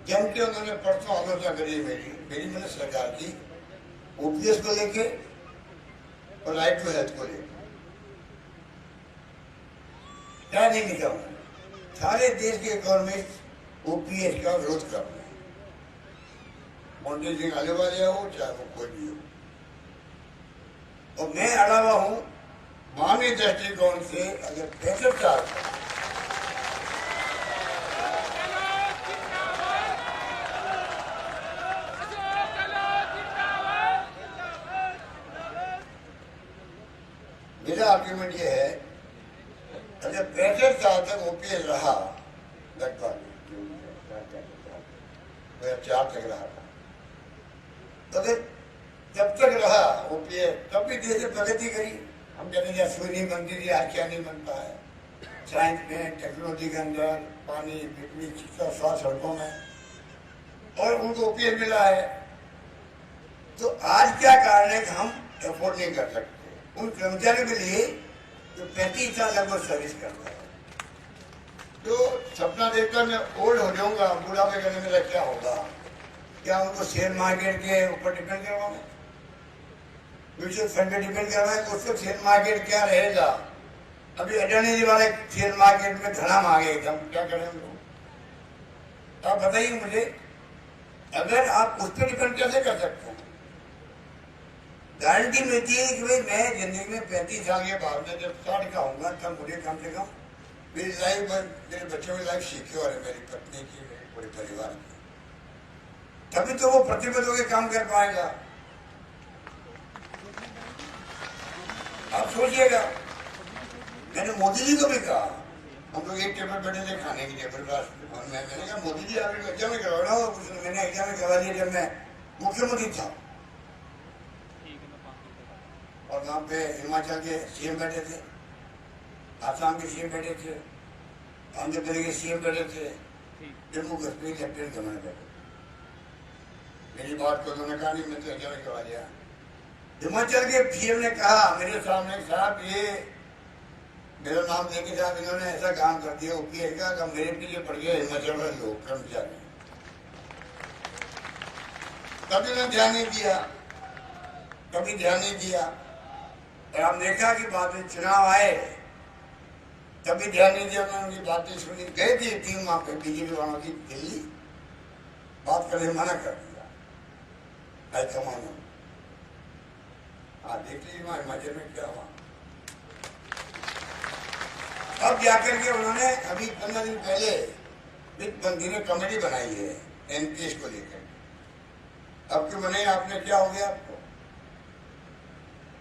जम के उन्होंने परसों आलोचना करी मेरी मैंने सरकार की, OPS को लेके और राइट टू हेल्थ को लेकर। क्या नहीं लिखा उन्होंने, सारे देश के इकोनॉमिस्ट OPS का विरोध कर रहे हैं, मोदी सिंह आलेवालिया हो चाहे वो कोई भी हो। और मैं अलावा हूं मानवीय दृष्टिकोण से, अगर 65 साल मेरा आर्ग्यूमेंट ये है, अगर 65 साल तक OPS रहा, लगभग 2004 तक रहा था, तो अगर जब तक रहा OPS तब भी देश ने प्रगति करी। हम कहते हैं रसोई नहीं बनती थी, आज क्या नहीं बनता है, साइंस में, टेक्नोलॉजी के अंदर, पानी, बिजली, शिक्षा, स्वास्थ्य, सड़कों में, और उनको ओपीएस मिला है। तो आज क्या कारण है कि हम अफोर्ड नहीं कर सकते उन कर्मचारियों के लिए जो 35 साल लगभग सर्विस करता है। तो सपना देखकर मैं ओल्ड हो जाऊंगा, बुढ़ापे करने मेरा क्या होगा? क्या उनको शेयर मार्केट के ऊपर डिपेंड करवाऊं, म्यूचुअल फंड पे डिपेंड करवाएं? उसको शेयर मार्केट क्या रहेगा? अभी अडानी जी वाले शेयर मार्केट में धड़ाम आ गए, हम क्या करें हम लोग? आप बताइए मुझे, अगर आप उस पर डिपेंड कैसे कर सकते हैं? गारंटी मिलती है कि भाई मैं जिंदगी में 35 साल के बाद में जब 60 का होऊंगा तब मुझे कम से कम मेरी लाइफ, मेरे बच्चों की लाइफ सिक्योर है, मेरी पत्नी की, मेरे पूरे परिवार की। तभी तो वो प्रतिबद्ध होकर काम कर पाएगा। आप सोचिएगा, मैंने मोदी जी को भी कहा, हम लोग एक टेबल बैठे थे खाने के टेबल पर, मैंने कहा मोदी जी आप एग्जाम में करवाना हो? मैंने एग्जाम में करवा दिया जब मैं मुख्यमंत्री था। और वहाँ पे हिमाचल के सीएम बैठे थे, आसाम के सीएम बैठे थे, आंध्र प्रदेश के सीएम बैठे थे, जम्मू कश्मीर लेफ्टिनेंट गवर्नर बैठे। मेरी बात को उन्होंने कहा नहीं, मैं तो एग्जाम में करवा दिया। हिमाचल के सीएम ने कहा मेरे सामने, साहब ये मेरा नाम लेके साहब इन्होंने ऐसा काम कर दिया ओपीएस का, मेरे पीछे पड़ गया हिमाचल वाले लोग कर्मचारी। कभी ने ध्यान नहीं दिया, कभी ध्यान नहीं दिया। और हम देखा कि बाद में चुनाव आए तभी ध्यान नहीं दिया, उन्होंने उनकी बातें सुनी। गए थे टीम वहां पे बीजेपी वालों की दिल्ली, बात करने मना कर दिया हाईकमान ने। हाँ देख लीजिए वहां हिमाचल में क्या हुआ। अब जाकर के उन्होंने अभी 15 दिन पहले वित्त मंत्री ने कमेटी बनाई है एनपीएस को लेकर। अब क्यों बनाई? आपने क्या हो गया आपको?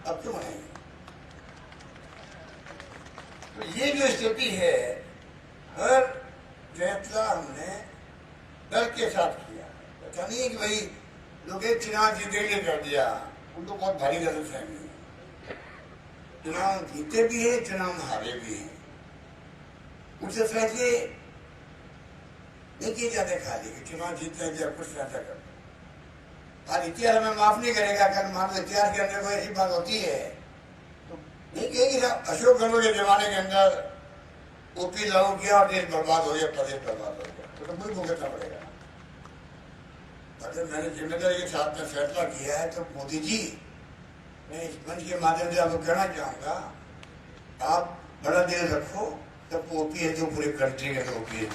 अब क्यों बनाई? तो ये जो स्थिति है, हर फैसला हमने डर के साथ किया। पता नहीं कि भाई लोग एक चुनाव जीते लिए कर दिया, उनको बहुत भारी गलतफहमी है। चुनाव जीते भी है, चुनाव हारे भी है। उनसे फैसले नहीं किए जाते खाली कि चुनाव जीतने के कुछ फैसला कर। आज इतिहास हमें माफ नहीं करेगा। कल मान लो इतिहास के अंदर कोई ऐसी बात होती है तो नहीं कहेगी अशोक गहलोत के जमाने के अंदर ओपी लागू किया और देश बर्बाद हो गया, प्रदेश बर्बाद हो गया, तो मुझे भुगतना पड़ेगा। अगर मैंने जिम्मेदारी के साथ में फैसला किया है तो मोदी जी, मैं इस मंच के माध्यम से आपको कहना चाहूंगा, आप बड़ा दिल रखो, तब ओपीएस जो पूरी कंट्री के ओपीएस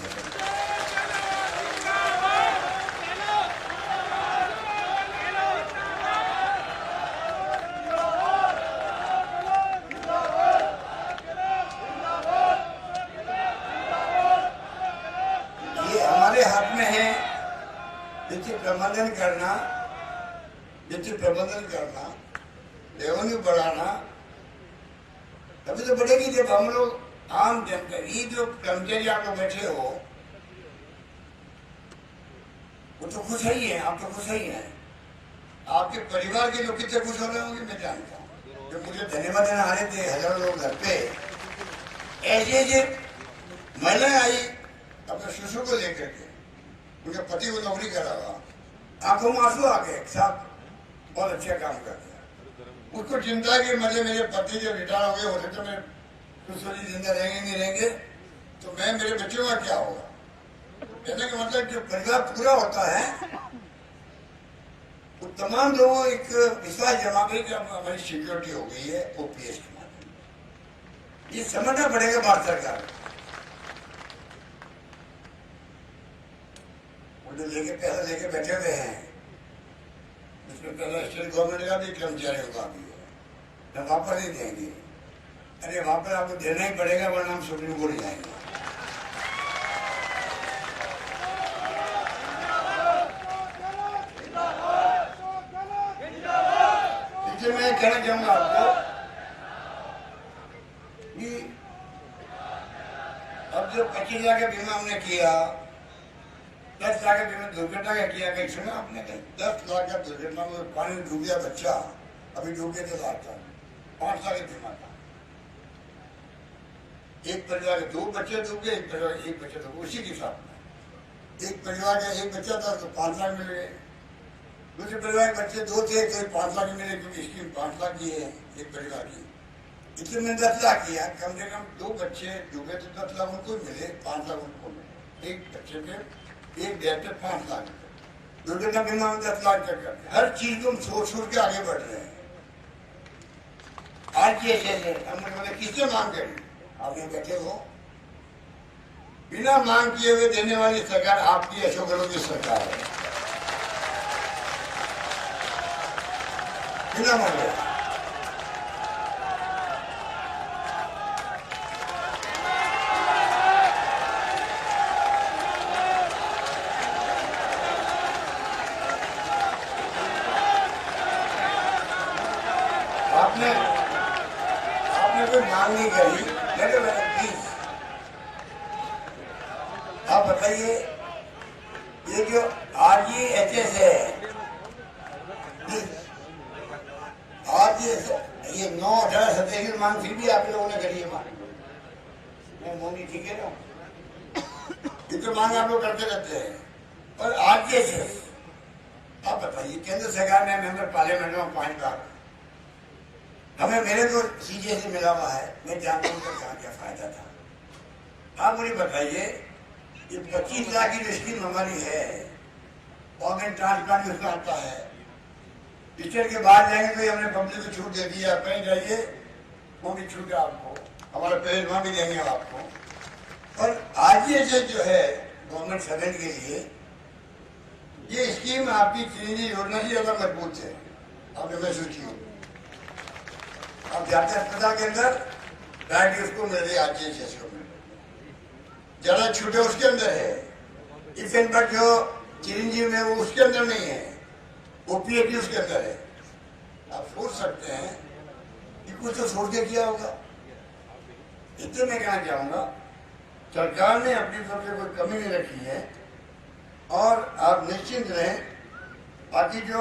प्रबंधन करना, वित्तीय प्रबंधन करना, रेवेन्यू बढ़ाना, तभी तो बढ़ेगी जब हम लोग आम जनता, ये जो कर्मचारी आप लोग बैठे हो वो तो खुश ही है, आप तो खुश ही हैं। आपके परिवार के लोग कितने खुश हो रहे होंगे मैं जानता हूँ। जब मुझे धन्यवाद देने आ रहे थे हजारों लोग घर पे, ऐसे महिलाएं आई अपने शिशु को लेकर के, उनके पति को नौकरी करा हुआ, आंखों में आंसू आ गए, साहब बहुत अच्छा काम कर दिया। उसको चिंता की मजे मेरे पति जब रिटायर हो गए होते तो मैं दूसरी जिंदा रहेंगे नहीं रहेंगे तो मैं मेरे बच्चों का क्या होगा। कहने का मतलब जो परिवार पूरा होता है वो तमाम लोगों एक विश्वास जमा गई कि हमारी सिक्योरिटी हो गई है ओपीएस के माध्यम। ये समझना पड़ेगा भारत सरकार को। जो लेके पैसा लेके बैठे हुए हैं उसमें पैसा स्टेट गवर्नमेंट का भी कर्मचारियों का भी है, हम वापस नहीं देंगे। अरे वापस आपको देना ही पड़ेगा वरना हम सुप्रीम कोर्ट जाएंगे। इसलिए मैं कहना चाहूंगा आपको कि अब जो 25 लाख का बीमा हमने किया, 10 लाख का बीमा दुर्घटना का किया, कहीं सुना आपने? 10 लाख का दुर्घटना में पानी डूब गया बच्चा, अभी डूब गया तो लाख था, 5 लाख का बीमा था। एक परिवार के 2 बच्चे दोगे, एक परिवार के 1 बच्चे दोगे, उसी के साथ में एक परिवार का 1 बच्चा था तो 5 लाख मिल गए। दूसरे परिवार के बच्चे 2 थे तो 5 लाख मिले, क्योंकि स्कीम 5 लाख की है एक परिवार की। इसलिए मैंने 10 लाख किया, कम से कम 2 बच्चे डूबे तो 10 लाख उनको मिले, 5 लाख उनको मिले। एक बच्चे पे 1 डेढ़ पे 5 लाख, दुर्घटना बीमा में 10 लाख तक करते। हर चीज को हम सोच के आगे बढ़ रहे हैं। आज ये हमने बोले किससे मांग करें, आप यहाँ बैठे हो, बिना मांग किए हुए देने वाली सरकार आपकी अशोक गहलोत की सरकार है, बिना मांगे। आपने कोई मांग नहीं करी, लेकिन प्लीज आप बताइए, ये जो RGHS है, आज ये 9, 18, 27 की मांग फिर भी आप लोगों ने करी है मांग। मैं मोनी ठीक है ना, ये तो मांग आप लोग करते रहते हैं। और RGHS आप बताइए, केंद्र सरकार ने मेंबर पार्लियामेंट में 5 बार, हमें मेरे को CJ से मिला हुआ है, मैं जानता हूँ कहाँ क्या फायदा था। आप मुझे बताइए, ये 25 लाख की जो स्कीम हमारी है, ऑर्गन ट्रांसप्लांट उसमें आता है, टीचर के बाद जाएंगे तो हमने पब्लिक को छूट दे दी है, कहीं जाइए वो भी छूट है आपको, हमारा पेरेंट वहाँ भी देंगे आपको। और RGHS जो है गवर्नमेंट सर्वेंट के लिए, ये स्कीम आपकी चिरंजीवी योजना से ज्यादा मजबूत है, आपने महसूस की। अब जाते अस्पताल के अंदर डायरेक्टली उसको मिल रही RGHS को मिल रही, ज्यादा छूटे उसके अंदर है, इफेन बट जो चिरंजीवी में वो उसके अंदर नहीं है, OPAT उसके अंदर है। आप सोच सकते हैं कि कुछ तो सोच के किया होगा। इतने मैं कहना चाहूंगा, सरकार ने अपनी तरफ से कोई कमी नहीं रखी है, और आप निश्चिंत रहें। बाकी जो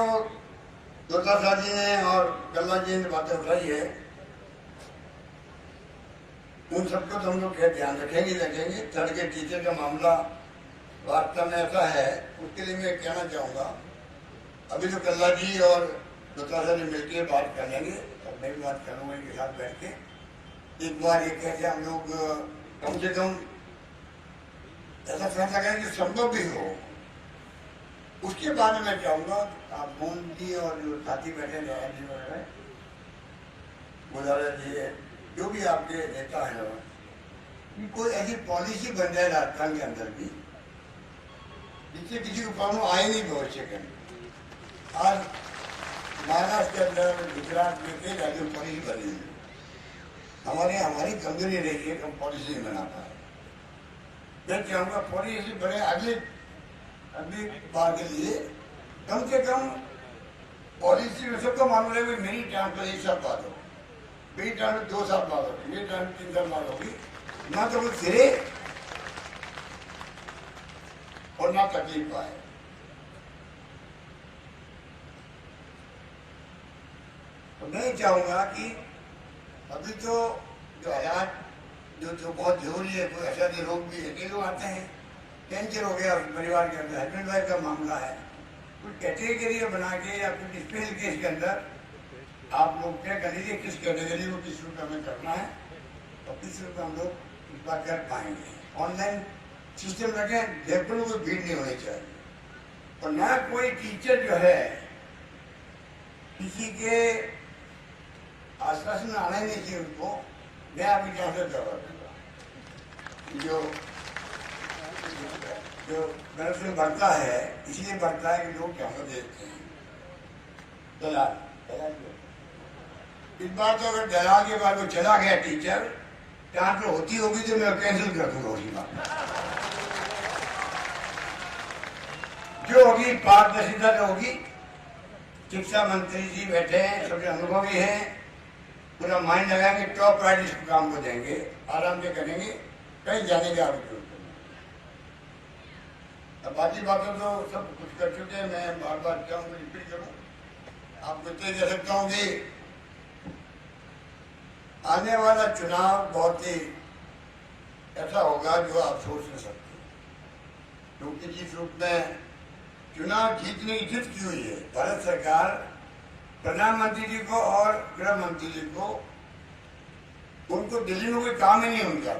दुर्गा जी ने और कल्ला जी ने बातें उठाई है, उन सबको तो हम लोग ध्यान रखेंगे। थर्ड के टीचर का मामला वास्तव में ऐसा है, उसके लिए मैं कहना चाहूँगा, अभी तो कल्ला जी और दुर्गा जी मिलकर बात कर लेंगे, और मैं भी बात करूँगा इनके साथ बैठ के। एक बार ये कहते हम लोग कम से कम ऐसा फैसला करें जो संभव भी हो। उसके बारे में चाहूँगा, आप मोहन जी और जो साथी बैठे हैं जी वगैरह, मुजारा जी, जो भी आपके नेता हैं, कोई ऐसी पॉलिसी बन जाए राजस्थान के अंदर भी, जिससे किसी को प्रॉब्लम आए नहीं भविष्य के। आज महाराष्ट्र के अंदर, गुजरात में कई राज्यों में पॉलिसी बनी है, हमारी कमजोरी रही है, हम पॉलिसी नहीं बना पाए। मैं चाहूँगा पॉलिसी बने अगली बार के लिए, कम से कम पॉलिसी में सबको मालूम है, मेरी टाइम पर 1 साल बाद हो, मेरी टाइम में 2 साल बाद होगी, मेरी टाइम में 3 साल बाद होगी, ना तो कुछ फिरे और ना तकलीफ पाए। तो मैं चाहूंगा कि अभी तो जो हालात जो बहुत जरूरी है, कोई ऐसा रोग भी है, कई लोग आते हैं, कैंसर हो गया परिवार के अंदर, हस्बैंड वाइफ का मामला है, कुछ कैटेगरी बना के या कुछ स्पेशल केस के अंदर आप लोग क्या कर लीजिए, किस कैटेगरी को किस रुपये में करना है और किस रुपये हम लोग इस बार कर पाएंगे। ऑनलाइन सिस्टम रखें, जयपुर में कोई भीड़ नहीं होनी चाहिए, और ना कोई टीचर जो है किसी के आश्वासन में आना ही नहीं चाहिए उनको। मैं आपकी यहाँ से जवाब दूंगा, जो करप्शन बढ़ता है, इसलिए बढ़ता है कि लोग क्या देखते हैं दलाल। इस बार तो अगर दलाल के बाद वो चला गया टीचर, ट्रांसफर होती होगी तो मैं कैंसिल कर दूंगा उसी बात। जो होगी पारदर्शिता जो होगी, शिक्षा मंत्री जी बैठे हैं, सबसे अनुभवी हैं, पूरा माइंड लगाएंगे, टॉप प्रायोरिटी इस काम को देंगे, आराम से करेंगे, कहीं जाने की आवश्यकता नहीं। अब बाकी बातें तो सब कुछ कर चुके हैं, मैं बार बार चाहूँगा रिपीट करूँ। आपको इतना कह सकता हूँ कि आने वाला चुनाव बहुत ही ऐसा होगा जो आप सोच नहीं सकते, क्योंकि जिस रूप में चुनाव जीतने की जिद की हुई है भारत सरकार, प्रधानमंत्री जी को और गृह मंत्री जी को, उनको दिल्ली में कोई काम ही नहीं उनका।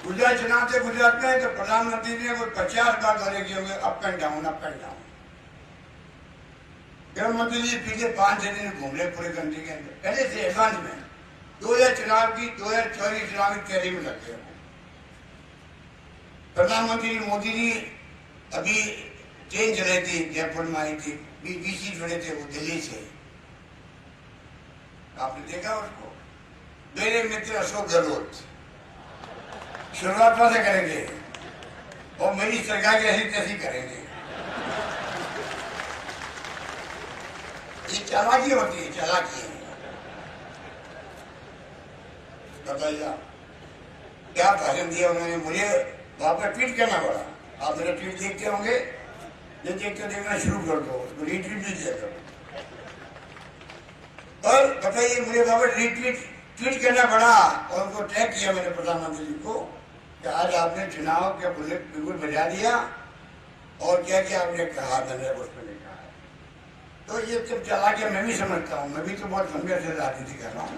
गुजरात चुनाव से गुजरात में तो प्रधानमंत्री जी ने कोई 50 बार दौरे किए होंगे, up and down up and down. गृह मंत्री जी पिछले 5-6 दिन घूम रहे पूरे कंट्री के अंदर, पहले से एडवांस में 2024 चुनाव की तैयारी में लग गए। प्रधानमंत्री मोदी जी अभी ट्रेन चलाई थी, जयपुर में आई थी, बीसी जुड़े थे वो दिल्ली से, आपने देखा उसको। मेरे मित्र अशोक गहलोत शुरुआत से करेंगे और मेरी सरकार की ऐसी तैसी करेंगे। ये चालाकी होती है, चालाकी है। बताइए क्या भाषण दिया उन्होंने, मुझे वहां पर ट्वीट करना पड़ा। आप मेरा ट्वीट देखते होंगे, ये देखते देखना शुरू कर दो, उसको रीट्वीट भी किया करो। और बताइए मुझे वहां पर ट्वीट करना पड़ा और उनको टैग किया मैंने प्रधानमंत्री जी को कि आज आपने चुनाव के बुलेट बिल्कुल बजा दिया और क्या क्या आपने कहा, मैंने उसमें लिखा है। तो ये सब चला के मैं भी समझता हूँ, मैं भी तो बहुत लंबे से राजनीति कर रहा हूँ।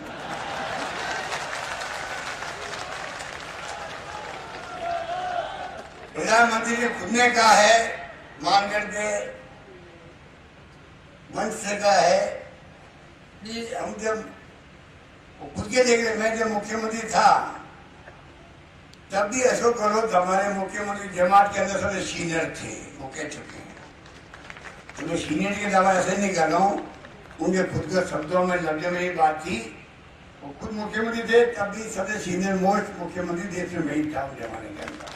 प्रधानमंत्री ने खुद ने कहा है, मानगढ़ के मंच से कहा है कि हम जब खुद के देख रहे, मैं जब मुख्यमंत्री था तब भी अशोक गहलोत हमारे मुख्यमंत्री जमात के अंदर सबसे सीनियर थे, वो कह चुके हैं। तो मैं सीनियर के दावा ऐसे नहीं कर रहा हूँ, उनके खुद के शब्दों में लफ्जों में ये बात थी। वो खुद मुख्यमंत्री थे तब भी सबसे सीनियर मोस्ट मुख्यमंत्री देश में मैं ही था उस जमाने के अंदर।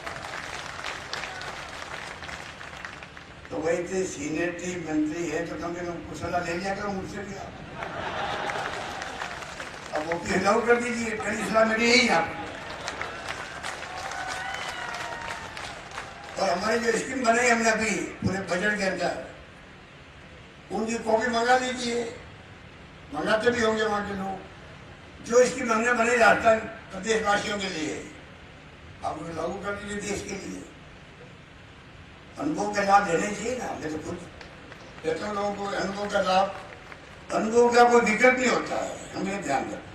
तो वही थे, सीनियर थी, मंत्री है तो कम से कम कुछ सलाह ले लिया करो मुझसे भी। अब वो भी अलाउ कर दीजिए, पहली सलाह मेरी यही आप। और हमारी जो स्कीम बनाई हमने अभी पूरे बजट के अंदर, उनकी कॉपी मंगा लीजिए, मंगाते भी होंगे वहां के लोग। जो स्कीम हमने बनाई राजस्थान प्रदेशवासियों के लिए, आप उन्हें लागू कर दीजिए देश के लिए। अनुभव का लाभ लेने चाहिए ना, मैं तो खुद कहता हूँ लोगों को अनुभव का लाभ, अनुभव का कोई विकल्प नहीं होता है, हमें ध्यान रखना।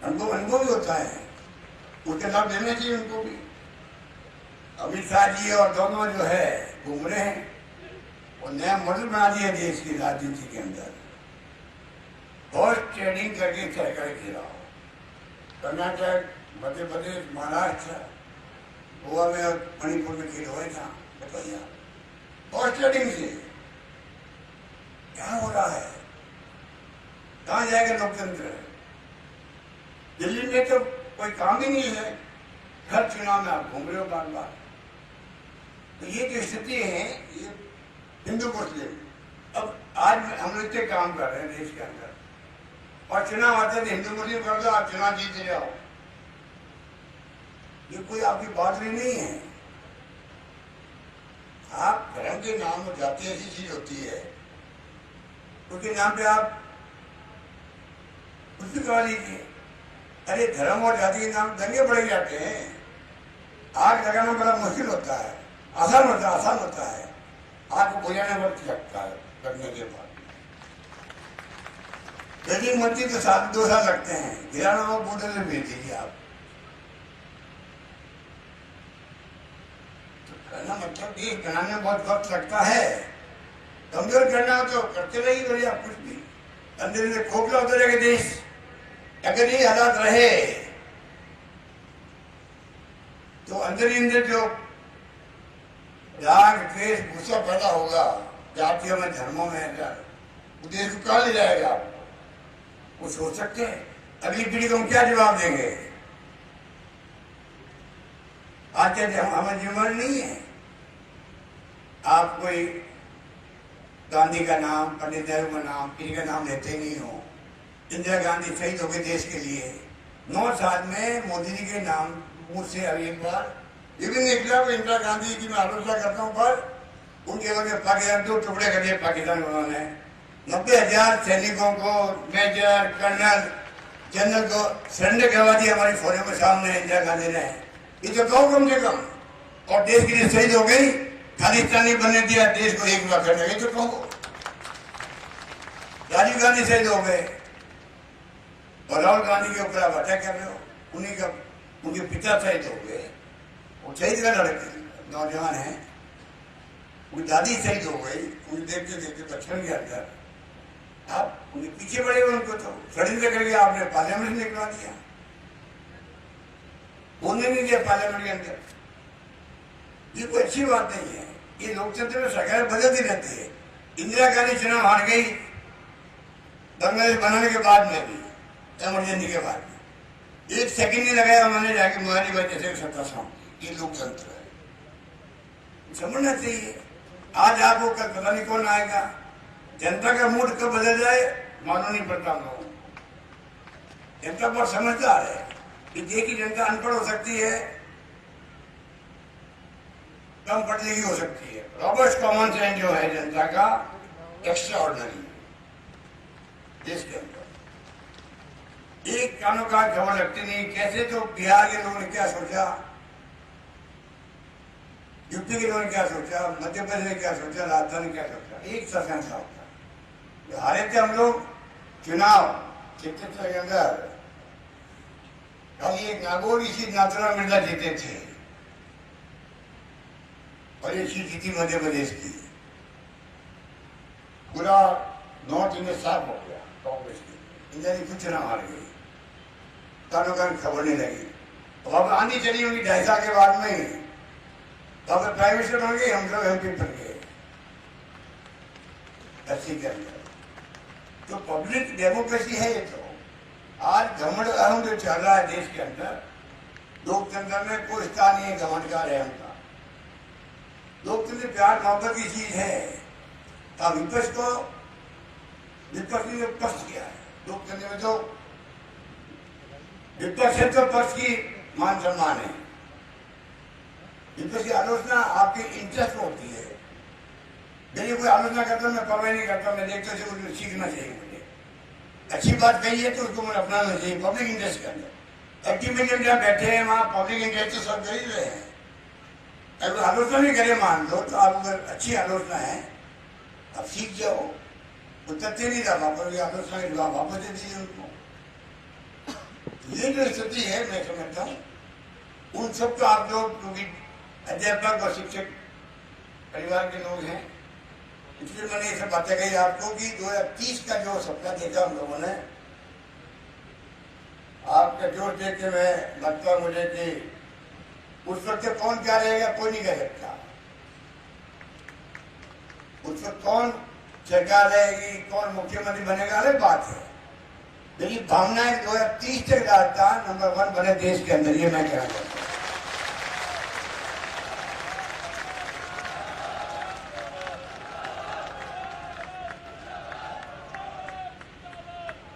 अनुभव ही होता है, उसके लाभ लेने चाहिए उनको भी। अमित शाह जी और दोनों जो है घूम रहे हैं और नया मॉडल बना दिया देश की राजनीति के अंदर। हॉर्स ट्रेडिंग करके सरकार गिराओ, कर्नाटक, मध्य प्रदेश, महाराष्ट्र, गोवा में और मणिपुर में खेल हो रहे था। बताइए हॉर्स ट्रेडिंग से क्या हो रहा है, कहाँ जाएगा लोकतंत्र? दिल्ली में तो कोई काम ही नहीं है, हर चुनाव में आप घूम रहे हो बार बार। तो ये जो स्थिति है ये हिंदू मुस्लिम, अब आज हम लोग इतने काम कर रहे हैं देश के अंदर और चुनाव आते थे हिंदू मुस्लिम कर दो, आप चुनाव जीते जाओ। ये कोई आपकी बात भी नहीं है। आप धर्म के नाम में जाति ऐसी चीज होती है, उसके नाम पे आप कुछ भी करा लीजिए। अरे धर्म और जाति के नाम दंगे बढ़े जाते हैं, आग लगाना बड़ा मुश्किल होता है, आसान होता है। आग को बुझाने वक्त लगता है करने के बाद। यदि मंत्री तो 2 साल लगते हैं, गिराना हो बूढ़े से भेज दीजिए आप। तो करना मतलब देश बनाने में बहुत वक्त लगता है, कमजोर करना हो तो करते रहिए बढ़िया कुछ भी। अंदर से खोखला होता रहेगा देश। अगर ये हालात रहे तो अंदर ही अंदर जो राग द्वेष गुस्सा पैदा होगा जातियों में, धर्मों में, वो देश को कहाँ ले जाएगा? वो सोच सकते हैं अगली पीढ़ी को हम क्या जवाब देंगे? आज के हमारी जिम्मेदारी नहीं है। आप कोई गांधी का नाम, पंडित नेहरू का नाम, किसी का नाम लेते नहीं हो। इंदिरा गांधी शहीद हो गए देश के लिए। 9 साल में मोदी जी के नाम मुझसे अभी एक बार ये भी निकला। इंदिरा गांधी की मैं आलोचना करता हूँ, पर उनके वजह पाकिस्तान 2 टुकड़े कर दिए पाकिस्तान उन्होंने। 90,000 सैनिकों को, मेजर, कर्नल जनरल को सरेंडर करवा दिया हमारी फौजों के सामने इंदिरा गांधी ने। ये तो कहो कम से कम, और देश के लिए शहीद हो गई, खालिस्तानी बनने दिया, देश को एक हुआ करने, ये तो कहो। राजीव गांधी शहीद हो गए और राहुल गांधी के ऊपर आप अटैक कर रहे हो। उन्हीं का, उनके पिता शहीद हो गए, वो शहीद का लड़के नौजवान है, उनकी दादी शहीद हो गई, उन्हें देखते देखते बचपन के अंदर आप उनके पीछे पड़े हुए, उनको तो षड्यंत्र करके आपने पार्लियामेंट में निकलवा दिया, बोलने नहीं दिया पार्लियामेंट के अंदर। ये कोई अच्छी बात नहीं है। ये लोकतंत्र में सरकार बदलती रहती है। इंदिरा गांधी चुनाव हार गई बांग्लादेश बनाने के बाद में भी, इमरजेंसी के बाद में 1 सेकंड नहीं लगाया उन्होंने जाके मोदी भाई जैसे सत्ता सामने। ये लोकतंत्र है, समझना चाहिए। आज आपको कल पता नहीं कौन आएगा, जनता का मूड कब बदल जाए मालूम नहीं पड़ता। लोग जनता बहुत समझदार है। देश की जनता अनपढ़ हो सकती है, कम पढ़ लिखी हो सकती है, रॉबर्ट कॉमन सेंस जो है जनता का एक्स्ट्रा ऑर्डिनरी देश के अंदर। एक कानों का खबर लगती नहीं। कैसे तो बिहार के लोगों ने क्या सोचा, यूपी के लोगों ने क्या सोचा, मध्य प्रदेश ने क्या सोचा, राजस्थान ने क्या सोचा, एक सा फैसला होता। हारे थे हम लोग चुनाव चिकित्सा के अंदर, खाली एक नागौर सीट नाथुराम मिर्जा जीते थे और ये सीट जीती मध्य प्रदेश की। पूरा नॉर्थ इंडिया साफ हो गया कांग्रेस की। इंडिया कुछ चुनाव हार गई, कानों कान खबर नहीं लगी। अब आंधी चली होगी 2.5 साल के बाद में, तब प्राइम मिनिस्टर बन गए, हम लोग एमपी बन गए अच्छी के अंदर। तो पब्लिक डेमोक्रेसी है ये। तो आज घमंड अहम जो चल रहा है देश के अंदर, लोकतंत्र में कोई स्थान नहीं है घमंड का, रहम का। लोकतंत्र प्यार मोहब्बत की चीज है। अब विपक्ष को विपक्ष ने पक्ष किया है लोकतंत्र में। तो विपक्ष है तो पक्ष की मान सम्मान है। विपक्ष की आलोचना आपके इंटरेस्ट में होती है। मेरी कोई आलोचना करता मैं परवाह नहीं करता, मैं देखता हूँ मुझे सीखना चाहिए। मुझे अच्छी बात कही है तो उसको मुझे अपनाना चाहिए पब्लिक इंटरेस्ट के अंदर। एक्टिविटी जहाँ बैठे हैं वहाँ पब्लिक इंटरेस्ट तो सब कर ही रहे हैं। अगर आलोचना नहीं करे मान लो तो आप अगर अच्छी आलोचना है आप सीख जाओ। उतरते नहीं था वापस, आलोचना के जवाब वापस दे दीजिए उनको। ये जो स्थिति है मैं समझता हूँ उन सब तो आप लोग क्योंकि अध्यापक और शिक्षक परिवार के लोग हैं, इसलिए मैंने ये सब बातें कही आपको कि 2030 का जो सपना देखा हम लोगों ने, आपका जोर देख के मैं लगता मुझे कि उस वक्त कौन क्या रहेगा कोई नहीं कह सकता। उस वक्त कौन सरकार रहेगी, कौन मुख्यमंत्री बनेगा अलग बात है। मेरी भावना है 2030 तक राजस्थान नंबर 1 बने देश के अंदर, ये मैं कहना चाहता हूँ।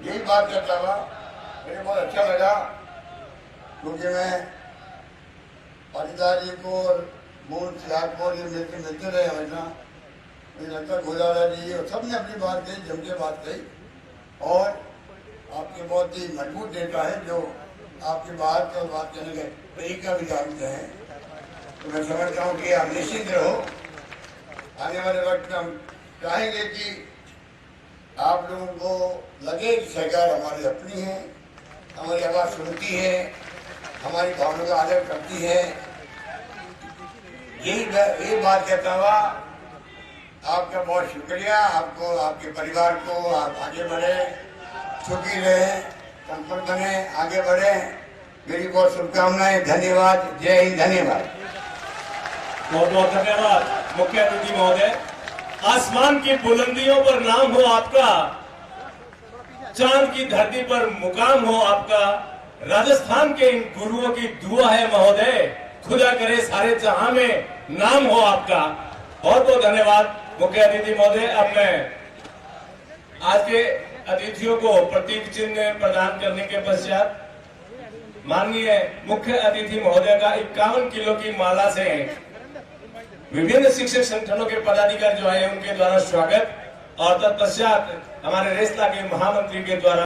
यही बात करता हुआ मुझे बहुत अच्छा लगा क्योंकि मैं पाटीदार जी को और मोहन सियार को ये मिलते रहे हमेशा। मुझे लगता है गोलारा जी और सब ने अपनी बात कही, जम के बात कही और आपके बहुत ही मजबूत नेता है जो आपकी बात और बात करने का तरीका भी जानते हैं। तो मैं समझता हूँ कि आप निश्चिंत रहो। आने वाले वक्त हम चाहेंगे कि आप लोगों को लगे कि सरकार हमारी अपनी है, हमारी आवाज़ सुनती है, हमारी भावनाओं का आदर करती है। यही बात कहता हुआ आपका बहुत शुक्रिया। आपको, आपके परिवार को, आप आगे बढ़े, सुखी रहे, संपन्न बने, आगे बढ़े। मेरी बहुत शुभकामनाएं। धन्यवाद। जय हिंद। धन्यवाद। बहुत बहुत धन्यवाद मुख्य अतिथि महोदय। आसमान की बुलंदियों पर नाम हो आपका, चांद की धरती पर मुकाम हो आपका। राजस्थान के इन गुरुओं की दुआ है महोदय, खुदा करे सारे जहां में नाम हो आपका। बहुत बहुत धन्यवाद मुख्य अतिथि महोदय। अब मैं आज के अतिथियों को प्रतीक चिन्ह प्रदान करने के पश्चात माननीय मुख्य अतिथि महोदय का 51 किलो की माला से विभिन्न शिक्षक संगठनों के पदाधिकारी जो आए उनके द्वारा स्वागत और तत्पश्चात हमारे रेस्तला के महामंत्री के द्वारा